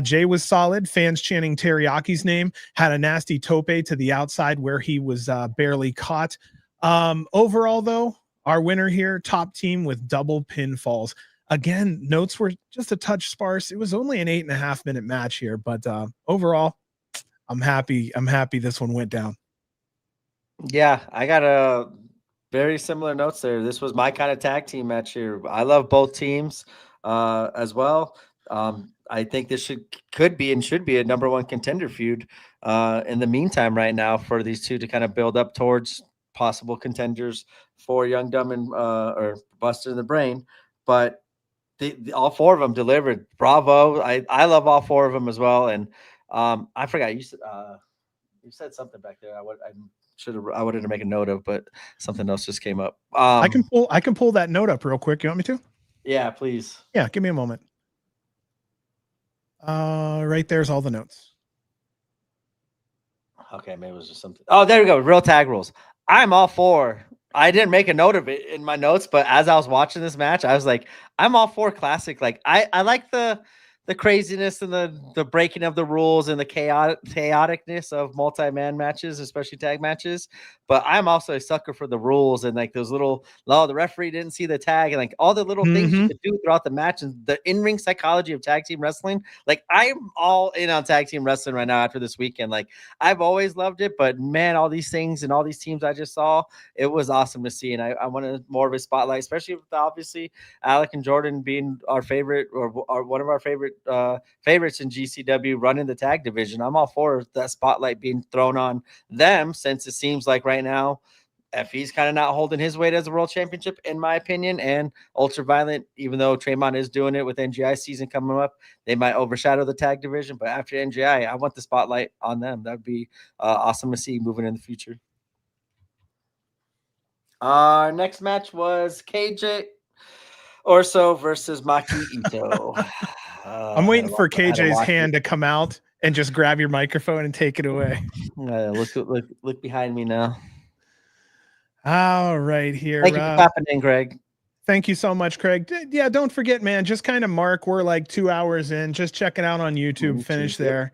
Jay was solid. Fans chanting Teriyaki's name. Had a nasty tope to the outside where he was barely caught. Overall, though, our winner here, top team with double pinfalls. Again, notes were just a touch sparse. It was only an 8.5-minute match here, but overall, I'm happy. I'm happy this one went down. Yeah, I got a very similar notes there. This was my kind of tag team match here. I love both teams as well. I think this could be and should be a #1 contender feud in the meantime right now for these two to kind of build up towards possible contenders for Young, Dumb, and or Bustah in the Brain. But all 4 of them delivered. Bravo. I love all 4 of them as well. And I forgot, you said something back there. I wanted to make a note of, but something else just came up. I can pull that note up real quick. You want me to? Yeah, please. Yeah, give me a moment. Right there's all the notes. Okay, maybe it was just something. Oh, there we go. Real tag rules. I'm all for I didn't make a note of it in my notes, but as I was watching this match, I was like, I'm all for classic. Like I like the craziness and the breaking of the rules and the chaoticness of multi-man matches, especially tag matches. But I'm also a sucker for the rules and like those little, oh, the referee didn't see the tag and like all the little things you could do throughout the match and the in-ring psychology of tag team wrestling. Like I'm all in on tag team wrestling right now after this weekend. Like I've always loved it, but man, all these things and all these teams I just saw, it was awesome to see. And I wanted more of a spotlight, especially with obviously Alec and Jordan being our favorite or one of our favorites in GCW running the tag division. I'm all for that spotlight being thrown on them since it seems like right now Effy's kind of not holding his weight as a world championship, in my opinion, and Ultraviolent, even though Tremont is doing it with NGI season coming up, they might overshadow the tag division. But after NGI, I want the spotlight on them. That'd be awesome to see moving in the future. Our next match was KJ Orso versus Maki Itoh. I'm waiting for KJ's hand to come out and just grab your microphone and take it away. Look behind me now. All right, here. Thank you for popping in, Greg. Thank you so much, Craig. Yeah, don't forget, man, just kind of mark. We're like 2 hours in. Just check it out on YouTube. Finish there.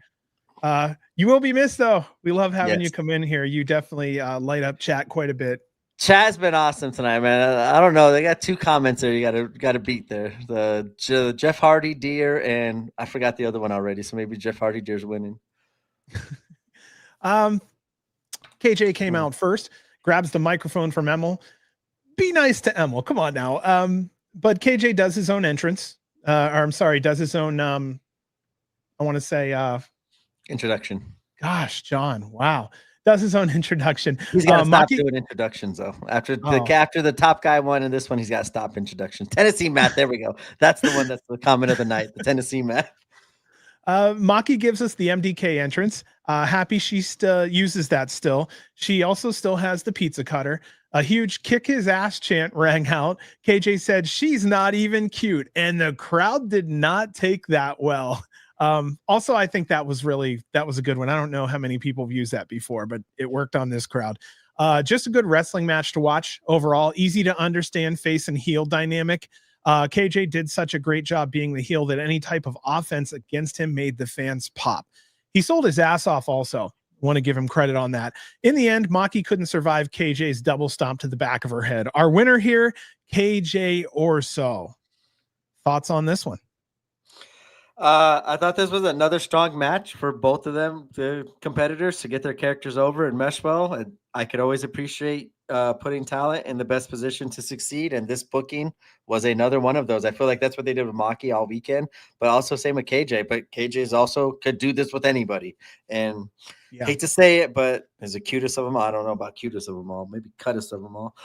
You will be missed, though. We love having you come in here. You definitely light up chat quite a bit. Chat's been awesome tonight, man. I don't know. They got 2 comments there. You got to beat there. The Jeff Hardy Deer, and I forgot the other one already. So maybe Jeff Hardy Deer's winning. KJ came out first, grabs the microphone from Emil. Be nice to Emil. Come on now. But KJ does his own entrance. Or I'm sorry, does his own. I want to say introduction. Gosh, John. Wow. Does his own introduction. He's got to stop doing introductions though. After the top guy won in this one, he's got to stop introduction. Tennessee Matt, there we go. That's the one that's the comment of the night. The Tennessee Matt. Maki gives us the MDK entrance. Happy she uses that still. She also still has the pizza cutter. A huge kick his ass chant rang out. KJ said she's not even cute, and the crowd did not take that well. Also, I think that was a good one. I don't know how many people have used that before, but it worked on this crowd. Just a good wrestling match to watch overall. Easy to understand face and heel dynamic. KJ did such a great job being the heel that any type of offense against him made the fans pop. He sold his ass off also. Want to give him credit on that. In the end, Maki couldn't survive KJ's double stomp to the back of her head. Our winner here, KJ Orso. Thoughts on this one? I thought this was another strong match for both of them, the competitors, to get their characters over and mesh well. And I could always appreciate putting talent in the best position to succeed. And this booking was another one of those. I feel like that's what they did with Maki all weekend, but also same with KJ. But KJ is also could do this with anybody. And hate to say it, but is the cutest of them all. I don't know about cutest of them all. Maybe cuttest of them all.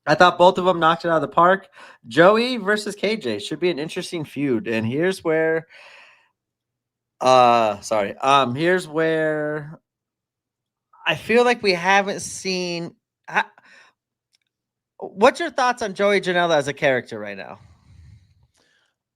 I thought both of them knocked it out of the park. Joey versus KJ should be an interesting feud. And here's where here's where I feel like we haven't seen what's your thoughts on Joey Janela as a character right now?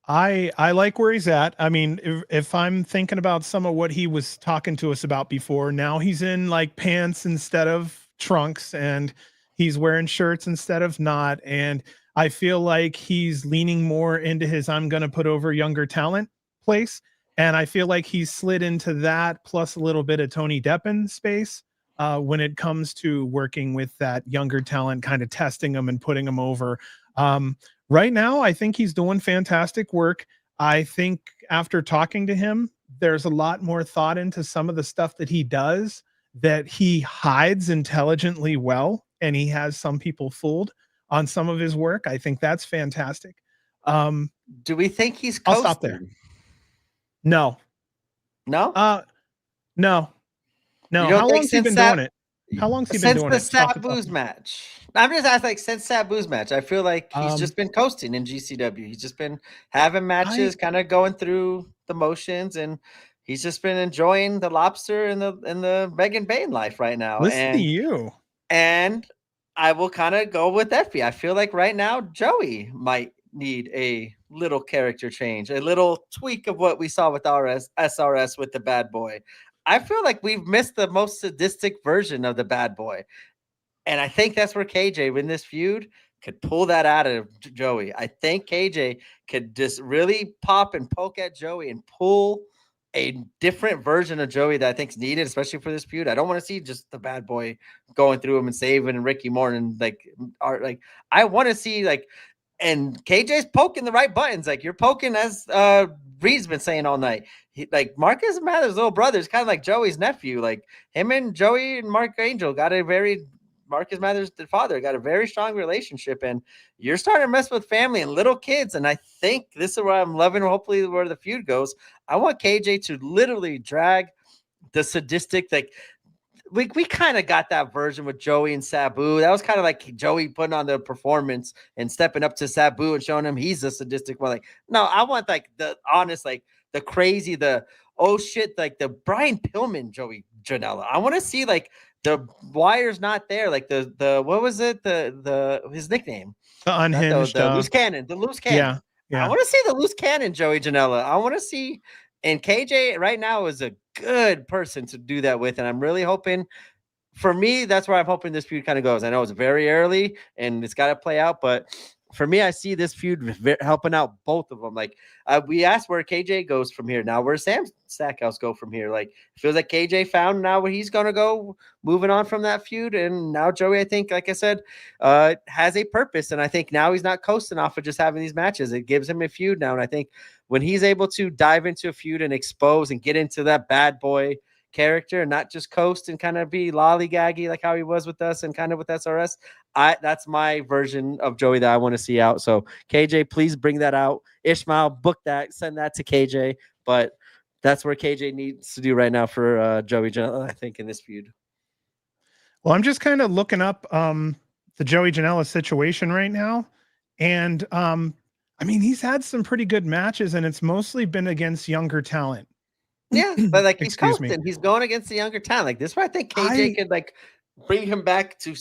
I like where he's at. I mean, if I'm thinking about some of what he was talking to us about before, now he's in like pants instead of trunks, and he's wearing shirts instead of not. And I feel like he's leaning more into his I'm going to put over younger talent place. And I feel like he's slid into that plus a little bit of Tony Deppen space when it comes to working with that younger talent, kind of testing them and putting them over. Right now, I think he's doing fantastic work. I think after talking to him, there's a lot more thought into some of the stuff that he does that he hides intelligently well. And he has some people fooled on some of his work. I think that's fantastic. Do we think he's coasting? I'll stop there. No. No? No. How long has he been doing it? How long has he been doing it? Since the Sabu's match. I'm just asking, like, since Sabu's match, I feel like he's just been coasting in GCW. He's just been having matches, kind of going through the motions, and he's just been enjoying the lobster and the Megan Bain life right now. Listen to you. And I will kind of go with Effy. I feel like right now Joey might need a little character change, a little tweak of what we saw with SRS with the bad boy. I feel like we've missed the most sadistic version of the bad boy. And I think that's where KJ in this feud could pull that out of Joey. I think KJ could just really pop and poke at Joey and pull a different version of Joey that I think is needed, especially for this feud. I don't want to see just the bad boy going through him and saving Ricky Morton. I want to see and KJ's poking the right buttons. Like you're poking, as Reed's been saying all night. Marcus Mather's little brother is kind of like Joey's nephew. Like him and Joey and Mark Angel got a very Marcus Mather's father got a very strong relationship, and you're starting to mess with family and little kids. And I think this is what I'm loving. Hopefully, where the feud goes, I want KJ to literally drag the sadistic, we kind of got that version with Joey and Sabu. That was kind of like Joey putting on the performance and stepping up to Sabu and showing him he's a sadistic one. No, I want the honest, the crazy, the oh shit, the Brian Pillman Joey Janela. I want to see the wire's not there. The what was it? His nickname. The unhinged. The loose cannon. The loose cannon. Yeah. I want to see the loose cannon, Joey Janela. I want to see, and KJ right now is a good person to do that with. And I'm really hoping, for me, that's where I'm hoping this feud kind of goes. I know it's very early and it's got to play out, but for me, I see this feud helping out both of them. We asked where KJ goes from here. Now where Sam Stackhouse go from here? It feels like KJ found now where he's going to go, moving on from that feud. And now Joey, I think, like I said, has a purpose. And I think now he's not coasting off of just having these matches. It gives him a feud now. And I think when he's able to dive into a feud and expose and get into that bad boy character and not just coast and kind of be lollygaggy like how he was with us and kind of with SRS, that's my version of Joey that I want to see out. So KJ, please bring that out. Ishmael, book that, send that to KJ. But that's where KJ needs to do right now for Joey Janela, I think, in this feud. Well, I'm just kind of looking up the Joey Janela situation right now. And I mean, he's had some pretty good matches, and it's mostly been against younger talent. Yeah, but he's coasting. He's going against the younger talent. This is where I think KJ could bring him back to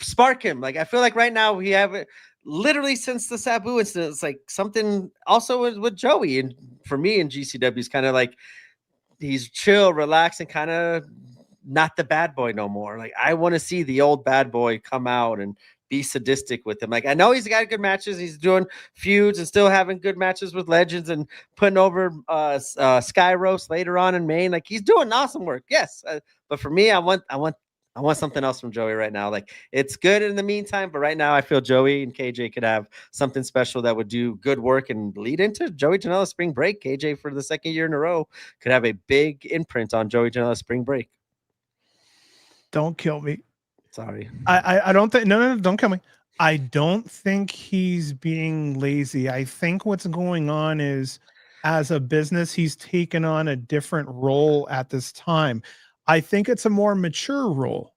spark him. I feel like right now we have it literally since the Sabu incident. It's something also with Joey, and for me in GCW is kind of he's chill, relaxed, and kind of not the bad boy no more. I want to see the old bad boy come out and be sadistic with him. I know he's got good matches. He's doing feuds and still having good matches with legends and putting over Skyros later on in Maine. He's doing awesome work. Yes. But for me, I want something else from Joey right now. It's good in the meantime, but right now I feel Joey and KJ could have something special that would do good work and lead into Joey Janela spring break. KJ for the second year in a row could have a big imprint on Joey Janela spring break. Don't kill me. Sorry. I don't think, no, don't kill me. I don't think he's being lazy. I think what's going on is, as a business, he's taken on a different role at this time. I think it's a more mature role.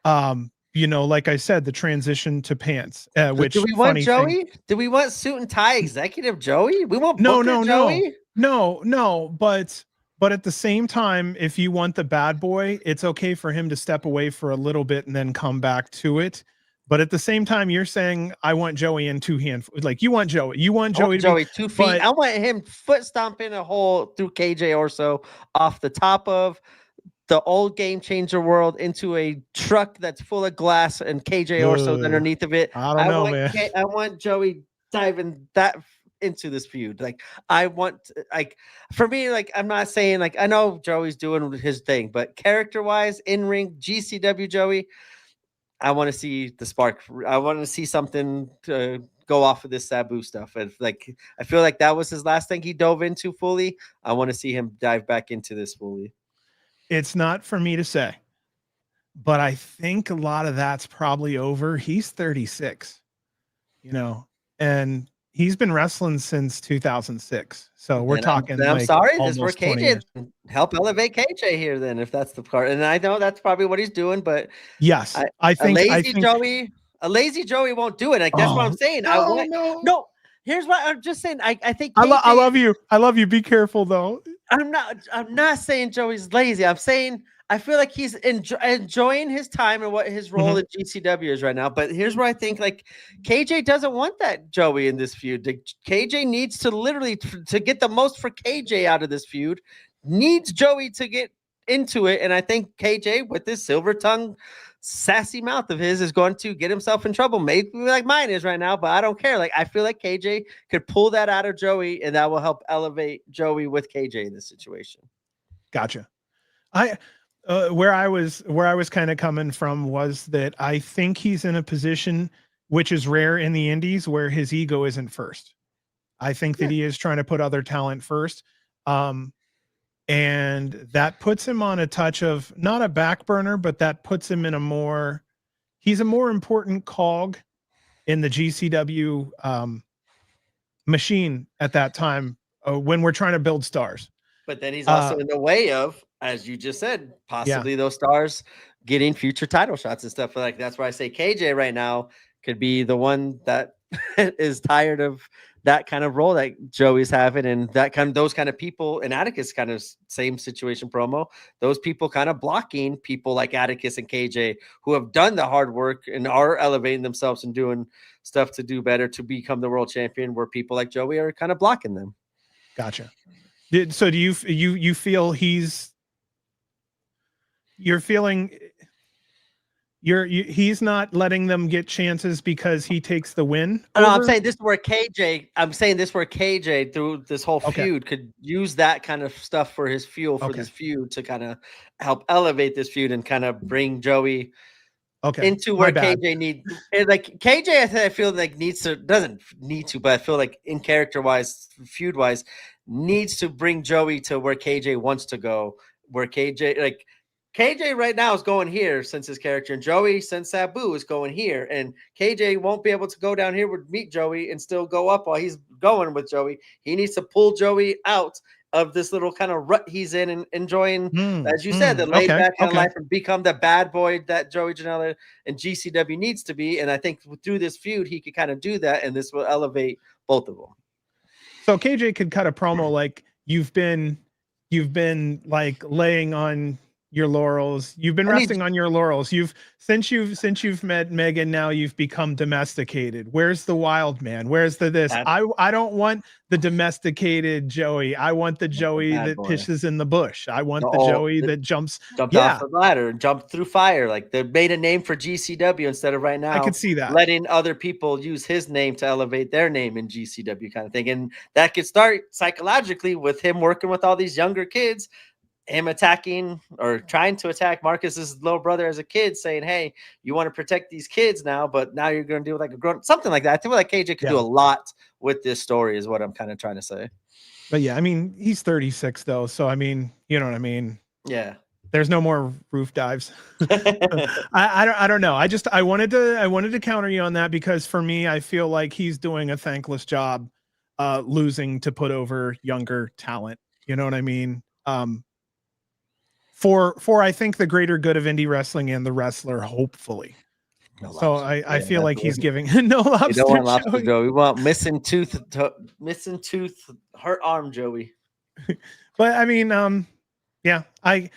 Like I said, the transition to pants, which do we want Joey? Do we want suit and tie executive Joey? We want Joey? No, but at the same time, if you want the bad boy, it's okay for him to step away for a little bit and then come back to it. But at the same time, you're saying, I want Joey in two hands. You want Joey. You want Joey to be 2 feet. I want him foot stomping a hole through KJ Orso off the top of the old Game Changer world into a truck that's full of glass and KJ Orso underneath of it. I don't know, man. I want Joey diving that into this feud. For me, I'm not saying I know Joey's doing his thing, but character wise, in ring, GCW Joey, I want to see the spark. I want to see something to go off of this Sabu stuff. And I feel like that was his last thing he dove into fully. I want to see him dive back into this fully. It's not for me to say, but I think a lot of that's probably over. He's 36, and he's been wrestling since 2006. So we're talking. I'm sorry, this is where KJ help elevate KJ here. Then, if that's the part, and I know that's probably what he's doing, but yes, I think a lazy Joey won't do it. That's what I'm saying. No. Here's what I'm just saying. I think KJ, I love you. I love you. Be careful though. I'm not saying Joey's lazy. I'm saying I feel like he's enjoying his time and what his role at GCW is right now. But here's where I think KJ doesn't want that Joey in this feud. KJ needs to literally to get the most for KJ out of this feud, needs Joey to get into it. And I think KJ with this silver tongue sassy mouth of his is going to get himself in trouble. Maybe like mine is right now, but I don't care. Like, I feel like KJ could pull that out of Joey, and that will help elevate Joey with KJ in this situation. Gotcha. Where I was kind of coming from was that I think he's in a position which is rare in the indies where his ego isn't first. I think that he is trying to put other talent first. And that puts him on a touch of not a back burner, but that puts him in he's a more important cog in the GCW machine at that time when we're trying to build stars. But then he's also in the way of, as you just said, possibly those stars getting future title shots and stuff like. That's why I say KJ right now could be the one that is tired of that kind of role that Joey's having, and those kind of people. And Atticus kind of same situation promo. Those people kind of blocking people like Atticus and KJ who have done the hard work and are elevating themselves and doing stuff to do better to become the world champion. Where people like Joey are kind of blocking them. Gotcha. So do you feel he's not letting them get chances because he takes the win? No, I'm saying this is where KJ through this whole feud could use that kind of stuff for his fuel for this feud to kind of help elevate this feud and kind of bring Joey into where KJ needs. Like KJ, I feel like doesn't need to, but I feel like in character wise, feud wise, needs to bring Joey to where KJ wants to go. Where KJ right now is going here since his character, and Joey since Sabu is going here, and KJ won't be able to go down here with meet Joey and still go up while he's going with Joey. He needs to pull Joey out of this little kind of rut he's in and enjoying, as you said, the laid back kind of life and become the bad boy that Joey Janela and GCW needs to be. And I think through this feud, he could kind of do that, and this will elevate both of them. So KJ could cut a promo like you've been like laying on your laurels. You've been resting on your laurels. Since you've met Megan, now you've become domesticated. Where's the wild man? Where's this? I don't want the domesticated Joey. I want the Joey that pisses in the bush. I want the Joey that jumped off the ladder and jumped through fire. Like they made a name for GCW instead of right now. I could see that letting other people use his name to elevate their name in GCW kind of thing. And that could start psychologically with him working with all these younger kids, him attacking or trying to attack Marcus's little brother as a kid, saying, hey, you want to protect these kids now, but now you're going to do like a grown, something like that. I feel like KJ could do a lot with this story is what I'm kind of trying to say. But yeah, I mean, he's 36 though. So, I mean, you know what I mean? Yeah. There's no more roof dives. I don't know. I wanted to counter you on that because for me, I feel like he's doing a thankless job losing to put over younger talent. You know what I mean? For I think the greater good of indie wrestling and the wrestler, hopefully. No so I feel like he's giving no lobster. We don't want lobster Joey. We want missing tooth, hurt arm Joey. But I mean, yeah, I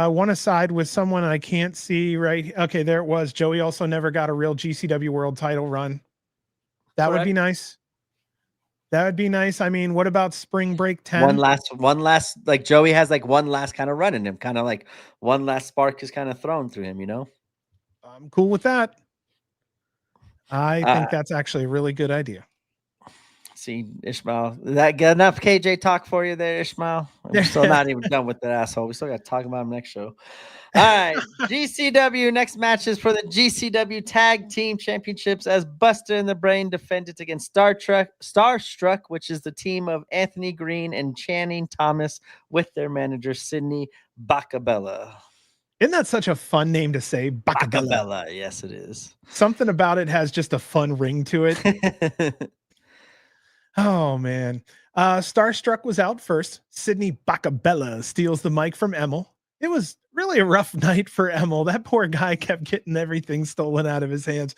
want to side with someone I can't see right. Okay, there it was. Joey also never got a real GCW World Title run. That would be nice. That would be nice. I mean, what about Spring Break 10? One last, like Joey has like one last kind of run in him, kind of like one last spark is kind of thrown through him, you know? I'm cool with that. I think that's actually a really good idea. See, Ishmael, that good enough KJ talk for you there, Ishmael? We're still not even done with that asshole. We still got to talk about him next show. All right, GCW next matches for the GCW Tag Team Championships as Bustah and the Brain defended against Starstruck, which is the team of Anthony Greene and Channing Thomas with their manager Sydney Bacabella. Isn't that such a fun name to say? Bacabella. Yes, it is. Something about it has just a fun ring to it. Oh, man. Starstruck was out first. Sydney Bacabella steals the mic from Emil. It was really a rough night for Emil. That poor guy kept getting everything stolen out of his hands.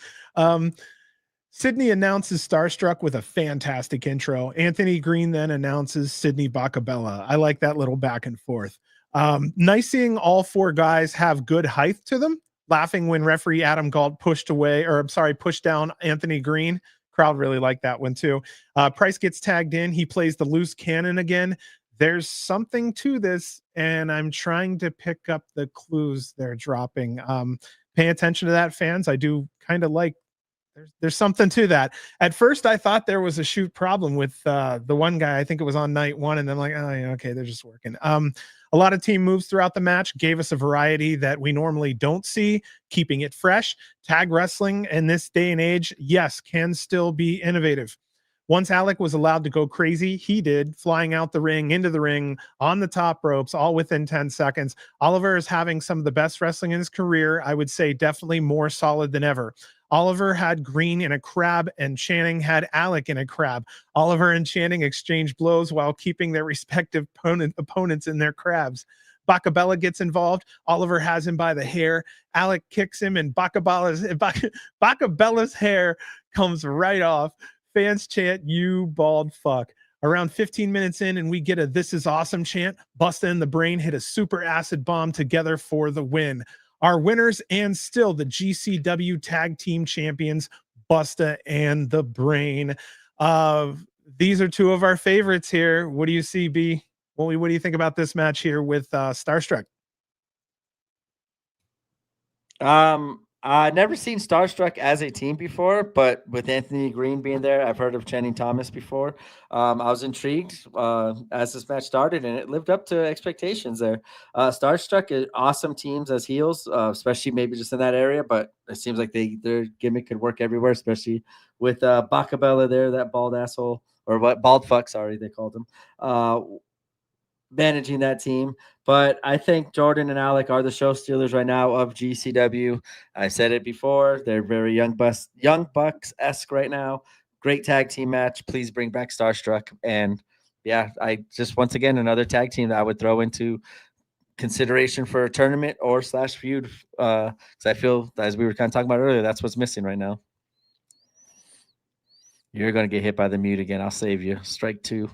Sydney announces Starstruck with a fantastic intro. Anthony Greene then announces Sydney Bacabella. I like that little back and forth. Nice seeing all four guys have good height to them. Laughing when referee Adam Galt pushed down Anthony Greene. Crowd really liked that one too. Price gets tagged in. He plays the loose cannon again. there's something to this, and I'm trying to pick up the clues they're dropping. Pay attention to that, fans. I do kind of like there's something to that. At first, I thought there was a shoot problem with the one guy. I think it was on night one, and then like, oh, yeah, okay, they're just working. A lot of team moves throughout the match gave us a variety that we normally don't see, keeping it fresh. Tag wrestling in this day and age, yes, can still be innovative. Once Alec was allowed to go crazy, he did, flying out the ring, into the ring, on the top ropes, all within 10 seconds. Oliver is having some of the best wrestling in his career. I would say definitely more solid than ever. Oliver had Greene in a crab, and Channing had Alec in a crab. Oliver and Channing exchanged blows while keeping their respective opponents in their crabs. Bacabella gets involved. Oliver has him by the hair. Alec kicks him, and Bacabella's hair comes right off. Fans chant, "You bald fuck." Around 15 minutes in, and we get a "This is awesome" chant. Bustah and the Brain hit a super acid bomb together for the win. Our winners, and still the GCW Tag Team Champions, Bustah and the Brain. These are two of our favorites here. What do you see, B? What do you think about this match here with Starstruck? I've never seen Starstruck as a team before, but with Anthony Greene being there, I've heard of Channing Thomas before. I was intrigued as this match started, and it lived up to expectations there. Starstruck is awesome teams as heels, especially maybe just in that area, but it seems like their gimmick could work everywhere, especially with Bacabella there, that bald asshole, or what, bald fuck, sorry, they called him. Managing that team. But I think Jordan and Alec are the show stealers right now of GCW. I said it before. They're very young Bucks-esque right now. Great tag team match. Please bring back Starstruck. And yeah, I just, once again, another tag team that I would throw into consideration for a tournament or / feud. Because I feel, as we were kind of talking about earlier, that's what's missing right now. You're going to get hit by the mute again. I'll save you. Strike 2.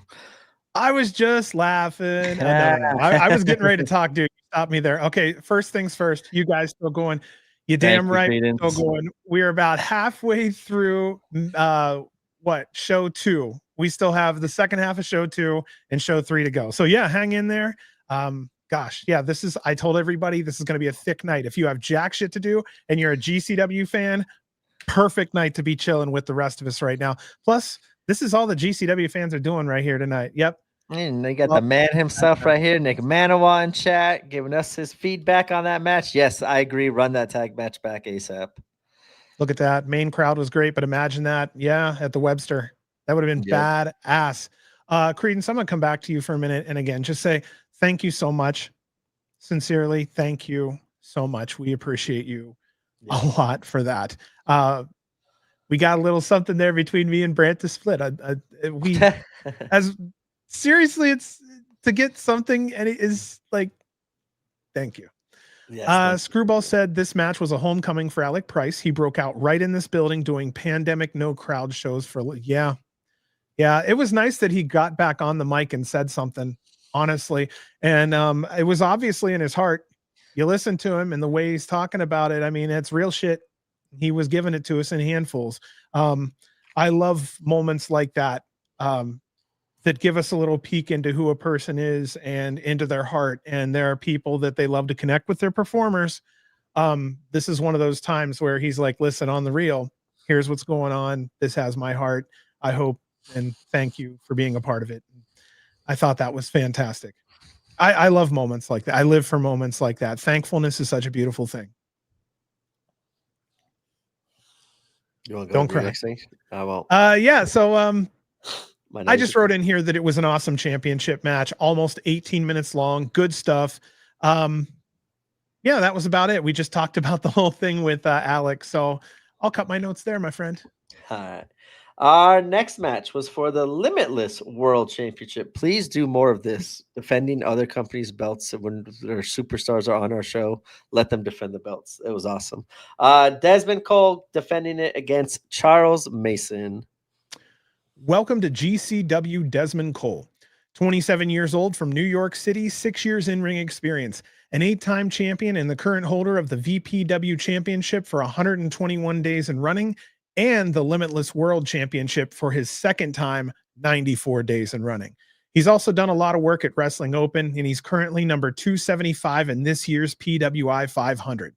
I was just laughing. No. I was getting ready to talk, dude. Stop me there. Okay, first things first. You guys still going? You damn right. Still going. We're about halfway through show 2. We still have the second half of show 2 and show 3 to go. So yeah, hang in there. Gosh, yeah, I told everybody this is going to be a thick night. If you have jack shit to do and you're a GCW fan, perfect night to be chilling with the rest of us right now. Plus, this is all the GCW fans are doing right here tonight. Yep. And they got the man himself right here, Nick Manawa in chat, giving us his feedback on that match. Yes, I agree. Run that tag match back ASAP. Look at that. Main crowd was great, but imagine that. Yeah, at the Webster. That would have been badass. Credence, I'm going to come back to you for a minute. And again, just say thank you so much. Sincerely, thank you so much. We appreciate you a lot for that. We got a little something there between me and Brant to split. We seriously, it's to get something, and it is like, thank you. Yes, Screwball said this match was a homecoming for Alec Price. He broke out right in this building doing pandemic no crowd shows for yeah. It was nice that he got back on the mic and said something, honestly, and it was obviously in his heart. You listen to him and the way he's talking about it. I mean, it's real shit. He was giving it to us in handfuls. I love moments like that. That give us a little peek into who a person is and into their heart. And there are people that they love to connect with their performers. This is one of those times where he's like, listen, on the real, here's what's going on. This has my heart. I hope and thank you for being a part of it. I thought that was fantastic. I love moments like that. I live for moments like that. Thankfulness is such a beautiful thing. You want to go Don't to cry. the next thing? I won't. Yeah. So, I just wrote in here that it was an awesome championship match, almost 18 minutes long. Good stuff. Yeah, that was about it. We just talked about the whole thing with Alex. So I'll cut my notes there, my friend. All right. Our next match was for the Limitless World Championship. Please do more of this, defending other companies' belts. When their superstars are on our show, let them defend the belts. It was awesome. Desmond Cole defending it against Charles Mason. Welcome to GCW Desmond Cole. 27 years old from New York City, 6 years in-ring experience, an 8-time champion and the current holder of the VPW Championship for 121 days and running, and the Limitless World Championship for his second time, 94 days and running. He's also done a lot of work at Wrestling Open, and he's currently number 275 in this year's PWI 500.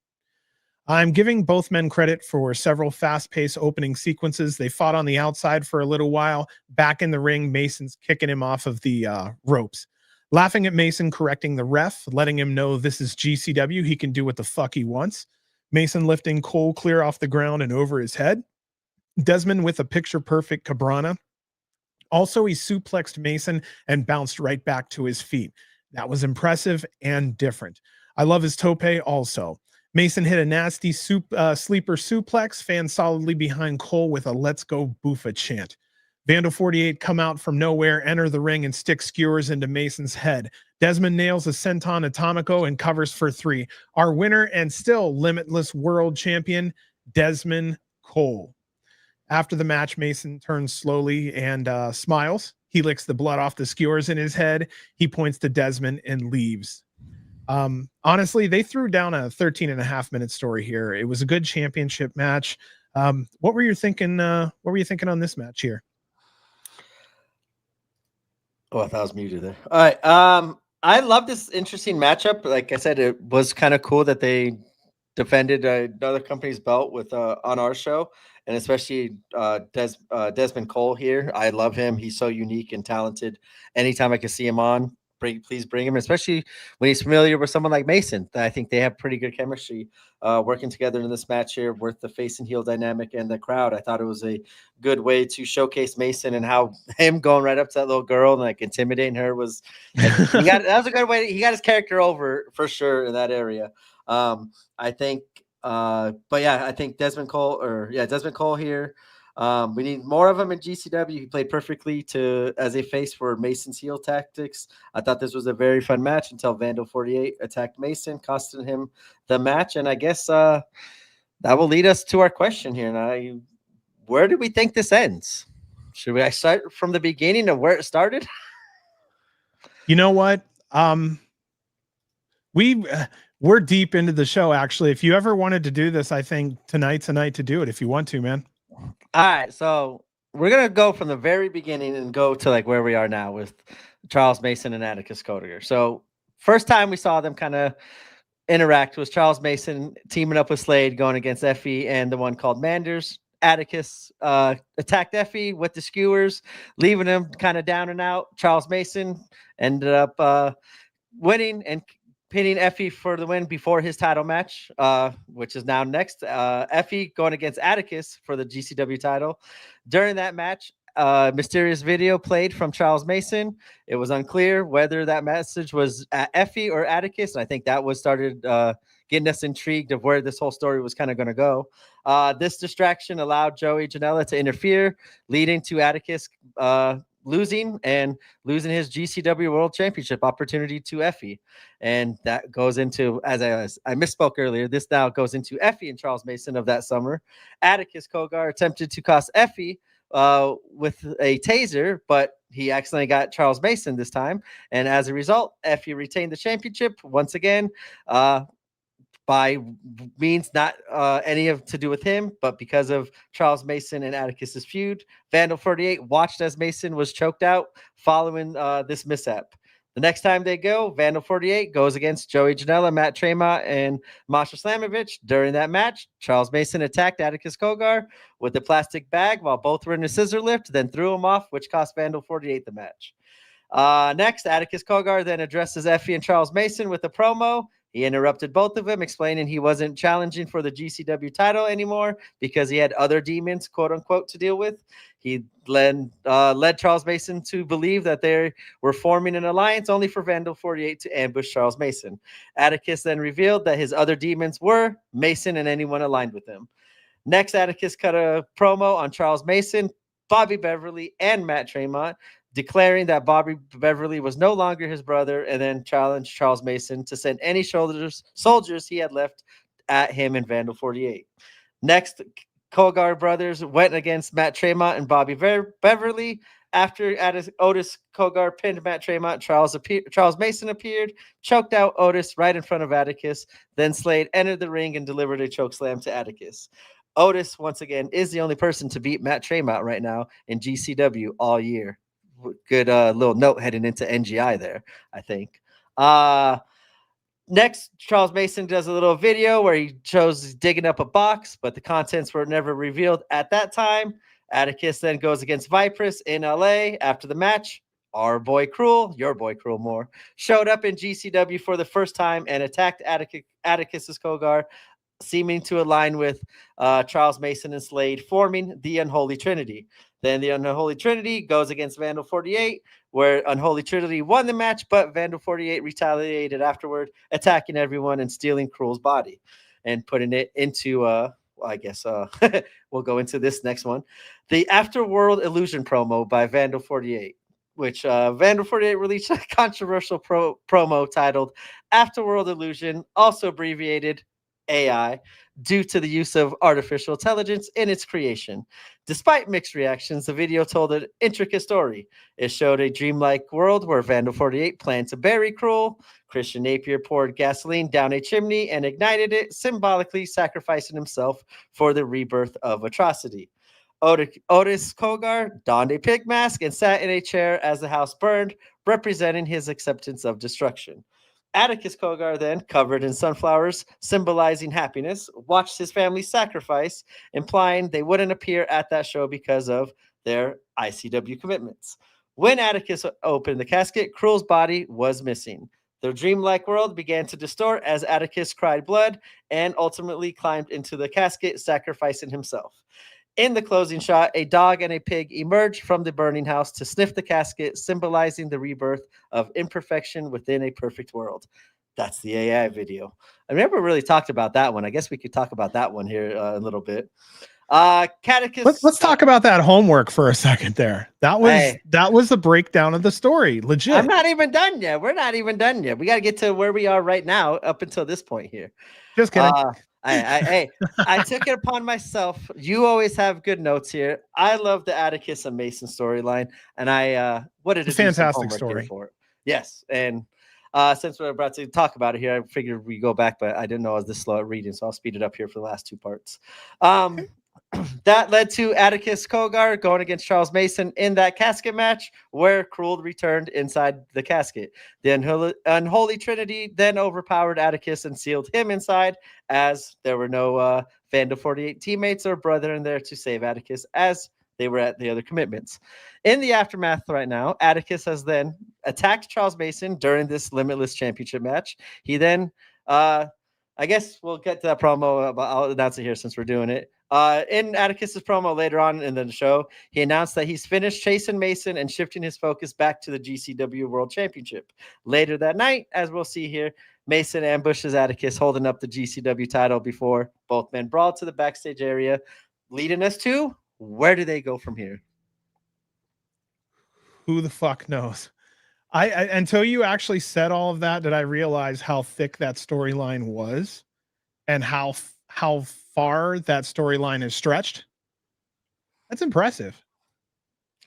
I'm giving both men credit for several fast-paced opening sequences. They fought on the outside for a little while. Back in the ring, Mason's kicking him off of the ropes. Laughing at Mason correcting the ref, letting him know this is GCW. He can do what the fuck he wants. Mason lifting Cole clear off the ground and over his head. Desmond with a picture-perfect Cabrana. Also, he suplexed Mason and bounced right back to his feet. That was impressive and different. I love his tope also. Mason hit a nasty sleeper suplex, fan solidly behind Cole with a "Let's Go Buffa" chant. Vandal 48 come out from nowhere, enter the ring, and stick skewers into Mason's head. Desmond nails a senton atomico and covers for 3. Our winner and still limitless world champion, Desmond Cole. After the match, Mason turns slowly and smiles. He licks the blood off the skewers in his head. He points to Desmond and leaves. Honestly, they threw down a 13.5-minute story here. It was a good championship match. What were you thinking? What were you thinking on this match here? Oh, I thought I was muted there. All right. I love this interesting matchup. Like I said, it was kind of cool that they defended another company's belt with on our show, and especially Desmond Cole here. I love him. He's so unique and talented. Anytime I can see him on, please bring him, especially when he's familiar with someone like Mason. I think they have pretty good chemistry working together in this match here with the face and heel dynamic and the crowd. I thought it was a good way to showcase Mason and how him going right up to that little girl and like intimidating her was like, that was a good way. He got his character over for sure in that area. I think, but yeah, I think Desmond Cole here. We need more of him in GCW. He played perfectly as a face for Mason's heel tactics. I thought this was a very fun match until Vandal 48 attacked Mason, costing him the match. And I guess that will lead us to our question here. Now, where do we think this ends? Should I start from the beginning of where it started? You know what? We're deep into the show, actually. If you ever wanted to do this, I think tonight's a night to do it if you want to, man. All right, so we're gonna go from the very beginning and go to like where we are now with Charles Mason and Atticus Codiger. So first time we saw them kind of interact was Charles Mason teaming up with Slade going against Effy and the one called Manders. Atticus attacked Effy with the skewers, leaving him kind of down and out. Charles Mason ended up winning and pinning Effy for the win before his title match, which is now next. Effy going against Atticus for the GCW title. During that match, mysterious video played from Charles Mason. It was unclear whether that message was at Effy or Atticus. And I think that was started getting us intrigued of where this whole story was kind of going to go. This distraction allowed Joey Janela to interfere, leading to Atticus losing his GCW World Championship opportunity to Effy. And that goes into, as I misspoke earlier, this now goes into Effy and Charles Mason of that summer. Atticus Cogar attempted to cost Effy with a taser, but he accidentally got Charles Mason this time. And as a result, Effy retained the championship once again, by means not any of to do with him, but because of Charles Mason and Atticus's feud. Vandal 48 watched as Mason was choked out following this mishap. The next time they go, Vandal 48 goes against Joey Janela, Matt Tremont, and Masha Slamovich. During that match, Charles Mason attacked Atticus Cogar with a plastic bag while both were in a scissor lift, then threw him off, which cost Vandal 48 the match. Next, Atticus Cogar then addresses Effy and Charles Mason with a promo. He interrupted both of them, explaining he wasn't challenging for the GCW title anymore because he had other demons, quote unquote, to deal with. He led Charles Mason to believe that they were forming an alliance only for Vandal 48 to ambush Charles Mason. Atticus then revealed that his other demons were Mason and anyone aligned with him. Next, Atticus cut a promo on Charles Mason, Bobby Beverly, and Matt Tremont, declaring that Bobby Beverly was no longer his brother, and then challenged Charles Mason to send any soldiers he had left at him in Vandal 48. Next, Cogar brothers went against Matt Tremont and Bobby Beverly. After Otis Cogar pinned Matt Tremont, Charles Mason appeared, choked out Otis right in front of Atticus. Then Slade entered the ring and delivered a chokeslam to Atticus. Otis, once again, is the only person to beat Matt Tremont right now in GCW all year. good little note heading into NGI there, I think. Next, Charles Mason does a little video where he shows digging up a box, but the contents were never revealed at that time. Atticus then goes against Vipress in LA after the match. Our boy Cruel, your boy Cruel Moore, showed up in GCW for the first time and attacked Atticus's Kogar, seeming to align with Charles Mason and Slade, forming the Unholy Trinity. Then the Unholy Trinity goes against Vandal 48, where Unholy Trinity won the match, but Vandal 48 retaliated afterward, attacking everyone and stealing Cruel's body and putting it into, I guess we'll go into this next one. The Afterworld Illusion promo by Vandal 48, which Vandal 48 released a controversial promo titled Afterworld Illusion, also abbreviated AI, due to the use of artificial intelligence in its creation. Despite mixed reactions, the video told an intricate story. It showed a dreamlike world where Vandal 48 planned to bury Cruel. Christian Napier poured gasoline down a chimney and ignited it, symbolically sacrificing himself for the rebirth of atrocity. Otis Kogar donned a pig mask and sat in a chair as the house burned, representing his acceptance of destruction. Atticus Kogar then, covered in sunflowers, symbolizing happiness, watched his family sacrifice, implying they wouldn't appear at that show because of their ICW commitments. When Atticus opened the casket, Cruel's body was missing. The dreamlike world began to distort as Atticus cried blood and ultimately climbed into the casket, sacrificing himself. In the closing shot, a dog and a pig emerged from the burning house to sniff the casket, symbolizing the rebirth of imperfection within a perfect world. That's the AI video. I never really talked about that one. I guess we could talk about that one here a little bit. Catechus. Let's talk about that homework for a second there. That was the breakdown of the story. Legit. I'm not even done yet. We're not even done yet. We got to get to where we are right now up until this point here. Just kidding. I took it upon myself. You always have good notes here. I love the Atticus and Mason storyline, and I wanted to do fantastic story for it. Yes, and since we're about to talk about it here, I figured we go back, but I didn't know I was this slow at reading, so I'll speed it up here for the last two parts. That led to Atticus Kogar going against Charles Mason in that casket match where Cruel returned inside the casket. The Unholy Trinity then overpowered Atticus and sealed him inside, as there were no Vandal 48 teammates or brethren there to save Atticus, as they were at the other commitments. In the aftermath right now, Atticus has then attacked Charles Mason during this Limitless Championship match. He then, I guess we'll get to that promo, but I'll announce it here since we're doing it. In Atticus's promo later on in the show, he announced that he's finished chasing Mason and shifting his focus back to the GCW World Championship. Later that night, as we'll see here, Mason ambushes Atticus holding up the GCW title before both men brawl to the backstage area, leading us to where do they go from here? Who the fuck knows? I until you actually said all of that, did I realize how thick that storyline was and how far that storyline is stretched. That's impressive.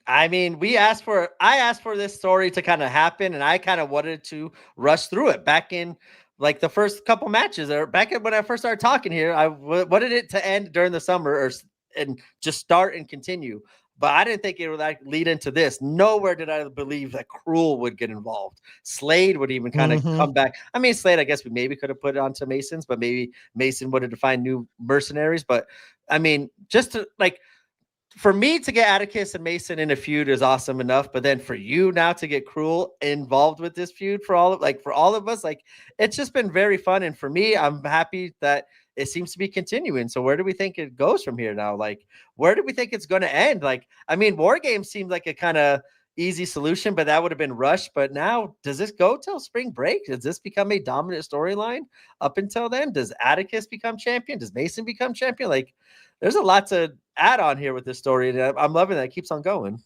I mean, I asked for this story to kind of happen, and I kind of wanted to rush through it back in like the first couple matches, or back when I first started talking here. I wanted it to end during the summer and just start and continue. But I didn't think it would like lead into this. Nowhere did I believe that Cruel would get involved. Slade would even kind of come back. I mean, Slade, I guess we maybe could have put it onto Mason's, but maybe Mason would have defined new mercenaries. But I mean, just to like, for me to get Atticus and Mason in a feud is awesome enough. But then for you now to get Cruel involved with this feud for all of us, like it's just been very fun. And for me, I'm happy that it seems to be continuing. So where do we think it goes from here now? Like, where do we think it's going to end? Like, I mean, War Games seemed like a kind of easy solution, but that would have been rushed. But now, does this go till spring break? Does this become a dominant storyline up until then? Does Atticus become champion? Does Mason become champion? Like, there's a lot to add on here with this story. And I'm loving that it keeps on going.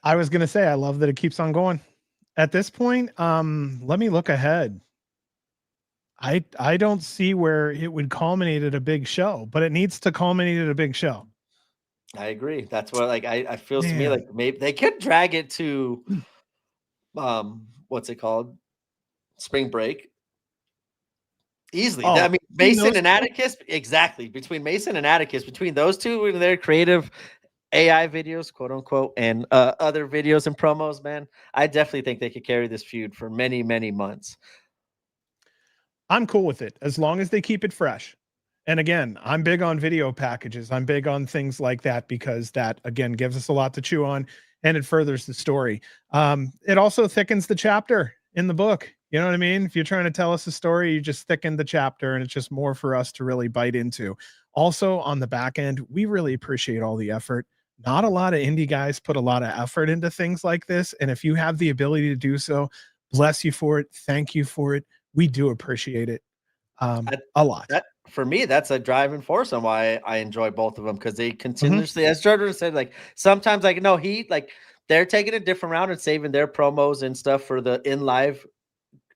I was going to say, I love that it keeps on going. At this point, let me look ahead. I don't see where it would culminate at a big show, but it needs to culminate at a big show. I agree. That's what I feel to me like maybe they could drag it to what's it called? Spring break. Easily. I mean, Mason and Atticus, exactly. Between Mason and Atticus, between those two and their creative AI videos, quote unquote, and other videos and promos, man, I definitely think they could carry this feud for many, many months. I'm cool with it as long as they keep it fresh. And again, I'm big on video packages. I'm big on things like that because that again gives us a lot to chew on and it furthers the story. It also thickens the chapter in the book. You know what I mean? If you're trying to tell us a story, you just thicken the chapter and it's just more for us to really bite into. Also on the back end, we really appreciate all the effort. Not a lot of indie guys put a lot of effort into things like this. And if you have the ability to do so, bless you for it. Thank you for it. We do appreciate it a lot. That for me, that's a driving force on why I enjoy both of them because they continuously, as Jordan said, like sometimes like no heat, like they're taking a different route and saving their promos and stuff for the in live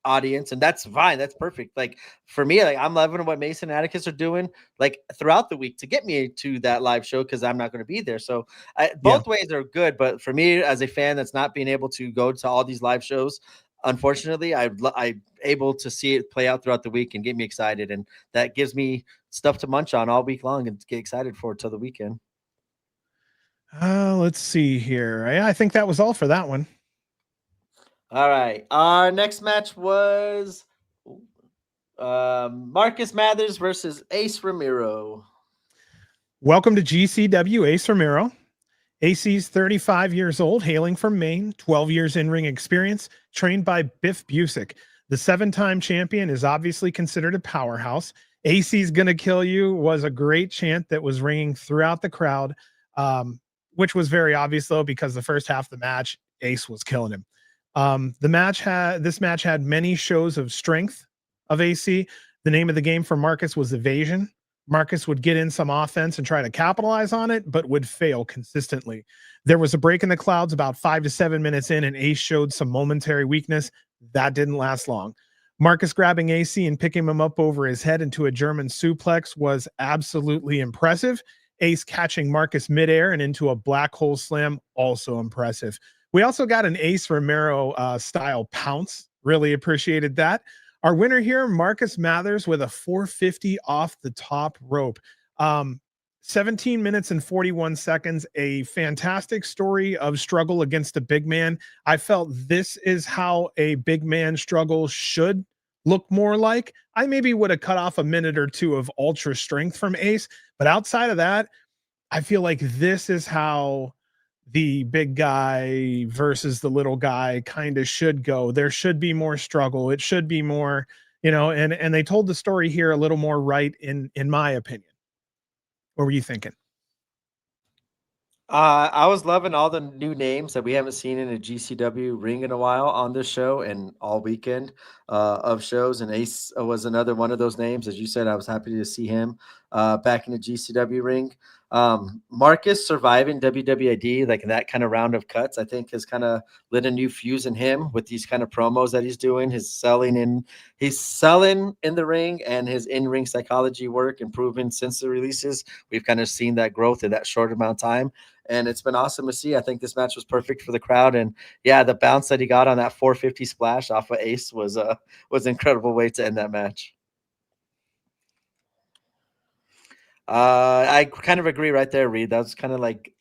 audience, and that's fine. That's perfect. Like for me, like I'm loving what Mason and Atticus are doing like throughout the week to get me to that live show because I'm not going to be there. So both ways are good, but for me as a fan that's not being able to go to all these live shows, unfortunately, I'm able to see it play out throughout the week and get me excited, and that gives me stuff to munch on all week long and get excited for till the weekend. Let's see here. I think that was all for that one. All right. Our next match was Marcus Mathers versus Ace Romero. Welcome to GCW Ace Romero. AC's 35 years old, hailing from Maine, 12 years in-ring experience, trained by Biff Busick. The 7-time champion is obviously considered a powerhouse. AC's gonna kill you was a great chant that was ringing throughout the crowd, which was very obvious though, because the first half of the match, Ace was killing him. This match had many shows of strength of AC. The name of the game for Marcus was evasion. Marcus would get in some offense and try to capitalize on it, but would fail consistently. There was a break in the clouds about 5 to 7 minutes in, and Ace showed some momentary weakness. That didn't last long. Marcus grabbing AC and picking him up over his head into a German suplex was absolutely impressive. Ace catching Marcus midair and into a black hole slam, also impressive. We also got an Ace Romero style pounce. Really appreciated that. Our winner here, Marcus Mathers with a 450 off the top rope. 17 minutes and 41 seconds, a fantastic story of struggle against a big man. I felt this is how a big man struggle should look more like. I maybe would have cut off a minute or two of ultra strength from Ace, but outside of that, I feel like this is how the big guy versus the little guy kind of should go. There should be more struggle. It should be more, you know, and they told the story here a little more right in my opinion. What were you thinking? I was loving all the new names that we haven't seen in a GCW ring in a while on this show and all weekend of shows. And Ace was another one of those names. As you said, I was happy to see him back in the GCW ring. Marcus surviving WWID, like that kind of round of cuts, I think has kind of lit a new fuse in him with these kind of promos that he's doing. He's selling in the ring, and his in-ring psychology work improving since the releases. We've kind of seen that growth in that short amount of time, and it's been awesome to see. I think this match was perfect for the crowd, and yeah, the bounce that he got on that 450 splash off of Ace was an incredible way to end that match. I kind of agree right there, Reed. That was kind of like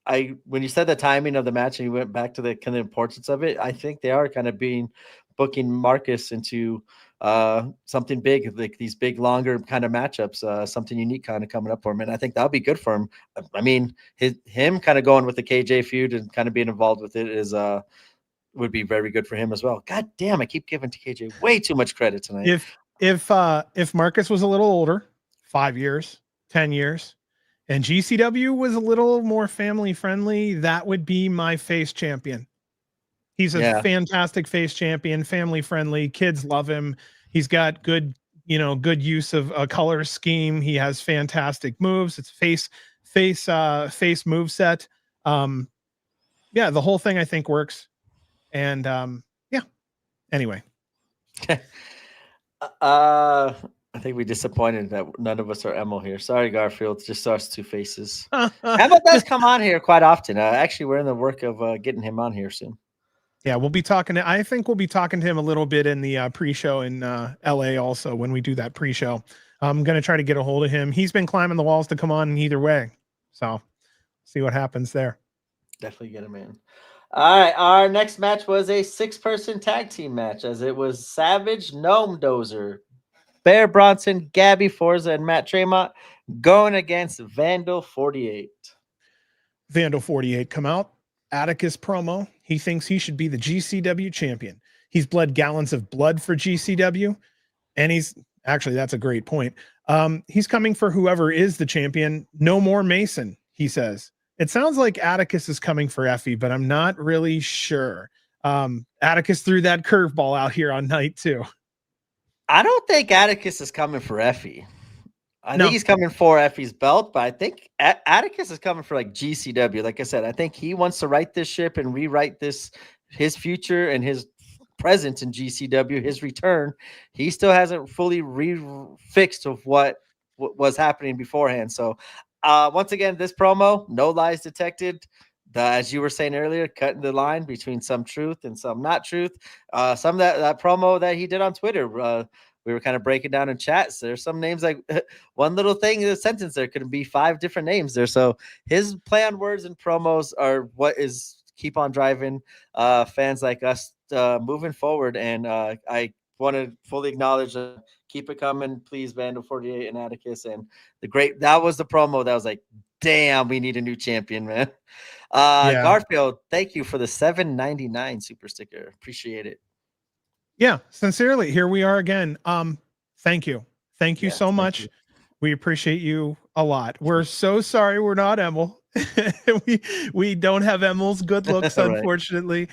when you said the timing of the match and you went back to the kind of importance of it, I think they are kind of booking Marcus into something big, like these big, longer kind of matchups, something unique kind of coming up for him. And I think that'll be good for him. I mean, him kind of going with the KJ feud and kind of being involved with it would be very good for him as well. God damn, I keep giving to KJ way too much credit tonight. If Marcus was a little older, 5 years, 10 years, and GCW was a little more family friendly, that would be my face champion. He's a fantastic face champion, family friendly. Kids love him. He's got good use of a color scheme. He has fantastic moves. It's face move set. Yeah, the whole thing I think works. And yeah. Anyway. I think we disappointed that none of us are Emil here. Sorry, Garfield. It's just us two faces. Emil does come on here quite often. Actually, we're in the work of getting him on here soon. Yeah, we'll be talking I think we'll be talking to him a little bit in the pre-show in LA also when we do that pre-show. I'm going to try to get a hold of him. He's been climbing the walls to come on either way. So see what happens there. Definitely get him in. All right, our next match was a 6-person tag team match, as it was SavageGnomeDozer, Bear Bronson, Gabby Forza, and Matt Tremont going against Vandal 48. Vandal 48 come out. Atticus promo. He thinks he should be the GCW champion. He's bled gallons of blood for GCW. And he's actually, that's a great point. He's coming for whoever is the champion. No more Mason, he says. It sounds like Atticus is coming for Effy, but I'm not really sure. Atticus threw that curveball out here on night 2. I don't think Atticus is coming for Effy. I No. think he's coming for Effie's belt, but I think Atticus is coming for like GCW. Like I said, I think he wants to right this ship and rewrite his future and his presence in GCW, his return. He still hasn't fully fixed of what was happening beforehand. So once again, this promo, no lies detected. As you were saying earlier, cutting the line between some truth and some not truth. Some of that promo that he did on Twitter, we were kind of breaking down in chats. There's some names like one little thing in a sentence there could be 5 different names there. So his play on words and promos are what is keep on driving fans like us moving forward. And I want to fully acknowledge keep it coming, please, Vandal 48 and Atticus. And that was the promo that was like, damn, we need a new champion, man. Yeah. Garfield, thank you for the $7.99 super sticker. Appreciate it. Yeah, sincerely, here we are again. Thank you. Thank you so much. You. We appreciate you a lot. We're so sorry we're not Emil. we don't have Emil's good looks, Right. Unfortunately.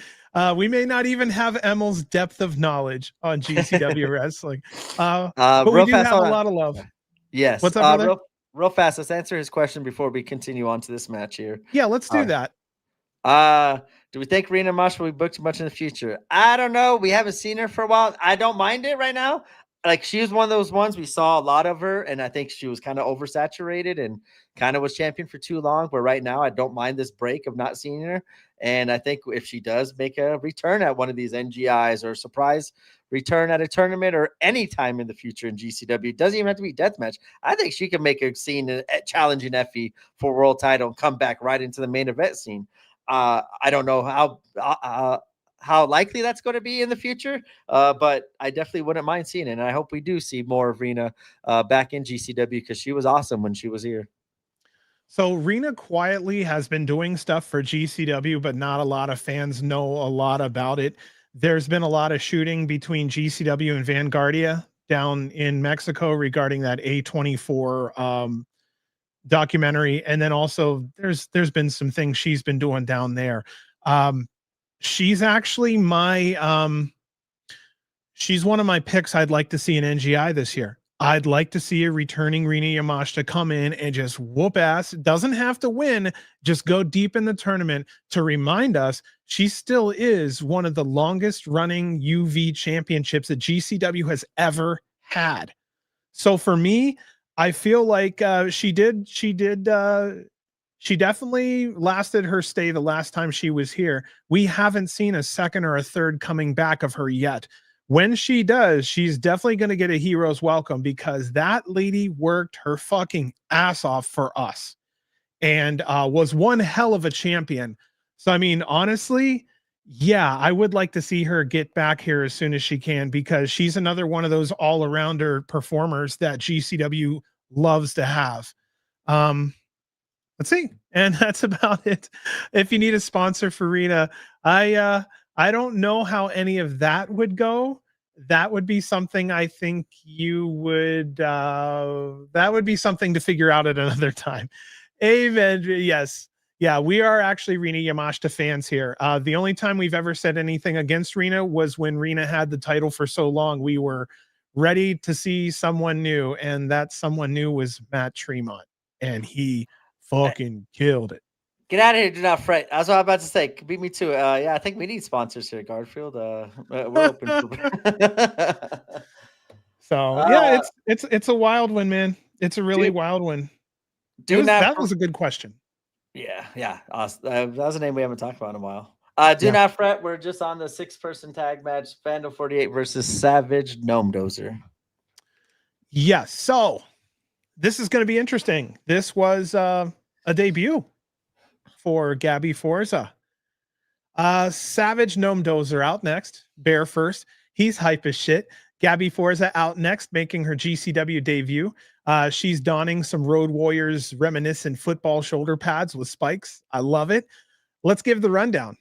We may not even have Emil's depth of knowledge on GCW wrestling. But we do have a lot of love. Yes. What's up, brother? Real fast, let's answer his question before we continue on to this match here. Yeah, let's do that. Do we think Rena Mosh will be booked much in the future? I don't know. We haven't seen her for a while. I don't mind it right now. Like, she was one of those ones we saw a lot of her, and I think she was kind of oversaturated and kind of was champion for too long. But right now, I don't mind this break of not seeing her. And I think if she does make a return at one of these NGIs or a surprise return at a tournament or any time in the future in GCW, it doesn't even have to be deathmatch. I think she can make a scene at challenging Effy for world title and come back right into the main event scene. I don't know how likely that's going to be in the future, but I definitely wouldn't mind seeing it. And I hope we do see more of Rena back in GCW because she was awesome when she was here. So Rena quietly has been doing stuff for GCW, but not a lot of fans know a lot about it. There's been a lot of shooting between GCW and Vanguardia down in Mexico regarding that A24 documentary. And then also there's been some things she's been doing down there. She's actually she's one of my picks. I'd like to see an NGI this year. I'd like to see a returning Rena Yamashita come in and just whoop ass. Doesn't have to win, just go deep in the tournament to remind us she still is one of the longest running UV championships that GCW has ever had. So for me, I feel like she definitely lasted her stay the last time she was here. We haven't seen a second or a third coming back of her yet. When she does, she's definitely going to get a hero's welcome because that lady worked her fucking ass off for us and was one hell of a champion. So, I mean, honestly, yeah, I would like to see her get back here as soon as she can because she's another one of those all-arounder performers that GCW loves to have. Let's see. And that's about it. If you need a sponsor for Rena, I don't know how any of that would go. That would be something I think you would, that would be something to figure out at another time. Amen. Yes. Yeah, we are actually Rena Yamashita fans here. The only time we've ever said anything against Rena was when Rena had the title for so long. We were ready to see someone new, and that someone new was Matt Tremont, and he fucking killed it. Get out of here, do not fret. That's what I'm about to say. Beat me to it. Yeah, I think we need sponsors here, Garfield. We're open for So yeah, it's a wild one, man. It's a really wild one. That was a good question. Yeah. Awesome. That was a name we haven't talked about in a while. Do not fret. We're just on the 6-person tag match. Vandal 48 versus SavageGnomeDozer. Yes. So this is going to be interesting. This was a debut. for Gabby Forza. SavageGnomeDozer out next. Bear first. He's hype as shit. Gabby Forza out next, making her GCW debut. She's donning some Road Warriors reminiscent football shoulder pads with spikes. I love it. Let's give the rundown.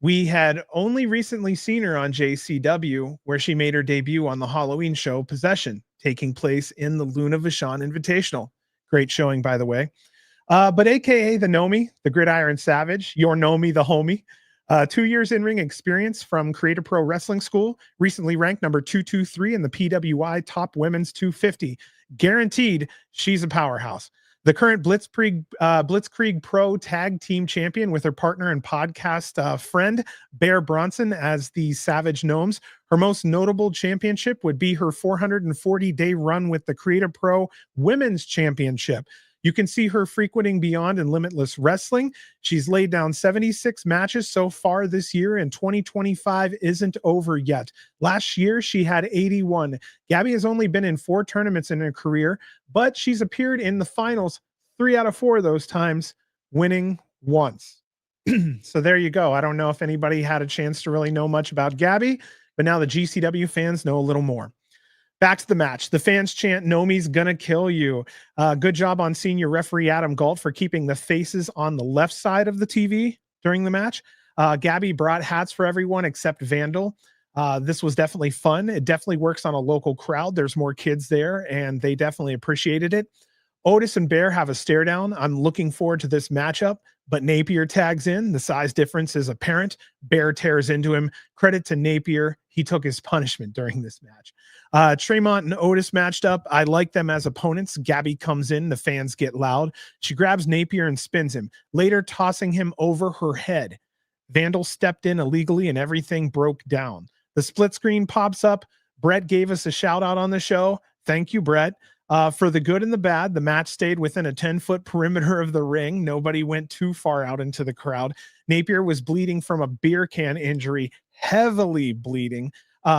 We had only recently seen her on JCW, where she made her debut on the Halloween show Possession, taking place in the Luna Vachon Invitational. Great showing, by the way. But AKA the Nomi, the Gridiron Savage, your Nomi, the homie. 2 years in ring experience from Creator Pro Wrestling School, recently ranked number 223 in the PWI Top Women's 250. Guaranteed she's a powerhouse. The current Blitzkrieg Pro Tag Team Champion with her partner and podcast friend, Bronson, as the Savage Gnomes. Her most notable championship would be her 440-day run with the Creator Pro Women's Championship. You can see her frequenting Beyond and Limitless Wrestling. She's laid down 76 matches so far this year, and 2025 isn't over yet. Last year, she had 81. Gabby has only been in 4 tournaments in her career, but she's appeared in the finals 3 out of 4 of those times, winning once. So there you go. I don't know if anybody had a chance to really know much about Gabby, but now the GCW fans know a little more. Back to the match. The fans chant, Nomi's gonna kill you. Good job on senior referee Adam Galt for keeping the faces on the left side of the TV during the match. Gabby brought hats for everyone except Vandal. This was definitely fun. It definitely works on a local crowd. There's more kids there, and they definitely appreciated it. Otis and Bear have a stare down. I'm looking forward to this matchup, but Napier tags in. The size difference is apparent. Bear tears into him. Credit to Napier. He took his punishment during this match. Tremont and Otis matched up. I like them as opponents. Gabby comes in. The fans get loud. She grabs Napier and spins him, later tossing him over her head. Vandal stepped in illegally and everything broke down. The split screen pops up. Brett gave us a shout out on the show. Thank you, Brett. For the good and the bad, the match stayed within a 10-foot perimeter of the ring. Nobody went too far out into the crowd. Napier was bleeding from a beer can injury, heavily bleeding.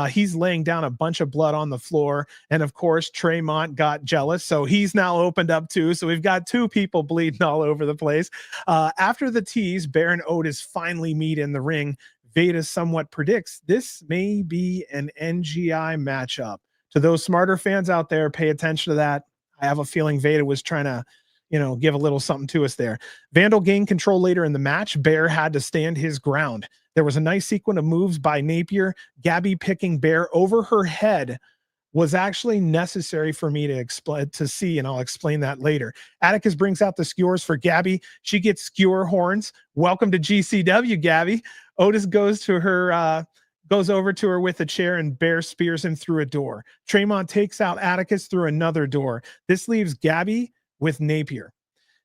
He's laying down a bunch of blood on the floor. And of course, Tremont got jealous. So he's now opened up too. So we've got 2 people bleeding all over the place. After the tease, Bear and Otis finally meet in the ring. Veda somewhat predicts this may be an NGI matchup. To those smarter fans out there, pay attention to that. I have a feeling Veda was trying to, give a little something to us there. Vandal gained control later in the match. Bear had to stand his ground. There was a nice sequence of moves by Napier. Gabby picking Bear over her head was actually necessary for me to see, and I'll explain that later. Atticus brings out the skewers for Gabby. She gets skewer horns. Welcome to GCW, Gabby. Otis goes over to her with a chair, and Bear spears him through a door. Tremont takes out Atticus through another door. This leaves Gabby with Napier.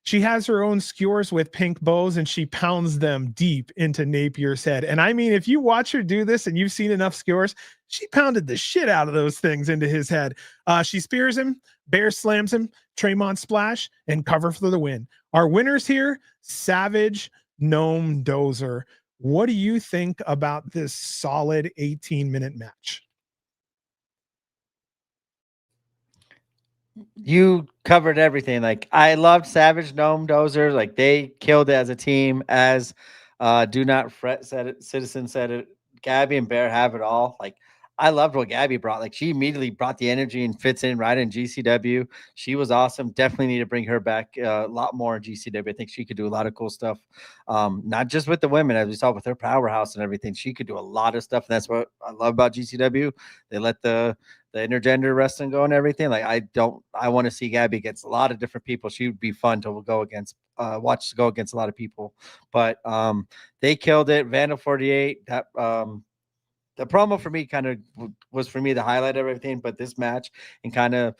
She has her own skewers with pink bows, and she pounds them deep into Napier's head. And I mean, if you watch her do this and you've seen enough skewers, she pounded the shit out of those things into his head. She spears him, Bear slams him, Tremont splash, and cover for the win. Our winners here, SavageGnomeDozer. What do you think about this solid 18-minute match? You covered everything. Like, I loved SavageGnomeDozer. Like, they killed it as a team. As Do Not Fret said it, Citizen said it, Gabby and Bear have it all. Like, I loved what Gabby brought. Like, she immediately brought the energy and fits in right in GCW. She was awesome. Definitely need to bring her back a lot more in GCW. I think she could do a lot of cool stuff. Not just with the women, as we saw with her powerhouse and everything. She could do a lot of stuff. And that's what I love about GCW. They let the intergender wrestling go and everything. Like, I want to see Gabby against a lot of different people. She would be fun to go against, watch go against a lot of people. But they killed it. Vandal 48, that the promo for me kind of was for me the highlight of everything. But this match and kind of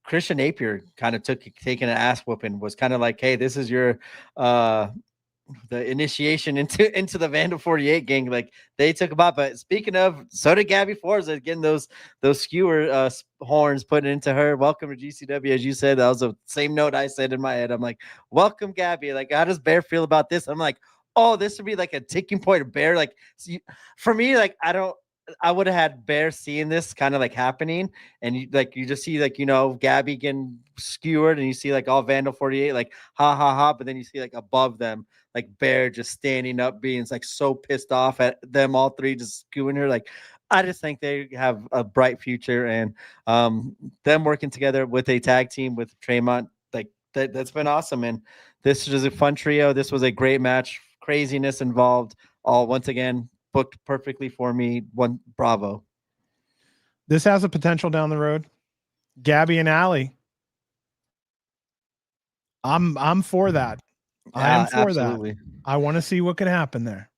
Christian Napier kind of taking an ass whooping was kind of like, hey, this is your the initiation into the Vandal 48 gang. Like, they took about. But speaking of, so did Gabby Forza getting those skewer horns put into her. Welcome to GCW, as you said. That was the same note I said in my head. I'm like, welcome, Gabby. Like, how does Bear feel about this? I'm like, oh, this would be like a ticking point of Bear. Like, for me, like, I don't. I would have had Bear seeing this kind of like happening, and you just see like Gabby getting skewered, and you see like all Vandal 48 like ha ha ha, but then you see like above them like Bear just standing up, being like so pissed off at them all three just skewing her. Like I just think they have a bright future, and them working together with a tag team with Tremont, like that's been awesome. And this was a fun trio. This was a great match. Craziness involved. All once again booked perfectly for me. One bravo. This has a potential down the road. Gabby and Allie. I'm for that. I am for absolutely. that. I want to see what can happen there.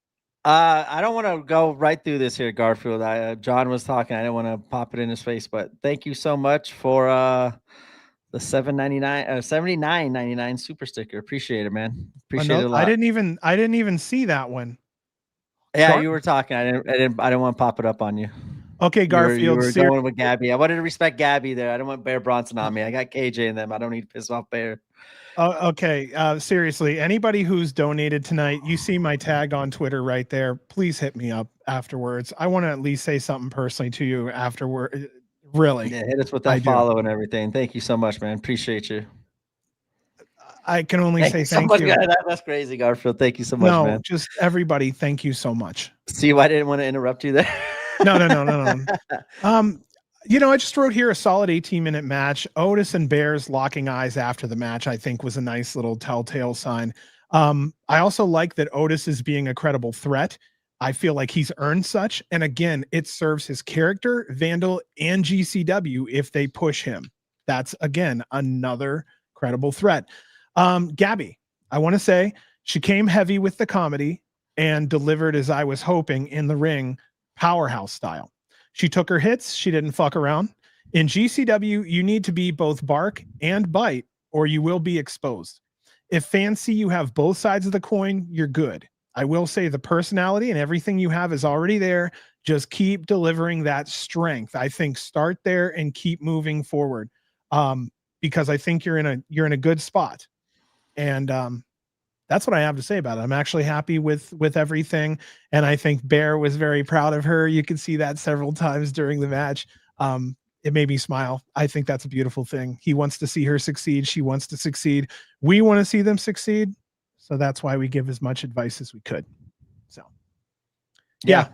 I don't want to go right through this here, Garfield. John was talking. I didn't want to pop it in his face, but thank you so much for the $7.99 $79.99 super sticker. Appreciate it, man. Appreciate it a lot. I didn't even see that one. Yeah, you were talking. I didn't want to pop it up on you. Okay, Garfield. You were going with Gabby. I wanted to respect Gabby there. I don't want Bear Bronson on me. I got KJ in them. I don't need to piss off Bear. Okay. Seriously, anybody who's donated tonight, you see my tag on Twitter right there. Please hit me up afterwards. I want to at least say something personally to you afterward. Really. Yeah, hit us with that follow and everything. Thank you so much, man. Appreciate you. I can only say thank you. That's crazy, Garfield. Thank you so much, man. No, just everybody. Thank you so much. See why I didn't want to interrupt you there. No. I just wrote here a solid 18-minute match. Otis and Bear's locking eyes after the match, I think, was a nice little telltale sign. I also like that Otis is being a credible threat. I feel like he's earned such. And again, it serves his character, Vandal, and GCW if they push him. That's, again, another credible threat. Gabby, I want to say she came heavy with the comedy and delivered as I was hoping in the ring, powerhouse style. She took her hits. She didn't fuck around. In GCW, you need to be both bark and bite, or you will be exposed. If fans see you have both sides of the coin, you're good. I will say the personality and everything you have is already there. Just keep delivering that strength. I think start there and keep moving forward, because I think you're in a good spot. And that's what I have to say about it. I'm actually happy with everything. And I think Bear was very proud of her. You can see that several times during the match. It made me smile. I think that's a beautiful thing. He wants to see her succeed. She wants to succeed. We want to see them succeed. So that's why we give as much advice as we could. So yeah.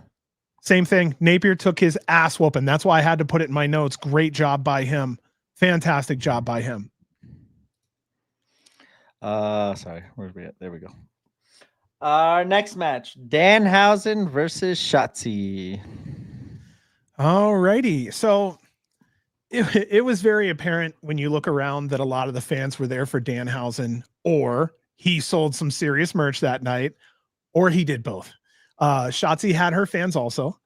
Same thing. Napier took his ass whooping. That's why I had to put it in my notes. Great job by him. Fantastic job by him. Sorry, where are we at? There we go. Our next match, Danhausen versus Shotzi. Alrighty. So it was very apparent when you look around that a lot of the fans were there for Danhausen, or he sold some serious merch that night, or he did both. Shotzi had her fans also.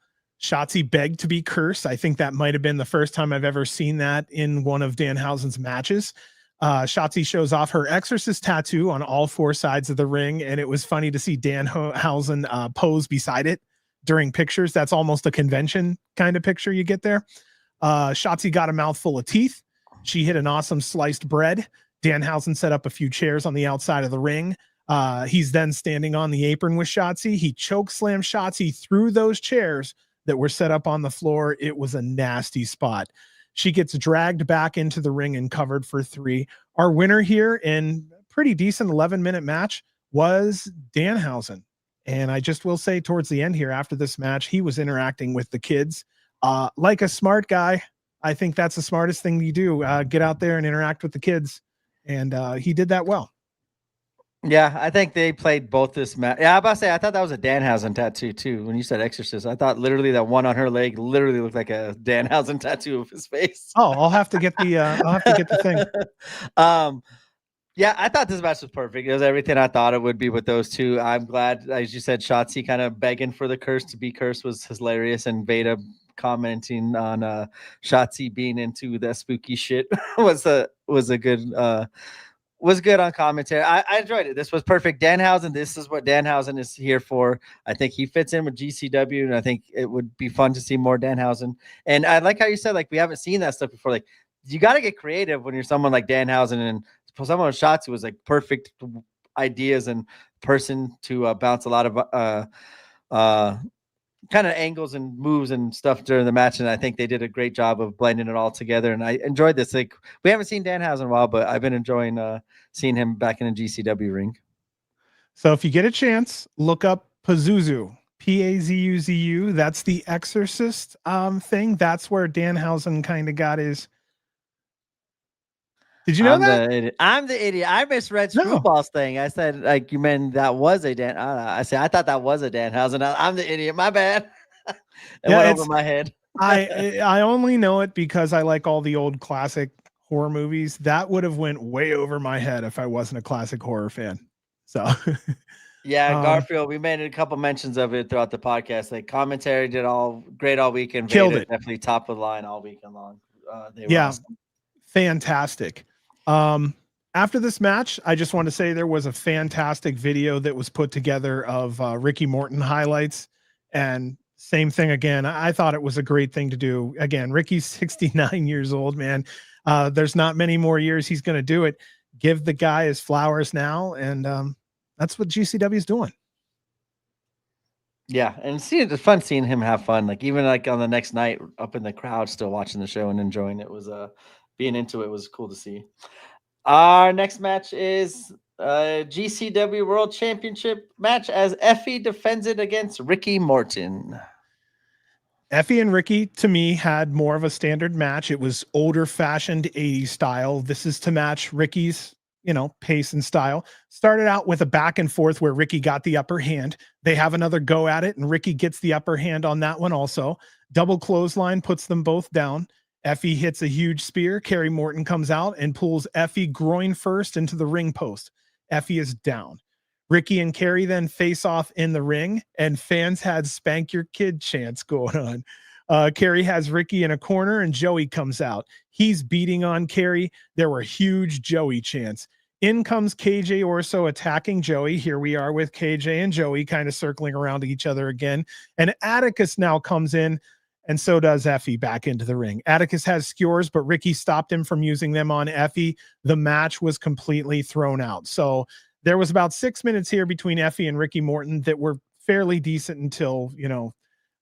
Shotzi begged to be cursed. I think that might have been the first time I've ever seen that in one of Danhausen's matches. Shotzi shows off her exorcist tattoo on all four sides of the ring, and it was funny to see Danhausen pose beside it during pictures. That's almost a convention kind of picture you get there. Shotzi got a mouthful of teeth. She hit an awesome sliced bread. Danhausen set up a few chairs on the outside of the ring. He's then standing on the apron with Shotzi. He choke slammed Shotzi through those chairs that were set up on the floor. It was a nasty spot. She gets dragged back into the ring and covered for 3. Our winner here in pretty decent 11-minute match was Danhausen. And I just will say towards the end here, after this match, he was interacting with the kids like a smart guy. I think that's the smartest thing you do. Get out there and interact with the kids. And he did that well. Yeah, I think they played both this match. Yeah, I was about to say, I thought that was a Danhausen tattoo too. When you said exorcist, I thought literally that one on her leg literally looked like a Danhausen tattoo of his face. Oh, I'll have to get the thing. Yeah, I thought this match was perfect. It was everything I thought it would be with those two. I'm glad, as you said, Shotzi kind of begging for the curse to be cursed was hilarious, and Veda commenting on Shotzi being into that spooky shit was a good was good on commentary. I enjoyed it. This was perfect. Danhausen, this is what Danhausen is here for. I think he fits in with GCW, and I think it would be fun to see more Danhausen. And I like how you said, like, we haven't seen that stuff before. Like, you got to get creative when you're someone like Danhausen, and someone with Shotzi was like perfect ideas and person to bounce a lot of kind of angles and moves and stuff during the match, and I think they did a great job of blending it all together. And I enjoyed this. Like, we haven't seen Danhausen in a while, but I've been enjoying seeing him back in a GCW ring. So if you get a chance, look up Pazuzu. Pazuzu. That's the Exorcist thing. That's where Danhausen kind of got his. Did you know that? I'm the idiot. I misread No. Screwball's thing. I said, like, you meant that was a Dan. I said, I thought that was a Danhausen. I'm the idiot. My bad. It went over my head. I only know it because I like all the old classic horror movies. That would have went way over my head if I wasn't a classic horror fan. So yeah, Garfield, we made a couple mentions of it throughout the podcast. Like, commentary did all great all weekend. Killed it. Definitely top of the line all weekend long. They were awesome. Fantastic. After this match, I just want to say there was a fantastic video that was put together of Ricky Morton highlights, and same thing again. I thought it was a great thing to do. Again, Ricky's 69 years old, man. There's not many more years he's going to do it. Give the guy his flowers now, and that's what GCW is doing. Yeah, and it's fun seeing him have fun. Like, even like on the next night, up in the crowd, still watching the show and enjoying it. Was being into it was cool to see. Our next match is GCW World Championship match as Effy defends it against Ricky Morton. Effy and Ricky, to me, had more of a standard match. It was older fashioned 80s style. This is to match Ricky's, pace and style. Started out with a back and forth where Ricky got the upper hand. They have another go at it, and Ricky gets the upper hand on that one also. Double clothesline puts them both down. Effy hits a huge spear. Kerry Morton comes out and pulls Effy groin first into the ring post. Effy is down. Ricky and Kerry then face off in the ring, and fans had spank your kid chants going on. Kerry has Ricky in a corner, and Joey comes out. He's beating on Kerry. There were huge Joey chants. In comes KJ Orso attacking Joey. Here we are with KJ and Joey kind of circling around each other again. And Atticus now comes in, and so does Effy back into the ring. Atticus has skewers, but Ricky stopped him from using them on Effy. The match was completely thrown out. So there was about 6 minutes here between Effy and Ricky Morton that were fairly decent until,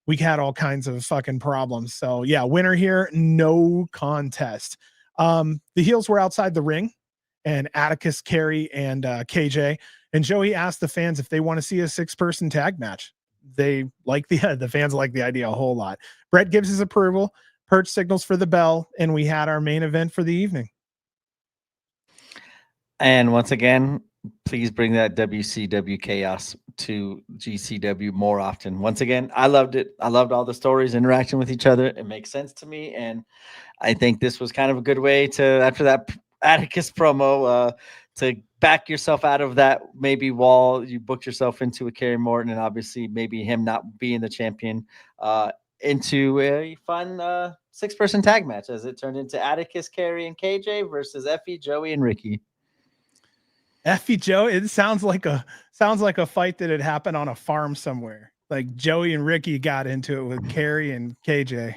we had all kinds of fucking problems. So yeah, winner here, no contest. The heels were outside the ring, and Atticus, Kerry, and KJ. And Joey asked the fans if they want to see a 6-person tag match. They like the fans like the idea a whole lot. Brett gives his approval, Perch signals for the bell, and we had our main event for the evening. And once again, please bring that WCW chaos to GCW more often. Once again, I loved it. I loved all the stories, interaction with each other. It makes sense to me. And I think this was kind of a good way to, after that Atticus promo, to back yourself out of that maybe wall you booked yourself into with Kerry Morton, and obviously maybe him not being the champion, into a fun 6-person tag match, as it turned into Atticus, Kerry, and KJ versus Effy, Joey, and Ricky. Effy, Joey, it sounds like a fight that had happened on a farm somewhere. Like Joey and Ricky got into it with Kerry and KJ.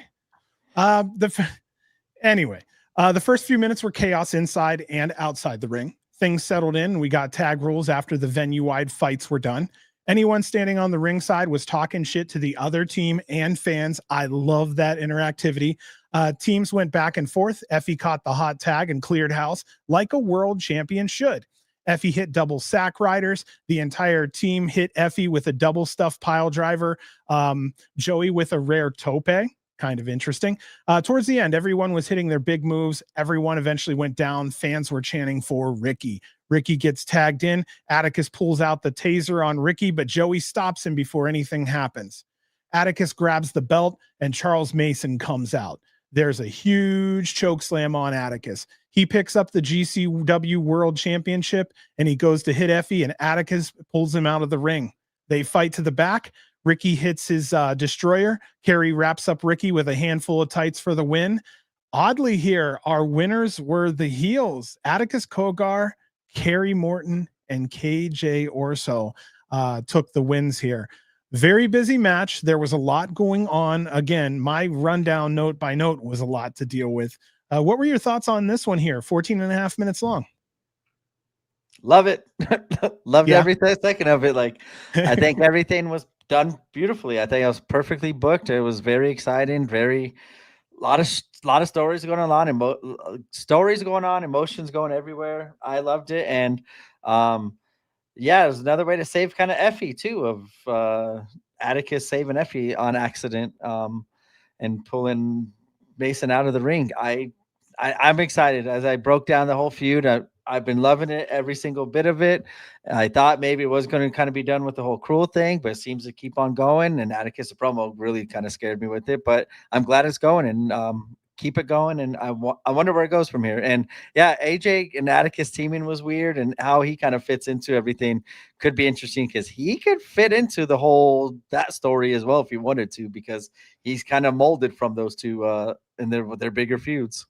Anyway, the first few minutes were chaos inside and outside the ring. Things settled in. We got tag rules after the venue-wide fights were done. Anyone standing on the ringside was talking shit to the other team and fans. I love that interactivity. Teams went back and forth. Effy caught the hot tag and cleared house like a world champion should. Effy hit double sack riders. The entire team hit Effy with a double stuff pile driver. Joey with a rare tope. Kind of interesting. Towards the end, everyone was hitting their big moves. Everyone eventually went down. Fans were chanting for Ricky. Ricky gets tagged in. Atticus pulls out the taser on Ricky, but Joey stops him before anything happens. Atticus grabs the belt, and Charles Mason comes out. There's a huge choke slam on Atticus. He picks up the GCW World Championship, and he goes to hit Effy, and Atticus pulls him out of the ring. They fight to the back. Ricky hits his destroyer. Kerry wraps up Ricky with a handful of tights for the win. Oddly here, our winners were the heels. Atticus Kogar, Kerry Morton, and KJ Orso took the wins here. Very busy match. There was a lot going on. Again, my rundown note by note was a lot to deal with. What were your thoughts on this one here? 14 and a half minutes long. Love it. Loved every second of it. Like, I think everything was done beautifully. I think I was perfectly booked. It was very exciting, very lot of stories going on, stories going on, emotions going everywhere. I loved it, and yeah, it was another way to save kind of Effy too, of Atticus saving Effy on accident, and pulling Mason out of the ring. I'm excited as I broke down the whole feud. I've been loving it, every single bit of it. I thought maybe it was going to kind of be done with the whole cruel thing, but it seems to keep on going. And Atticus the promo really kind of scared me with it, but I'm glad it's going, and keep it going. And I wonder where it goes from here. And yeah, AJ and Atticus teaming was weird, and how he kind of fits into everything could be interesting, because he could fit into the whole that story as well if he wanted to, because he's kind of molded from those two in their bigger feuds.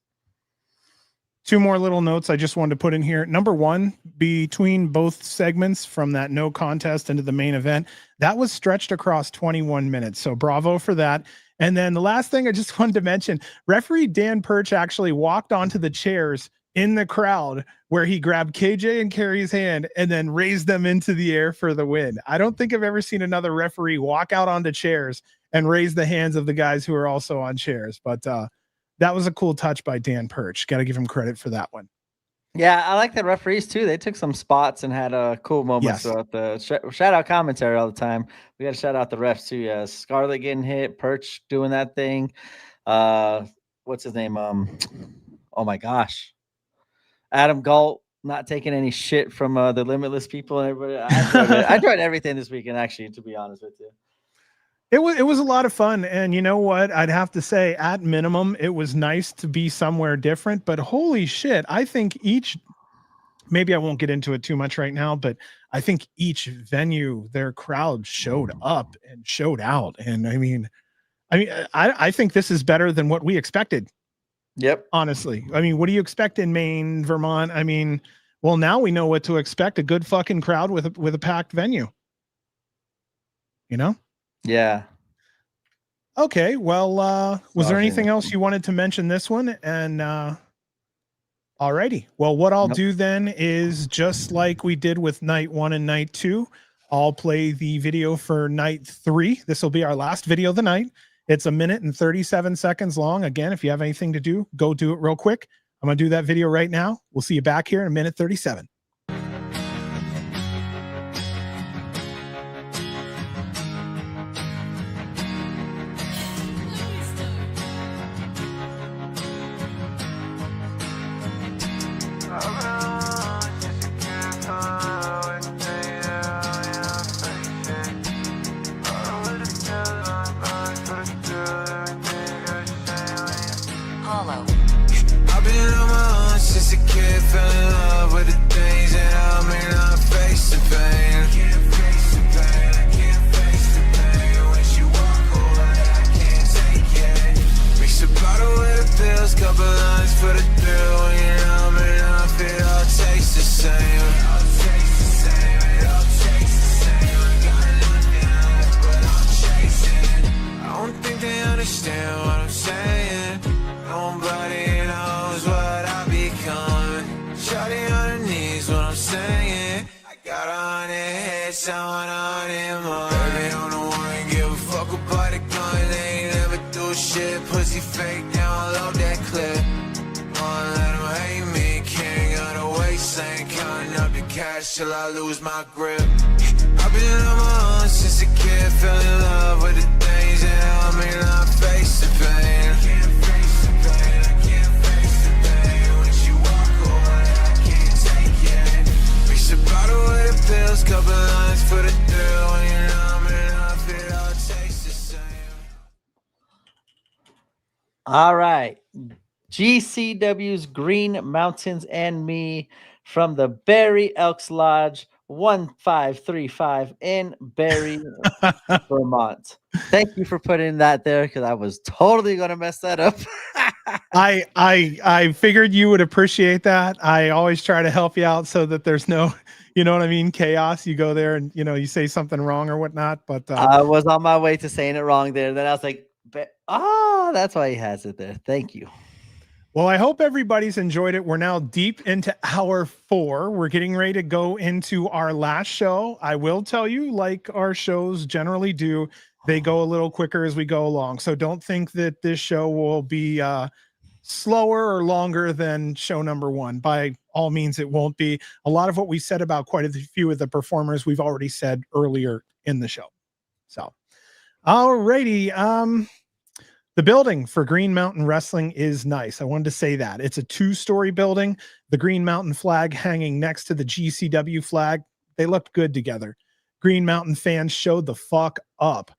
Two more little notes I just wanted to put in here. Number one, between both segments from that no contest into the main event, that was stretched across 21 minutes. So bravo for that. And then the last thing I just wanted to mention, referee Dan Perch actually walked onto the chairs in the crowd where he grabbed KJ and Kerry's hand and then raised them into the air for the win. I don't think I've ever seen another referee walk out onto chairs and raise the hands of the guys who are also on chairs. But that was a cool touch by Dan Perch. Got to give him credit for that one. Yeah, I like the referees too. They took some spots and had cool moments throughout the shout out commentary all the time. We got to shout out the refs too. Yeah, Scarlett getting hit, Perch doing that thing. What's his name? Oh my gosh, Adam Galt not taking any shit from the Limitless people and everybody. I enjoyed everything this weekend, actually, to be honest with you. It was a lot of fun, and you know what? I'd have to say, at minimum, it was nice to be somewhere different. But holy shit, I think maybe I won't get into it too much right now, but I think each venue, their crowd showed up and showed out. And I think this is better than what we expected. Yep. Honestly, I mean, what do you expect in Maine, Vermont? I mean, well, now we know what to expect: a good fucking crowd with a packed venue. You know? Yeah. Okay. Well, was there anything else you wanted to mention this one? And alrighty. Well, what I'll do then is, just like we did with night 1 and night 2, I'll play the video for night 3. This will be our last video of the night. It's 1 minute and 37 seconds long. Again, if you have anything to do, go do it real quick. I'm going to do that video right now. We'll see you back here in 1 minute 37. Till I lose my grip. I've been on my own since a kid, fell in love with the things that help me not face the pain. I can't face the pain, I can't face the pain. When you walk away, I can't take it. Mix a bottle with the pills, couple lines for the thrill. When you're numb enough, it all tastes the same. All right, GCW's Green Mountains and Me, from the Barry Elks Lodge 1535 in Barry, Vermont. Thank you for putting that there, because I was totally going to mess that up. I figured you would appreciate that. I always try to help you out so that there's no, you know what I mean, chaos. You go there and, you know, you say something wrong or whatnot. But I was on my way to saying it wrong there. Then I was like, that's why he has it there. Thank you. Well, I hope everybody's enjoyed it. We're now deep into hour 4. We're getting ready to go into our last show. I will tell you, like our shows generally do, they go a little quicker as we go along. So don't think that this show will be slower or longer than show number 1. By all means, it won't be. A lot of what we said about quite a few of the performers, we've already said earlier in the show. So, alrighty. The building for Green Mountain Wrestling is nice. I wanted to say that. It's a 2-story building. The Green Mountain flag hanging next to the GCW flag. They looked good together. Green Mountain fans showed the fuck up.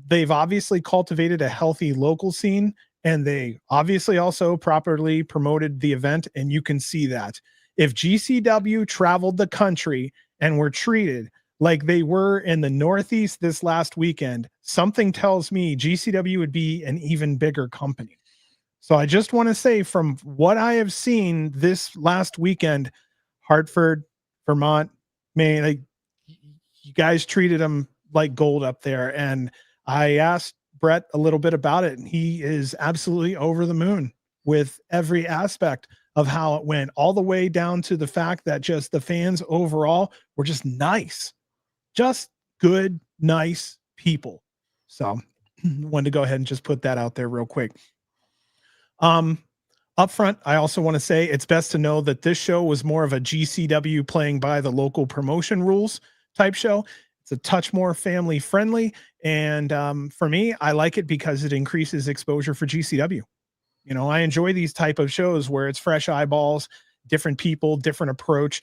They've obviously cultivated a healthy local scene, and they obviously also properly promoted the event, and you can see that. If GCW traveled the country and were treated like they were in the Northeast this last weekend, something tells me GCW would be an even bigger company. So I just want to say, from what I have seen this last weekend, Hartford, Vermont, Maine, like, you guys treated them like gold up there. And I asked Brett a little bit about it, and he is absolutely over the moon with every aspect of how it went, all the way down to the fact that just the fans overall were just nice. Just good, nice people. So wanted to go ahead and just put that out there real quick. Up front, I also want to say it's best to know that this show was more of a GCW playing by the local promotion rules type show. It's a touch more family friendly. And for me, I like it because it increases exposure for GCW. You know, I enjoy these type of shows where it's fresh eyeballs, different people, different approach.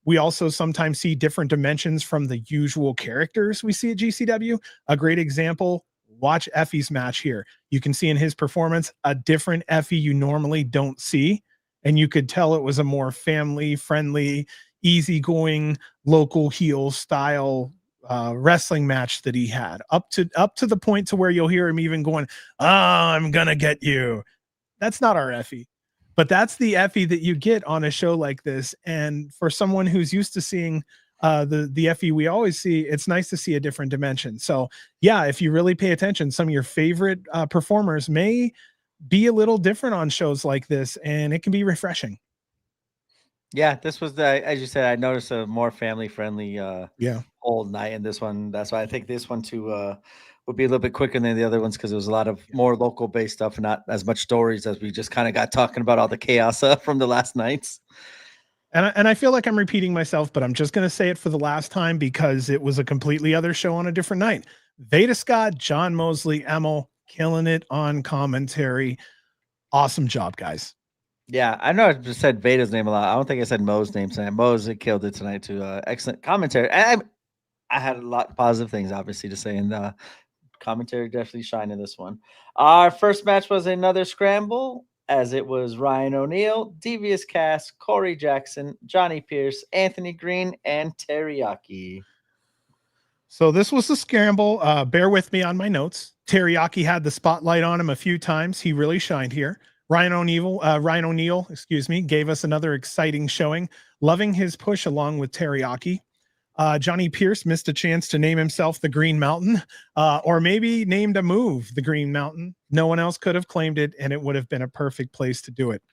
We also sometimes see different dimensions from the usual characters we see at GCW. A great example, watch Effy's match here. You can see in his performance a different Effy you normally don't see, and you could tell it was a more family friendly, easygoing, local heel style wrestling match that he had, up to the point to where you'll hear him even going, "Oh, I'm gonna get you." That's not our Effy. But that's the Effy that you get on a show like this. And for someone who's used to seeing the Effy we always see, it's nice to see a different dimension. So yeah, if you really pay attention, some of your favorite performers may be a little different on shows like this, and it can be refreshing. Yeah, this was as you said, I noticed a more family friendly Yeah. whole night in this one. That's why I think this one too would be a little bit quicker than the other ones, because there was a lot of more local based stuff and not as much stories, as we just kind of got talking about all the chaos from the last nights. And I feel like I'm repeating myself, but I'm just going to say it for the last time because it was a completely other show on a different night. Veda Scott, John Mosley, Emil, killing it on commentary. Awesome job, guys. Yeah, I know I just said Veda's name a lot. I don't think I said Mo's name tonight. Mo's killed it tonight too. Excellent commentary. I had a lot of positive things, obviously, to say, and commentary definitely shined in this one. Our first match was another scramble, as it was Ryan O'Neal, Devious Cass, Corey Jackson, Johnny Pierce, Anthony Greene, and Teriyaki. So this was the scramble. Bear with me on my notes. Teriyaki had the spotlight on him a few times. He really shined here. Ryan O'Neal, gave us another exciting showing, loving his push along with Teriyaki. Johnny Pierce missed a chance to name himself the Green Mountain, or maybe named a move the Green Mountain. No one else could have claimed it, and it would have been a perfect place to do it.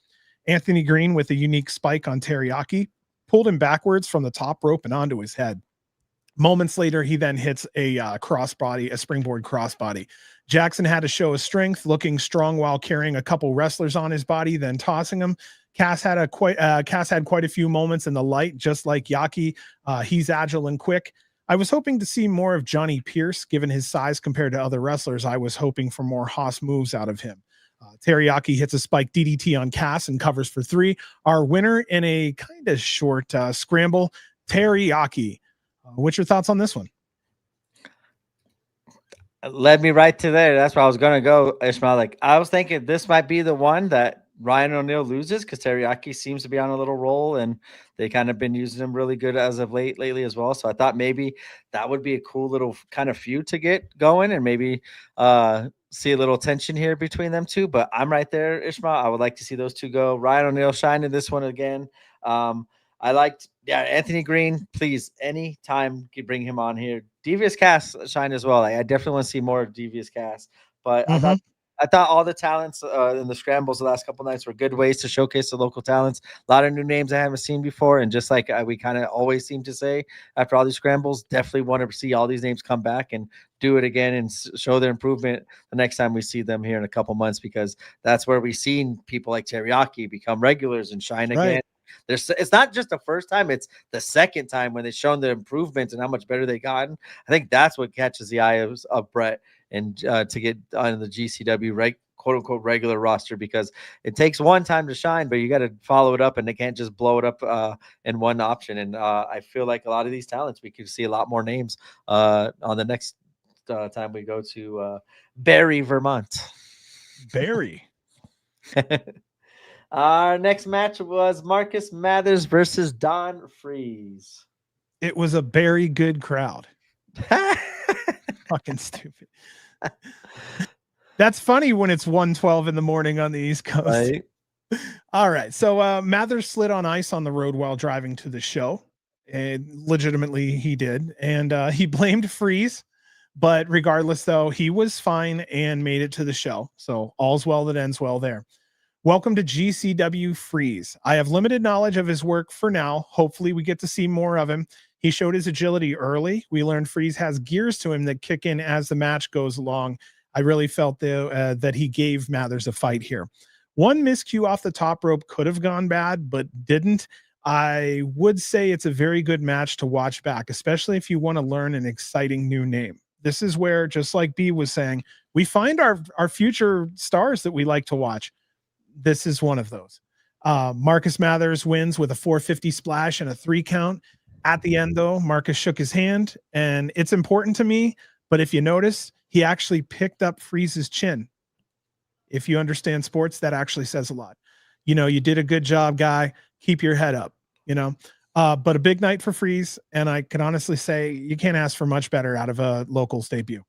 Anthony Greene, with a unique spike on Teriyaki, pulled him backwards from the top rope and onto his head. Moments later, he then hits a springboard crossbody. Jackson had to show his strength, looking strong while carrying a couple wrestlers on his body, then tossing them. Cass had quite a few moments in the light, just like Yaki. He's agile and quick. I was hoping to see more of Johnny Pierce, given his size compared to other wrestlers. I was hoping for more Haas moves out of him. Teriyaki hits a spike DDT on Cass and covers for 3. Our winner in a kind of short scramble, Teriyaki. What's your thoughts on this one? Led me right to there. That's where I was going to go, Ishmael. Like, I was thinking this might be the one that Ryan O'Neal loses, because Teriyaki seems to be on a little roll, and they kind of been using him really good as of lately as well. So I thought maybe that would be a cool little kind of feud to get going, and maybe see a little tension here between them two. But I'm right there, Ishmael. I would like to see those two go. Ryan O'Neal shine in this one again. I liked, Anthony Greene, please, anytime you bring him on here. Devious Cass shine as well. I definitely want to see more of Devious Cass. But I I thought all the talents in the scrambles the last couple nights were good ways to showcase the local talents. A lot of new names I haven't seen before, and just like we kind of always seem to say after all these scrambles, definitely want to see all these names come back and do it again and show their improvement the next time we see them here in a couple months, because that's where we've seen people like Teriyaki become regulars and shine again. It's not just the first time, it's the second time when they've shown the improvements and how much better they gotten. I think that's what catches the eye of Brett, and to get on the GCW quote unquote regular roster, because it takes one time to shine, but you got to follow it up, and they can't just blow it up in one option. And I feel like a lot of these talents, we could see a lot more names on the next time we go to Barry, Vermont. Barry. Our next match was Marcus Mathers versus Don Freeze. It was a very good crowd. Fucking stupid. That's funny when it's 1:12 in the morning on the East Coast. Right. All right. So Mathers slid on ice on the road while driving to the show. And legitimately he did. And he blamed Freeze. But regardless, though, he was fine and made it to the show. So all's well that ends well there. Welcome to GCW Freeze. I have limited knowledge of his work for now. Hopefully we get to see more of him. He showed his agility early. We learned Freeze has gears to him that kick in as the match goes along. I really felt that he gave Mathers a fight here. One miscue off the top rope could have gone bad, but didn't. I would say it's a very good match to watch back, especially if you want to learn an exciting new name. This is where, just like B was saying, we find our future stars that we like to watch. This is one of those. Marcus Mathers wins with a 450 splash and a 3 count. At the end, though, Marcus shook his hand, and it's important to me, but if you notice, he actually picked up Freeze's chin. If you understand sports, that actually says a lot. You know, you did a good job, guy. Keep your head up, you know. But a big night for Freeze, and I can honestly say you can't ask for much better out of a locals debut.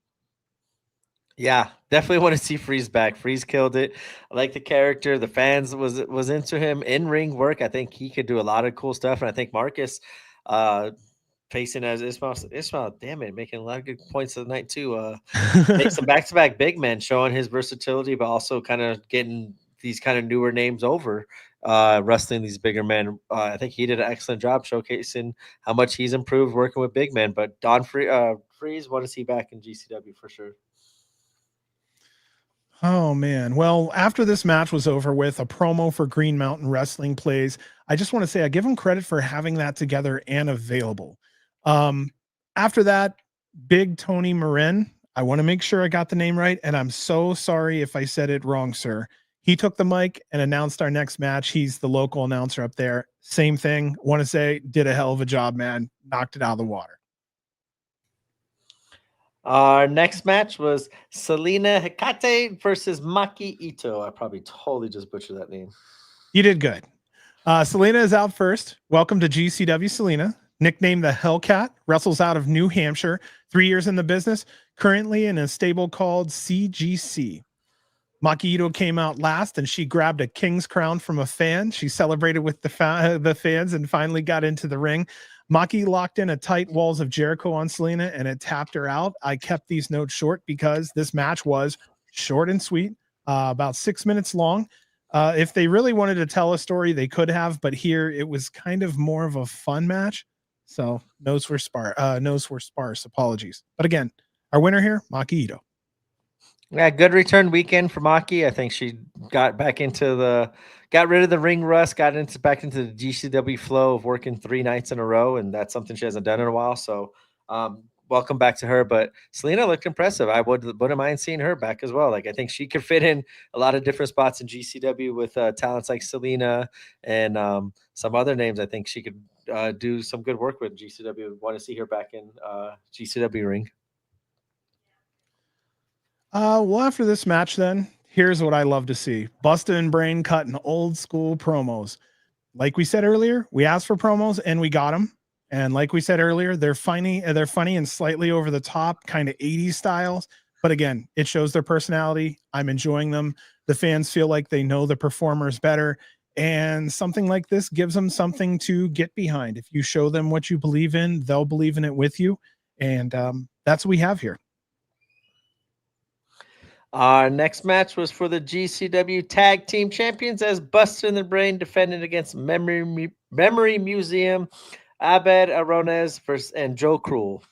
Yeah, definitely want to see Freeze back. Freeze killed it. I like the character. The fans was into him. In ring work, I think he could do a lot of cool stuff. And I think Marcus, facing as Ismail, damn it, making a lot of good points of the night too. Make some back-to-back big men, showing his versatility, but also kind of getting these kind of newer names over, wrestling these bigger men. I think he did an excellent job showcasing how much he's improved working with big men. But Don Freeze, want to see back in GCW for sure. Oh, man. Well, after this match was over with, a promo for Green Mountain Wrestling plays. I just want to say I give him credit for having that together and available. After that, Big Tony Marin, I want to make sure I got the name right, and I'm so sorry if I said it wrong, sir. He took the mic and announced our next match. He's the local announcer up there. Same thing. Want to say, did a hell of a job, man. Knocked it out of the water. Our next match was Selena Hekate versus Maki Itoh. I probably totally just butchered that name. You did good. Selena is out first. Welcome to GCW, Selena. Nicknamed the Hellcat, wrestles out of New Hampshire. 3 years in the business. Currently in a stable called CGC. Maki Itoh came out last, and she grabbed a king's crown from a fan. She celebrated with the fans and finally got into the ring. Maki locked in a tight walls of Jericho on Selena, and it tapped her out. I kept these notes short because this match was short and sweet, about 6 minutes long. If they really wanted to tell a story, they could have, but here it was kind of more of a fun match. So notes were sparse. Apologies. But again, our winner here, Maki Itoh. Yeah, good return weekend for Maki. I think she got rid of the ring rust, back into the GCW flow of working 3 nights in a row, and that's something she hasn't done in a while. So welcome back to her. But Selena looked impressive. I wouldn't mind seeing her back as well. Like, I think she could fit in a lot of different spots in GCW with talents like Selena and some other names. I think she could do some good work with GCW. Want to see her back in GCW ring. Well, after this match, then here's what I love to see: Bustah and Brain cutting old school promos. Like we said earlier, we asked for promos and we got them. And like we said earlier, they're funny and slightly over the top, kind of 80s styles. But again, it shows their personality. I'm enjoying them. The fans feel like they know the performers better. And something like this gives them something to get behind. If you show them what you believe in, they'll believe in it with you. And that's what we have here. Our next match was for the GCW Tag Team Champions as Bustah in the Brain defended against Memory Museum, Abed Arones versus and Joe Cruel.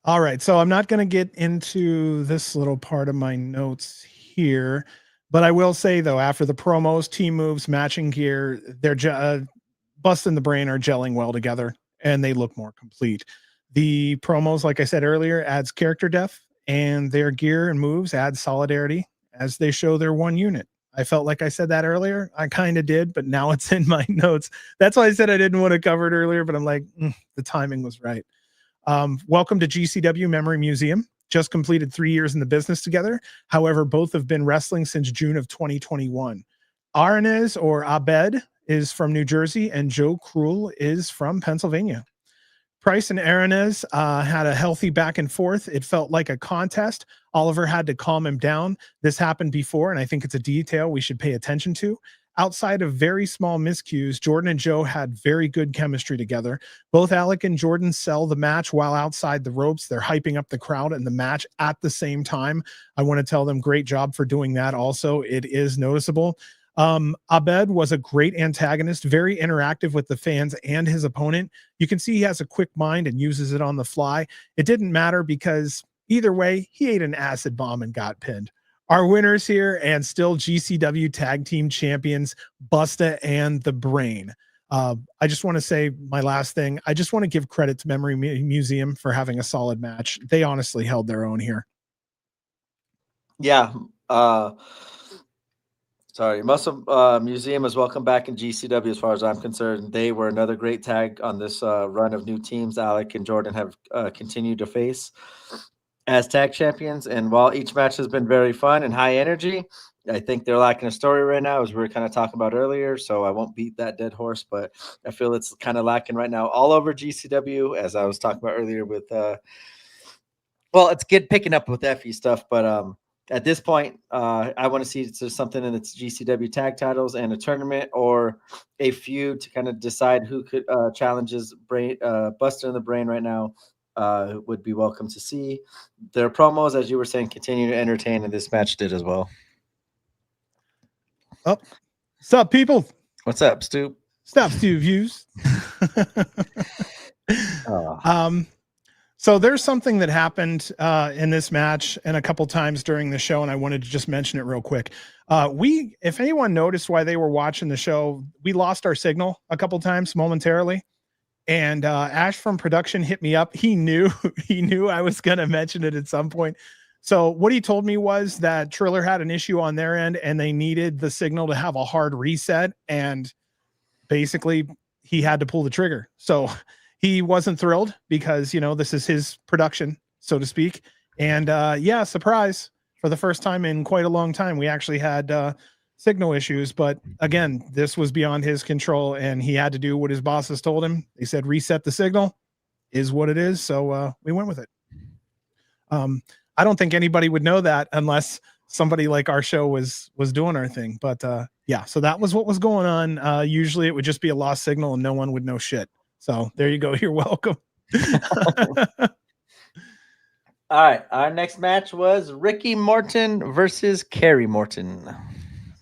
All right, so I'm not going to get into this little part of my notes here, but I will say though, after the promos, team moves, matching gear, they're Bustah and the Brain are gelling well together, and they look more complete. The promos, like I said earlier, adds character depth, and their gear and moves add solidarity as they show they're one unit. I felt like I said that earlier. I kind of did, but now it's in my notes. That's why I said I didn't want to cover it earlier, but I'm like, the timing was right. Welcome to GCW Memory Museum. Just completed 3 years in the business together. However, both have been wrestling since June of 2021. Aranez or Abed is from New Jersey, and Joe Cruel is from Pennsylvania. Price and Aranez had a healthy back and forth. It felt like a contest. Oliver had to calm him down. This happened before, and I think it's a detail we should pay attention to. Outside of very small miscues, Jordan and Joe had very good chemistry together. Both Alec and Jordan sell the match while outside the ropes. They're hyping up the crowd and the match at the same time. I want to tell them great job for doing that also. It is noticeable. Abed was a great antagonist, very interactive with the fans and his opponent. You can see he has a quick mind and uses it on the fly. It didn't matter because either way, he ate an acid bomb and got pinned. Our winners here and still GCW Tag Team Champions, Bustah and the Brain. I just want to say my last thing. I just want to give credit to Memory Museum for having a solid match. They honestly held their own here. Yeah. Sorry. Muscle Museum is welcome back in GCW as far as I'm concerned. They were another great tag on this run of new teams Alec and Jordan have continued to face as tag champions. And while each match has been very fun and high energy, I think they're lacking a story right now, as we were kind of talking about earlier. So I won't beat that dead horse, but I feel it's kind of lacking right now all over GCW, as I was talking about earlier with, well, it's good picking up with Effy stuff, but at this point, I want to see something in its GCW tag titles and a tournament or a feud to kind of decide who could challenges Bustah in the Brain right now. Would be welcome to see. Their promos, as you were saying, continue to entertain, and this match did as well. Oh, what's up, people? What's up, Stu? Stop, Stu Views. So there's something that happened in this match and a couple times during the show, and I wanted to just mention it real quick. If anyone noticed why they were watching the show, we lost our signal a couple times momentarily. And Ash from production hit me up. He knew I was going to mention it at some point. So what he told me was that Triller had an issue on their end and they needed the signal to have a hard reset. And basically he had to pull the trigger. So he wasn't thrilled because, this is his production, so to speak. And yeah, surprise, for the first time in quite a long time, we actually had signal issues. But again, this was beyond his control and he had to do what his bosses told him. They said, reset the signal is what it is. So we went with it. I don't think anybody would know that unless somebody like our show was doing our thing. But yeah, so that was what was going on. Usually it would just be a lost signal and no one would know shit. So there you go. You're welcome. All right. Our next match was Ricky Morton versus Kerry Morton.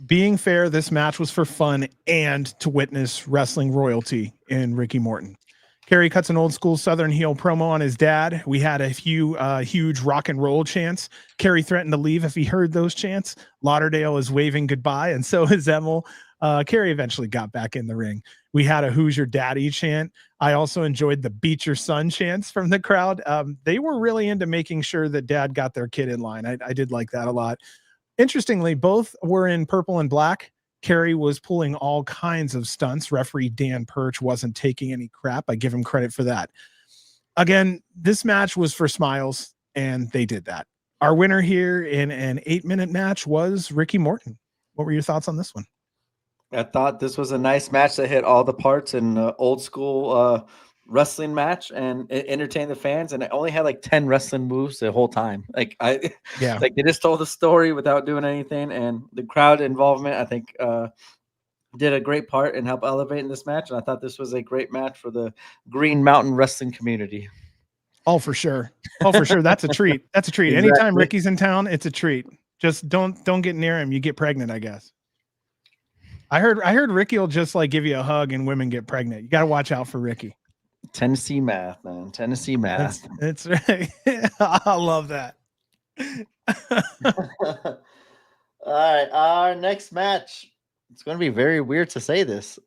Being fair, this match was for fun and to witness wrestling royalty in Ricky Morton. Kerry cuts an old school Southern heel promo on his dad. We had a few huge rock and roll chants. Kerry threatened to leave if he heard those chants. Lauderdale is waving goodbye, and so is Emil. Kerry eventually got back in the ring. We had a Who's Your Daddy chant. I also enjoyed the Beat Your Son chants from the crowd. They were really into making sure that dad got their kid in line. I did like that a lot. Interestingly, both were in purple and black. Kerry was pulling all kinds of stunts. Referee Dan Perch wasn't taking any crap. I give him credit for that. Again, this match was for smiles, and they did that. Our winner here in an 8-minute match was Ricky Morton. What were your thoughts on this one? I thought this was a nice match that hit all the parts in old school wrestling match and it entertained the fans. And it only had like 10 wrestling moves the whole time. Like they just told the story without doing anything. And the crowd involvement, I think, did a great part and help elevate in this match. And I thought this was a great match for the Green Mountain wrestling community. Oh, for sure. Oh, for sure. That's a treat. That's a treat. Exactly. Anytime Ricky's in town, it's a treat. Just don't get near him. You get pregnant, I guess. I heard Ricky will just like give you a hug and women get pregnant. You got to watch out for Ricky. Tennessee math, man. Tennessee math. That's right. I love that. All right, our next match. It's going to be very weird to say this.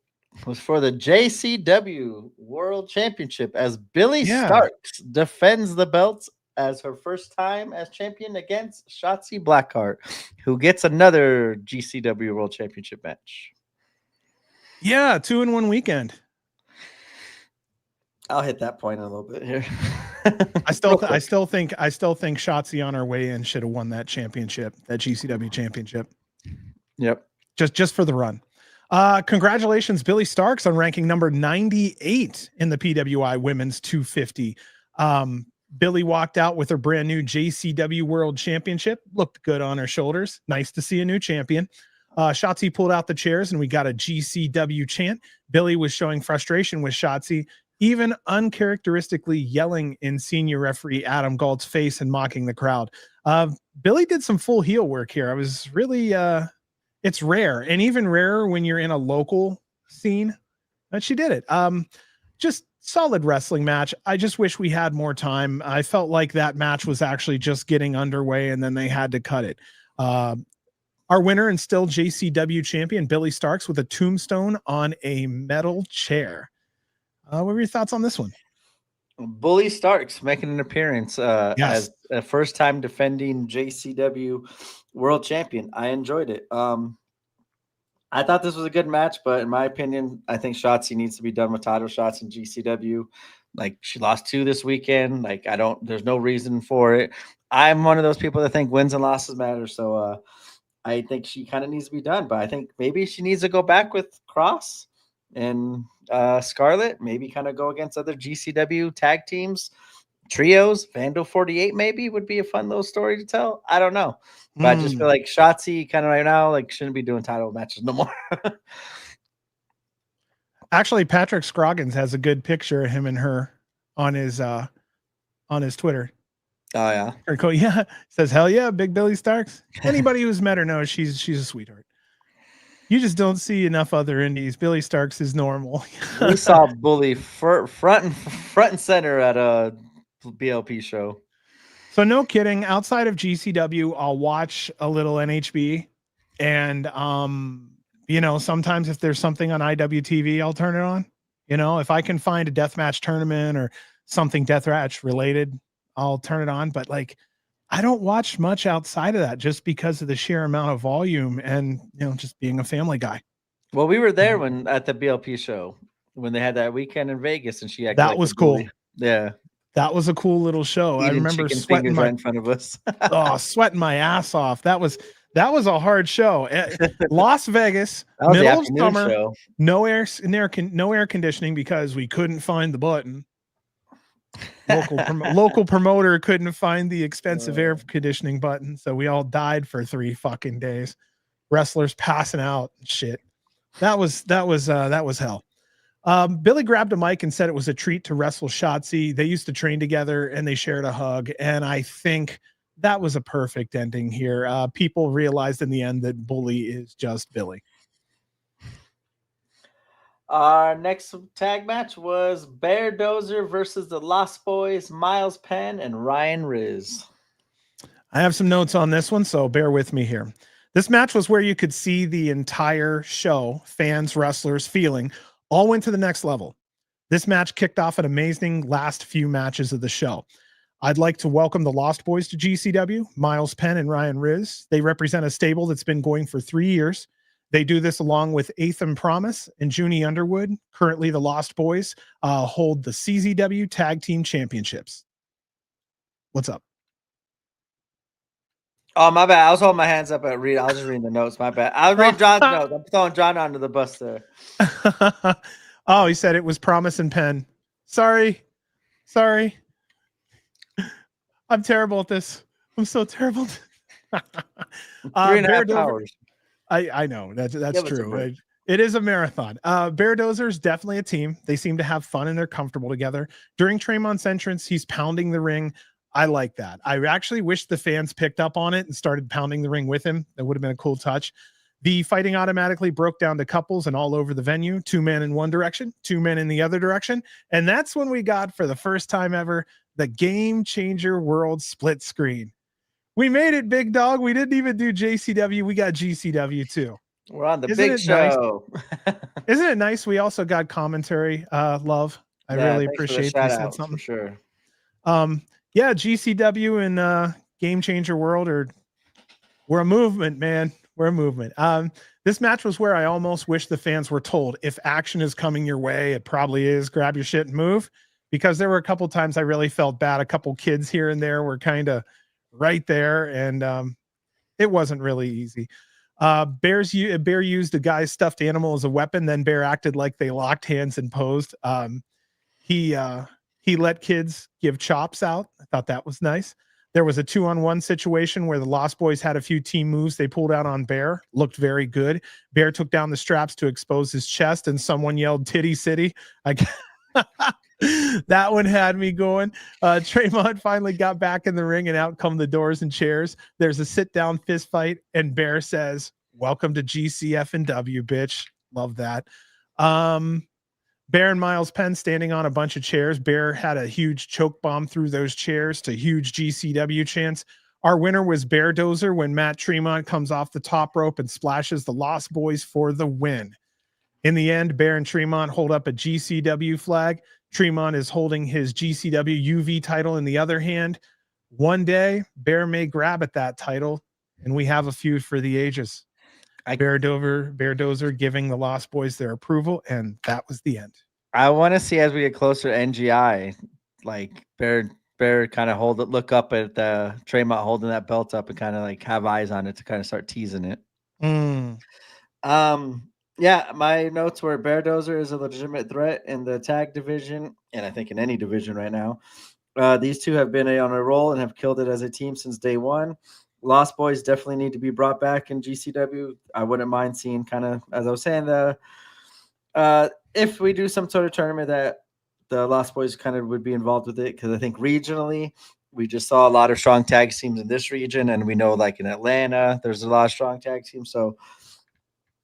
Was for the JCW World Championship as Billy Starks defends the belts as her first time as champion against Shotzi Blackheart, who gets another GCW World Championship match. Yeah, 2-in-1 weekend. I'll hit that point in a little bit here. I still think Shotzi on her way in should have won that championship, that GCW championship. Yep. Just for the run. Congratulations, Billy Starks, on ranking number 98 in the PWI Women's 250. Billy walked out with her brand new JCW World Championship. Looked good on her shoulders. Nice to see a new champion. Shotzi pulled out the chairs and we got a GCW chant. Billy was showing frustration with Shotzi, even uncharacteristically yelling in senior referee Adam Galt's face and mocking the crowd. Billy did some full heel work here. I was really, it's rare, and even rarer when you're in a local scene, but she did it. Just solid wrestling match. I just wish we had more time. I felt like that match was actually just getting underway and then they had to cut it. Our winner and still JCW champion, Billy Starks, with a tombstone on a metal chair. What were your thoughts on this one? Bully Starks making an appearance as a first time defending JCW World Champion. I enjoyed it. I thought this was a good match, but in my opinion, I think Shotzi needs to be done with title shots in GCW. Like, she lost 2 this weekend. Like, there's no reason for it. I'm one of those people that think wins and losses matter. So I think she kind of needs to be done, but I think maybe she needs to go back with Cross and Scarlett, maybe kind of go against other GCW tag teams, trios. Vandal 48 maybe would be a fun little story to tell. I don't know, but I just feel like Shotzi kind of right now like shouldn't be doing title matches no more. Actually, Patrick Scroggins has a good picture of him and her on his Twitter. Oh yeah, Or cool. Yeah, says hell yeah, Big Billy Starks. Anybody who's met her knows she's a sweetheart. You just don't see enough other indies. Billy Starks is normal. We saw Bully front and center at a BLP show. So no kidding. Outside of GCW, I'll watch a little NHB, and sometimes if there's something on IWTV, I'll turn it on. If I can find a deathmatch tournament or something deathmatch related, I'll turn it on. But like, I don't watch much outside of that just because of the sheer amount of volume and, just being a family guy. Well, we were there at the BLP show when they had that weekend in Vegas, and she that was cool. Yeah. That was a cool little show. I remember sweating right in front of us. Sweating my ass off. That was a hard show. Las Vegas, that was middle of summer, show. no air conditioning because we couldn't find the button. Local promoter couldn't find the expensive air conditioning button, so we all died for 3 fucking days. Wrestlers passing out and shit. That was hell. Billy grabbed a mic and said it was a treat to wrestle Shotzi. They used to train together and they shared a hug, and I think that was a perfect ending here. People realized in the end that Bully is just Billy. Our next tag match was BearDozer versus the Lost Boys, Miles Penn and Ryan Riz. I have some notes on this one, so bear with me here. This match was where you could see the entire show, fans, wrestlers, feeling, all went to the next level. This match kicked off an amazing last few matches of the show. I'd like to welcome the Lost Boys to GCW, Miles Penn and Ryan Riz. They represent a stable that's been going for 3 years. They do this along with Atham Promise and Junie Underwood. Currently, the Lost Boys hold the CZW Tag Team Championships. What's up? Oh, my bad. I was holding my hands up at read. I was just reading the notes. My bad. I was reading John's notes. I'm throwing John under the bus there. Oh, he said it was Promise and Penn. Sorry. I'm terrible at this. I'm so terrible. 3.5 hours. I know that's true. It is a marathon. BearDozer is definitely a team. They seem to have fun and they're comfortable together. During Tremont's entrance, he's pounding the ring. I like that. I actually wish the fans picked up on it and started pounding the ring with him. That would have been a cool touch. The fighting automatically broke down to couples and all over the venue. 2 men in one direction, 2 men in the other direction. And that's when we got, for the first time ever, the Game Changer World split screen. We made it, big dog. We didn't even do JCW. We got GCW too. We're on the big show. Nice? Isn't it nice? We also got commentary. Love. I really appreciate that. Said something for sure. Yeah, GCW and Game Changer World we're a movement, man. We're a movement. This match was where I almost wish the fans were told, if action is coming your way, it probably is. Grab your shit and move. Because there were a couple times I really felt bad. A couple kids here and there were kind of right there, and it wasn't really easy. Bear used a guy's stuffed animal as a weapon. Then Bear acted like they locked hands and posed. He let kids give chops out. I thought that was nice. There was a 2-on-1 situation where the Lost Boys had a few team moves they pulled out on Bear. Looked very good. Bear took down the straps to expose his chest, and someone yelled "Titty City." That one had me going. Tremont finally got back in the ring, and out come the doors and chairs. There's a sit-down fist fight, and Bear says, "Welcome to GCF&W, bitch." Love that. Bear and Miles Penn standing on a bunch of chairs. Bear had a huge choke bomb through those chairs to huge GCW chants. Our winner was BearDozer when Matt Tremont comes off the top rope and splashes the Lost Boys for the win. In the end, Bear and Tremont hold up a GCW flag. Tremont is holding his GCW UV title in the other hand. One day, Bear may grab at that title, and we have a feud for the ages. BearDozer giving the Lost Boys their approval, and that was the end. I want to see as we get closer NGI, like Bear kind of look up at the Tremont holding that belt up and kind of like have eyes on it to kind of start teasing it. Yeah, my notes were BearDozer is a legitimate threat in the tag division, and I think in any division right now. These two have been on a roll and have killed it as a team since day one. Lost Boys definitely need to be brought back in GCW. I wouldn't mind seeing kind of, as I was saying, if we do some sort of tournament that the Lost Boys kind of would be involved with it, because I think regionally we just saw a lot of strong tag teams in this region, and we know like in Atlanta there's a lot of strong tag teams. So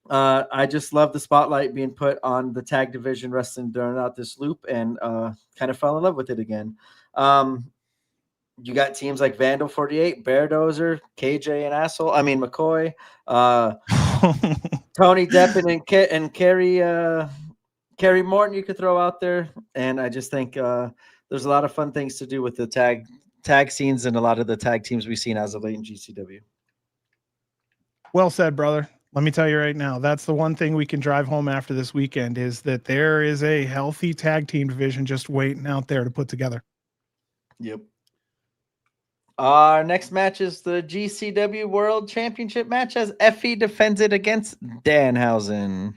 I just love the spotlight being put on the tag division wrestling during out this loop, and kind of fell in love with it again. You got teams like Vandal 48, BearDozer, KJ and McCoy, Tony Deppen and Kerry Morton you could throw out there. And I just think there's a lot of fun things to do with the tag scenes and a lot of the tag teams we've seen as of late in GCW. Well said, brother. Let me tell you right now, that's the one thing we can drive home after this weekend, is that there is a healthy tag team division just waiting out there to put together. Yep. Our next match is the GCW World Championship match as Effy defends it against Danhausen.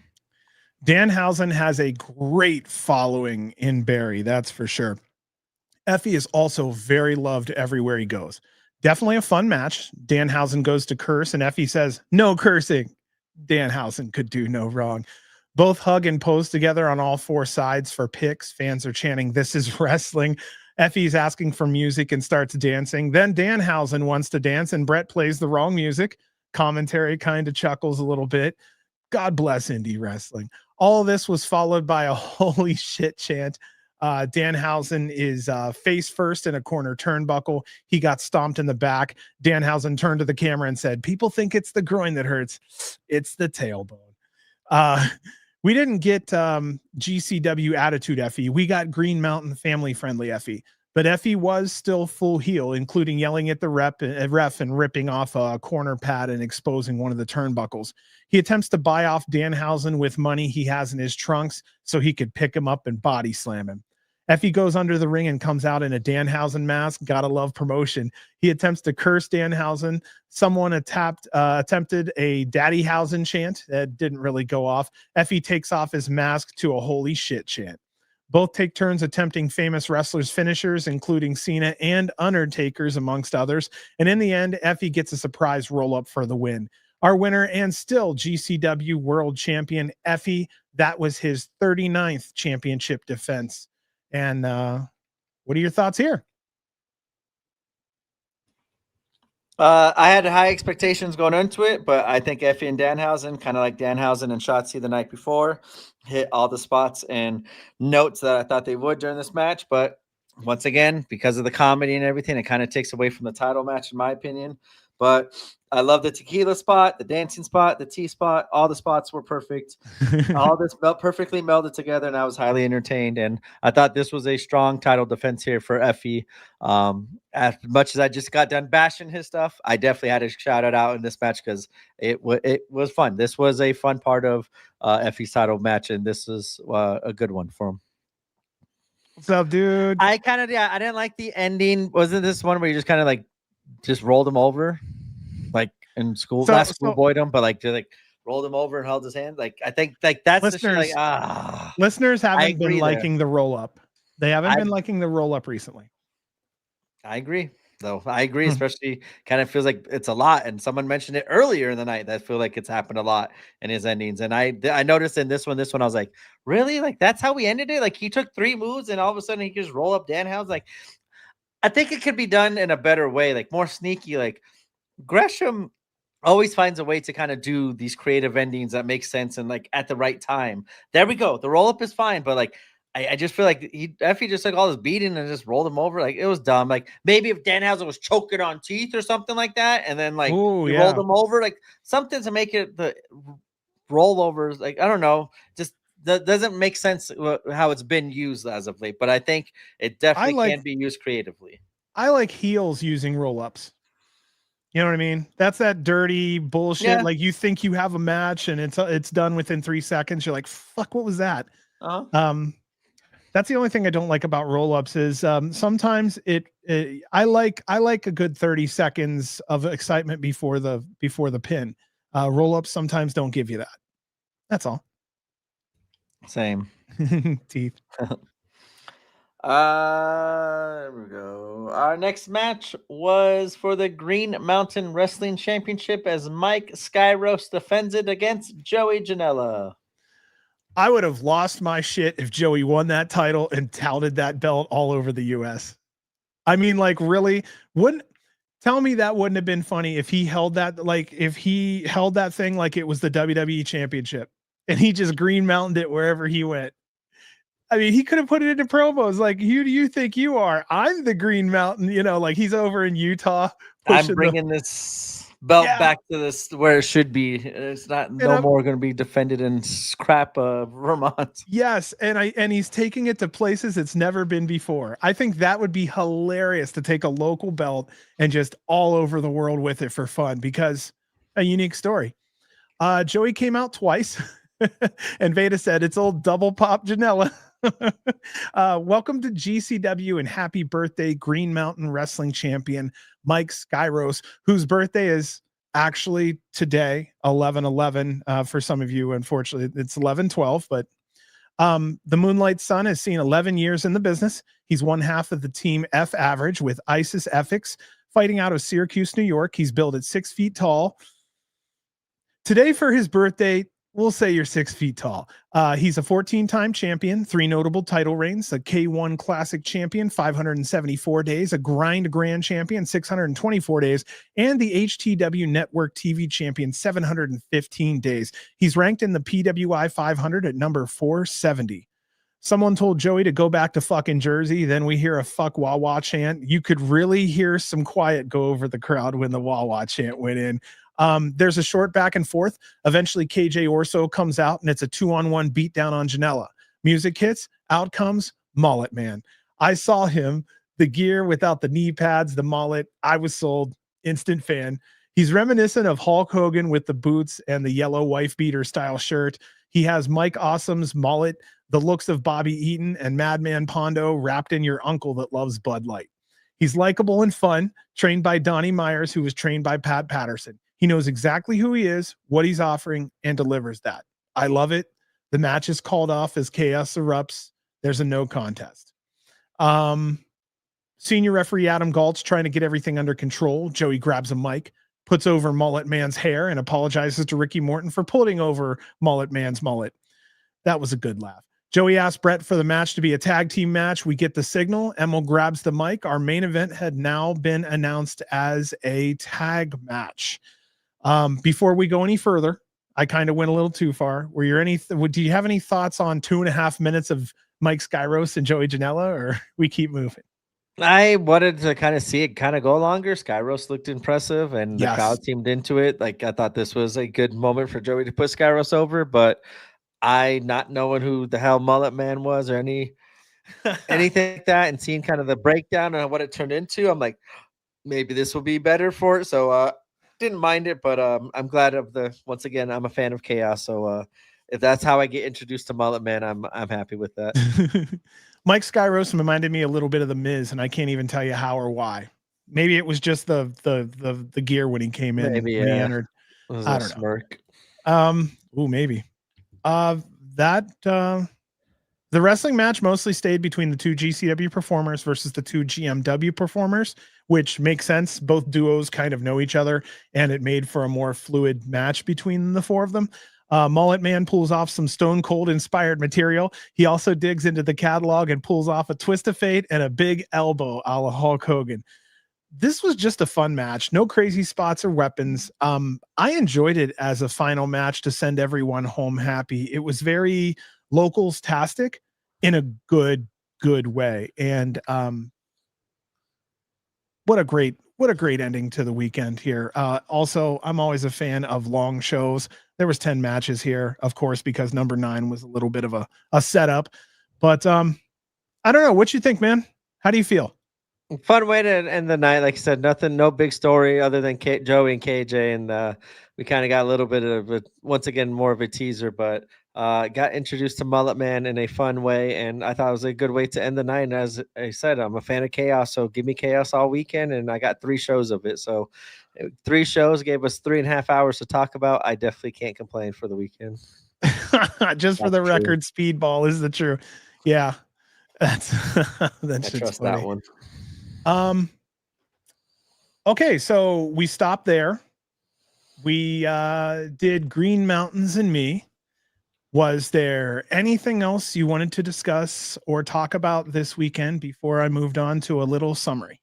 Danhausen has a great following in Barrie, that's for sure. Effy is also very loved everywhere he goes. Definitely a fun match. Danhausen goes to curse, and Effy says, "No cursing." Danhausen could do no wrong. Both hug and pose together on all four sides for pics. Fans are chanting, "This is wrestling." Effy's asking for music and starts dancing. Then Danhausen wants to dance, and Brett plays the wrong music. Commentary kind of chuckles a little bit. God bless indie wrestling. All of this was followed by a holy shit chant. Danhausen is face first in a corner turnbuckle. He got stomped in the back. Danhausen turned to the camera and said, "People think it's the groin that hurts. It's the tailbone." We didn't get GCW attitude Effy. We got Green Mountain family friendly Effy. But Effy was still full heel, including yelling at the ref and ripping off a corner pad and exposing one of the turnbuckles. He attempts to buy off Danhausen with money he has in his trunks so he could pick him up and body slam him. Effy goes under the ring and comes out in a Danhausen mask. Gotta love promotion. He attempts to curse Danhausen. Someone attempted a Daddyhausen chant that didn't really go off. Effy takes off his mask to a holy shit chant. Both take turns attempting famous wrestlers' finishers, including Cena and Undertaker's, amongst others. And in the end, Effy gets a surprise roll-up for the win. Our winner and still GCW World Champion, Effy. That was his 39th championship defense. And what are your thoughts here? I had high expectations going into it, but I think Effy and Danhausen, kind of like Danhausen and Shotzi the night before, hit all the spots and notes that I thought they would during this match. But once again, because of the comedy and everything, it kind of takes away from the title match, in my opinion. But I love the tequila spot, the dancing spot, the tea spot. All the spots were perfect. All this perfectly melded together, and I was highly entertained. And I thought this was a strong title defense here for Effy. As much as I just got done bashing his stuff, I definitely had to shout it out in this match because it was fun. This was a fun part of Effy's title match, and this was a good one for him. What's up, dude? I didn't like the ending. Wasn't this one where you just kind of like just rolled him over, like in school, not schoolboyed him, but like just like rolled him over and held his hand? Like I think like that's listeners, the shit, listeners haven't been liking the roll up. They haven't been liking the roll up recently. I agree. Though I agree, especially kind of feels like it's a lot. And someone mentioned it earlier in the night that I feel like it's happened a lot in his endings. And I noticed in this one, I was like, really? Like that's how we ended it? Like he took 3 moves and all of a sudden he just roll up Danhausen. Like I think it could be done in a better way, like more sneaky. Like Gresham always finds a way to kind of do these creative endings that make sense and like at the right time. There we go. The roll up is fine, but like I just feel like Effy just took all this beating and just rolled him over. Like it was dumb. Like maybe if Danhausen was choking on teeth or something like that, and then like rolled him over, like something to make it the rollovers. Like I don't know, just that doesn't make sense how it's been used as of late. But I think it definitely can be used creatively. I like heels using roll ups. You know what I mean? That's that dirty bullshit. Yeah. Like you think you have a match and it's done within 3 seconds. You're like, fuck, what was that? That's the only thing I don't like about roll-ups is sometimes I like a good 30 seconds of excitement before the pin. Roll-ups sometimes don't give you that. That's all. Same. Teeth. There we go. Our next match was for the Green Mountain Wrestling Championship as Mike Skyros defends it against Joey Janela. I would have lost my shit if Joey won that title and touted that belt all over the US. I mean, like, really? Tell me that wouldn't have been funny if he held that, like, if he held that thing like it was the WWE Championship and he just Green Mountained it wherever he went. I mean, he could have put it into promos like, who do you think you are? I'm the Green Mountain, you know, like he's over in Utah. I'm bringing this belt back to this where it should be. It's not more going to be defended in scrap Vermont. Yes, and he's taking it to places it's never been before. I think that would be hilarious to take a local belt and just all over the world with it for fun because a unique story. Joey came out twice, and Veda said it's old double pop Janela. Welcome to GCW and happy birthday, Green Mountain Wrestling Champion Mike Skyros, whose birthday is actually today, 11/11. For some of you, unfortunately, it's 11/12. But the Moonlight Sun has seen 11 years in the business. He's one half of the team F Average with Isis Ethics, fighting out of Syracuse, New York. He's billed at 6 feet tall. Today for his birthday, we'll say you're 6 feet tall. He's a 14-time champion, 3 notable title reigns, a K1 Classic champion, 574 days, a Grind Grand champion, 624 days, and the HTW Network TV champion, 715 days. He's ranked in the PWI 500 at number 470. Someone told Joey to go back to fucking Jersey. Then we hear a fuck Wawa chant. You could really hear some quiet go over the crowd when the Wawa chant went in. There's a short back and forth. Eventually KJ Orso comes out and it's a 2-on-1 beatdown on Janela. Music hits, out comes Mullet Man. I saw him, the gear without the knee pads, the mullet. I was sold, instant fan. He's reminiscent of Hulk Hogan with the boots and the yellow wife beater style shirt. He has Mike Awesome's mullet, the looks of Bobby Eaton and Madman Pondo wrapped in your uncle that loves Bud Light. He's likable and fun, trained by Donnie Myers, who was trained by Pat Patterson. He knows exactly who he is, what he's offering, and delivers that. I love it. The match is called off as chaos erupts. There's a no contest. Senior referee Adam Galt's trying to get everything under control. Joey grabs a mic, puts over Mullet Man's hair and apologizes to Ricky Morton for pulling over Mullet Man's mullet. That was a good laugh. Joey asked Brett for the match to be a tag team match. We get the signal. Emil grabs the mic. Our main event had now been announced as a tag match. Before we go any further, I kind of went a little too far. Do you have any thoughts on 2.5 minutes of Mike Skyros and Joey Janela, or we keep moving? I wanted to kind of see it kind of go longer. Skyros looked impressive, and the crowd seemed into it. Like, I thought this was a good moment for Joey to put Skyros over, but I, not knowing who the hell Mullet Man was or anything like that, and seeing kind of the breakdown and what it turned into, I'm like, maybe this will be better for it. So didn't mind it, but I'm glad once again, I'm a fan of chaos. So if that's how I get introduced to Mullet Man, I'm happy with that. Mike Skyros reminded me a little bit of the Miz, and I can't even tell you how or why. Maybe it was just the gear when he came in. Maybe, when he entered. I don't know. Maybe. The wrestling match mostly stayed between the two GCW performers versus the two GMW performers, which makes sense. Both duos kind of know each other, and it made for a more fluid match between the four of them. Mullet Man pulls off some Stone Cold inspired material. He also digs into the catalog and pulls off a twist of fate and a big elbow a la Hulk Hogan. This was just a fun match. No crazy spots or weapons. I enjoyed it as a final match to send everyone home happy. It was very locals-tastic in a good way. And what a great ending to the weekend here. Also, I'm always a fan of long shows. There was 10 matches here, of course, because number 9 was a little bit of a setup. But I don't know. What you think, man? How do you feel? Fun way to end the night. Like I said, no big story other than Joey and KJ. And we kind of got a little bit of once again, more of a teaser, but got introduced to Mullet Man in a fun way. And I thought it was a good way to end the night. And as I said, I'm a fan of chaos. So give me chaos all weekend. And I got 3 shows of it. So 3 shows gave us 3.5 hours to talk about. I definitely can't complain for the weekend. Just for the record, Speedball is the true. Yeah. That's I trust funny. That one. Okay, so we stopped there. We did Green Mountains and Me. Was there anything else you wanted to discuss or talk about this weekend before I moved on to a little summary?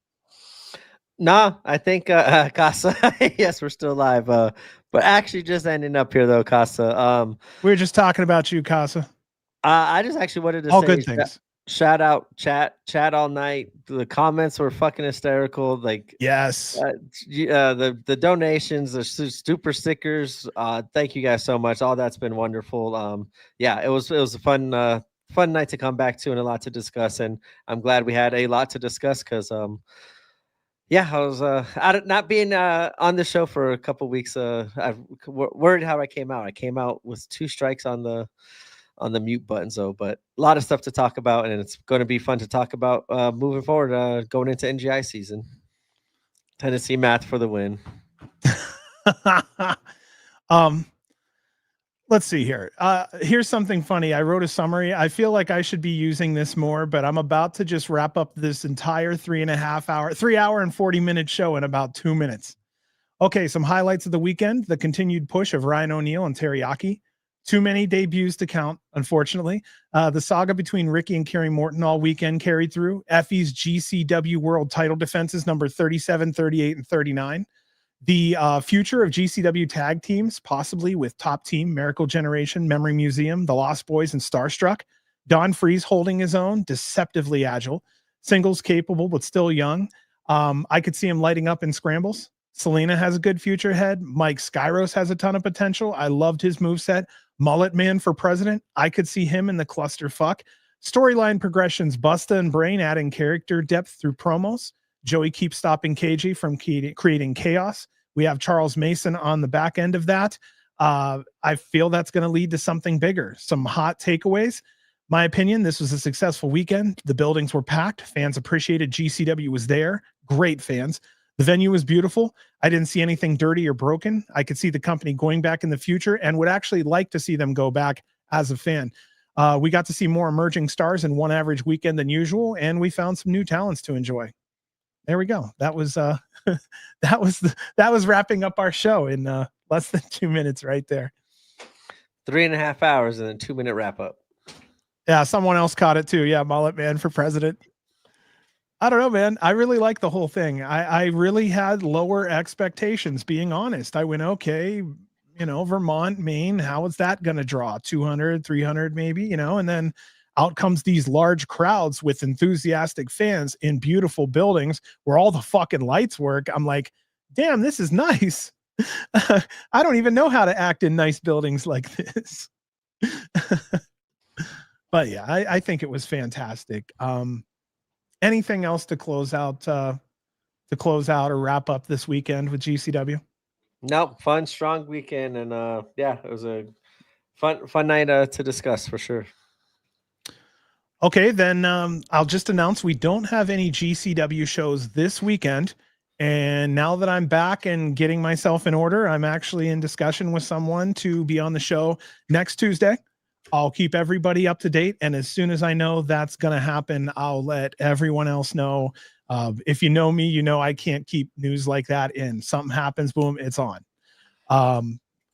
No, I think Casa. Yes, we're still live. But actually, just ending up here though, Casa. We were just talking about you, Casa. I just actually wanted to all say good things. Shout out chat all night. The comments were fucking hysterical. Like, yes, the donations, the super stickers. Thank you guys so much. All that's been wonderful. Yeah, it was a fun night to come back to and a lot to discuss. And I'm glad we had a lot to discuss because yeah, I was not being on the show for a couple weeks. I've worried how I came out. I came out with 2 strikes on the mute button. So, but a lot of stuff to talk about, and it's going to be fun to talk about moving forward, going into NGI season. Tennessee Math for the win. Let's see here. Here's something funny. I wrote a summary. I feel like I should be using this more, but I'm about to just wrap up this entire 3 hour and 40-minute show in about 2 minutes. Okay, some highlights of the weekend: the continued push of Ryan O'Neal and Yaki. Too many debuts to count, unfortunately. The saga between Ricky and Kerry Morton all weekend carried through. Effy's GCW World title defenses, number 37, 38, and 39. The future of GCW tag teams, possibly with Top Team, Miracle Generation, Memory Museum, The Lost Boys, and Starstruck. Don Freeze holding his own, deceptively agile. Singles capable, but still young. I could see him lighting up in scrambles. Selena has a good future ahead. Mike Skyros has a ton of potential. I loved his moveset. Mullet Man for president. I could see him in the clusterfuck. Storyline progressions: Bustah and Brain adding character depth through promos. Joey keeps stopping KJ from creating chaos. We have Charles Mason on the back end of that. I feel that's going to lead to something bigger. Some hot takeaways. My opinion, this was a successful weekend. The buildings were packed. Fans appreciated GCW was there. Great fans. The venue was beautiful. I didn't see anything dirty or broken. I could see the company going back in the future and would actually like to see them go back as a fan. We got to see more emerging stars in one average weekend than usual, and we found some new talents to enjoy. there we go. That was that was wrapping up our show in less than 2 minutes right there. 3.5 hours and then 2-minute wrap up. Yeah, someone else caught it too. Yeah, Mullet Man for president. I don't know, man. I really like the whole thing. I really had lower expectations, being honest. I went, okay, Vermont, Maine, how is that going to draw? 200, 300 maybe, and then out comes these large crowds with enthusiastic fans in beautiful buildings where all the fucking lights work. I'm like, damn, this is nice. I don't even know how to act in nice buildings like this. But yeah, I think it was fantastic. Anything else to close out or wrap up this weekend with GCW? Nope. Fun, strong weekend. And yeah, it was a fun night to discuss for sure. Okay, then I'll just announce we don't have any GCW shows this weekend. And now that I'm back and getting myself in order, I'm actually in discussion with someone to be on the show next Tuesday. I'll keep everybody up to date. And as soon as I know that's going to happen, I'll let everyone else know. If you know me, you know I can't keep news like that in. Something happens, boom, it's on.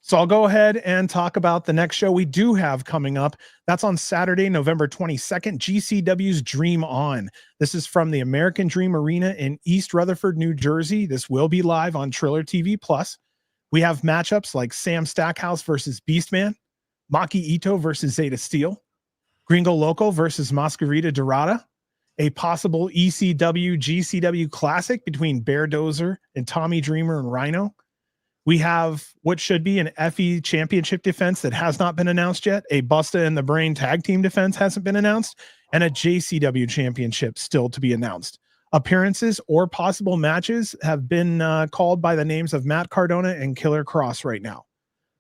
So I'll go ahead and talk about the next show we do have coming up. That's on Saturday, November 22nd, GCW's Dream On. This is from the American Dream Arena in East Rutherford, New Jersey. This will be live on Triller TV Plus. We have matchups like Sam Stackhouse versus Beastman, Maki Itoh versus Zeta Steel, Gringo Loco versus Masquerita Dorada, a possible ECW GCW classic between BearDozer and Tommy Dreamer and Rhino. We have what should be an Effy championship defense that has not been announced yet. A Bustah and the Brain tag team defense hasn't been announced, and a JCW championship still to be announced. Appearances or possible matches have been called by the names of Matt Cardona and Killer Cross right now.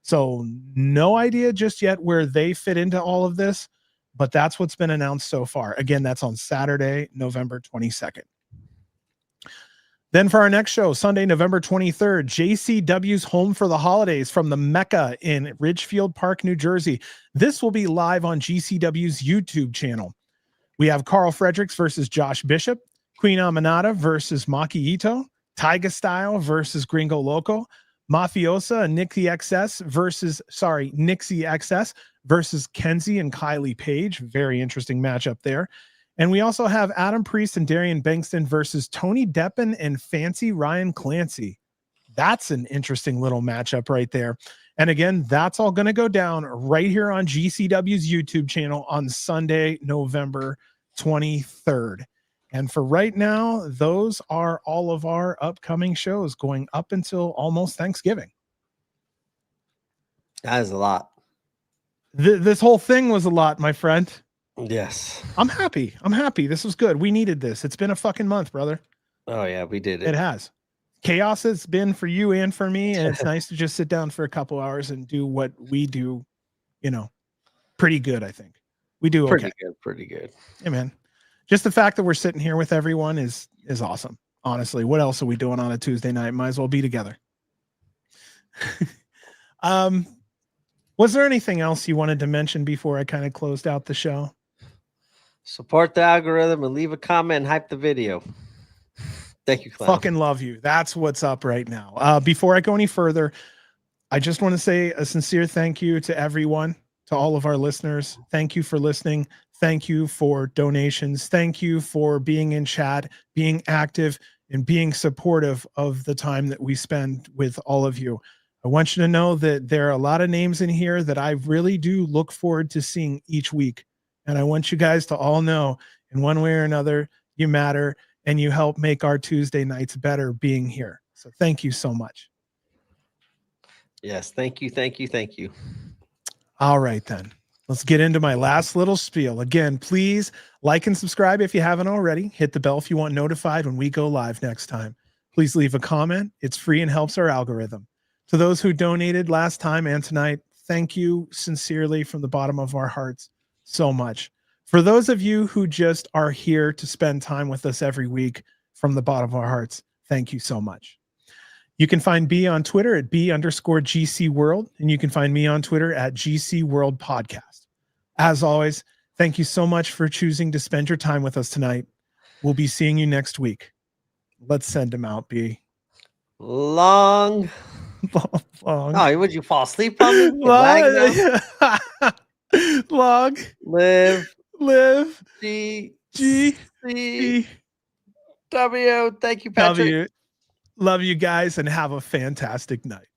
So no idea just yet where they fit into all of this, but that's what's been announced so far. Again, that's on Saturday, November 22nd. Then for our next show, Sunday, November 23rd, JCW's Home for the Holidays from the Mecca in Ridgefield Park, New Jersey. This will be live on GCW's YouTube channel. We have Carl Fredericks versus Josh Bishop, Queen Aminata versus Maki Itoh, Tyga Style versus Gringo Loco, Mafiosa and Nixie XS versus Kenzie and Kylie Page. Very interesting matchup there. And we also have Adam Priest and Darian Bankston versus Tony Deppen and Fancy Ryan Clancy. That's an interesting little matchup right there. And again, that's all going to go down right here on GCW's YouTube channel on Sunday, November 23rd. And for right now, those are all of our upcoming shows going up until almost Thanksgiving. That is a lot. This whole thing was a lot, my friend. Yes. I'm happy. This was good. We needed this. It's been a fucking month, brother. Oh, yeah, we did it. It has. Chaos it's been for you and for me. And it's nice to just sit down for a couple hours and do what we do, pretty good, I think. We do okay. Pretty good. Hey, man. Just the fact that we're sitting here with everyone is awesome. Honestly, what else are we doing on a Tuesday night? Might as well be together. Was there anything else you wanted to mention before I kind of closed out the show? Support the algorithm and leave a comment and hype the video. Thank you, Clown. Fucking love you. That's what's up right now. Before I go any further, I just want to say a sincere thank you to everyone, to all of our listeners. Thank you for listening. Thank you for donations. Thank you for being in chat, being active, and being supportive of the time that we spend with all of you. I want you to know that there are a lot of names in here that I really do look forward to seeing each week. And I want you guys to all know, in one way or another, you matter and you help make our Tuesday nights better being here. So thank you so much. Yes, thank you, thank you, thank you. All right, then. Let's get into my last little spiel. Again, please like and subscribe if you haven't already. Hit the bell if you want notified when we go live next time. Please leave a comment. It's free and helps our algorithm. To those who donated last time and tonight, thank you sincerely from the bottom of our hearts so much. For those of you who just are here to spend time with us every week, from the bottom of our hearts, thank you so much. You can find B on Twitter at B_GC World, and you can find me on Twitter at GC World Podcast. As always, thank you so much for choosing to spend your time with us tonight. We'll be seeing you next week. Let's send him out, B. Long. Long. Oh, would you fall asleep on me? You lag now? Long. Live. G. C. C. W. Thank you, Patrick. W. Love you guys and have a fantastic night.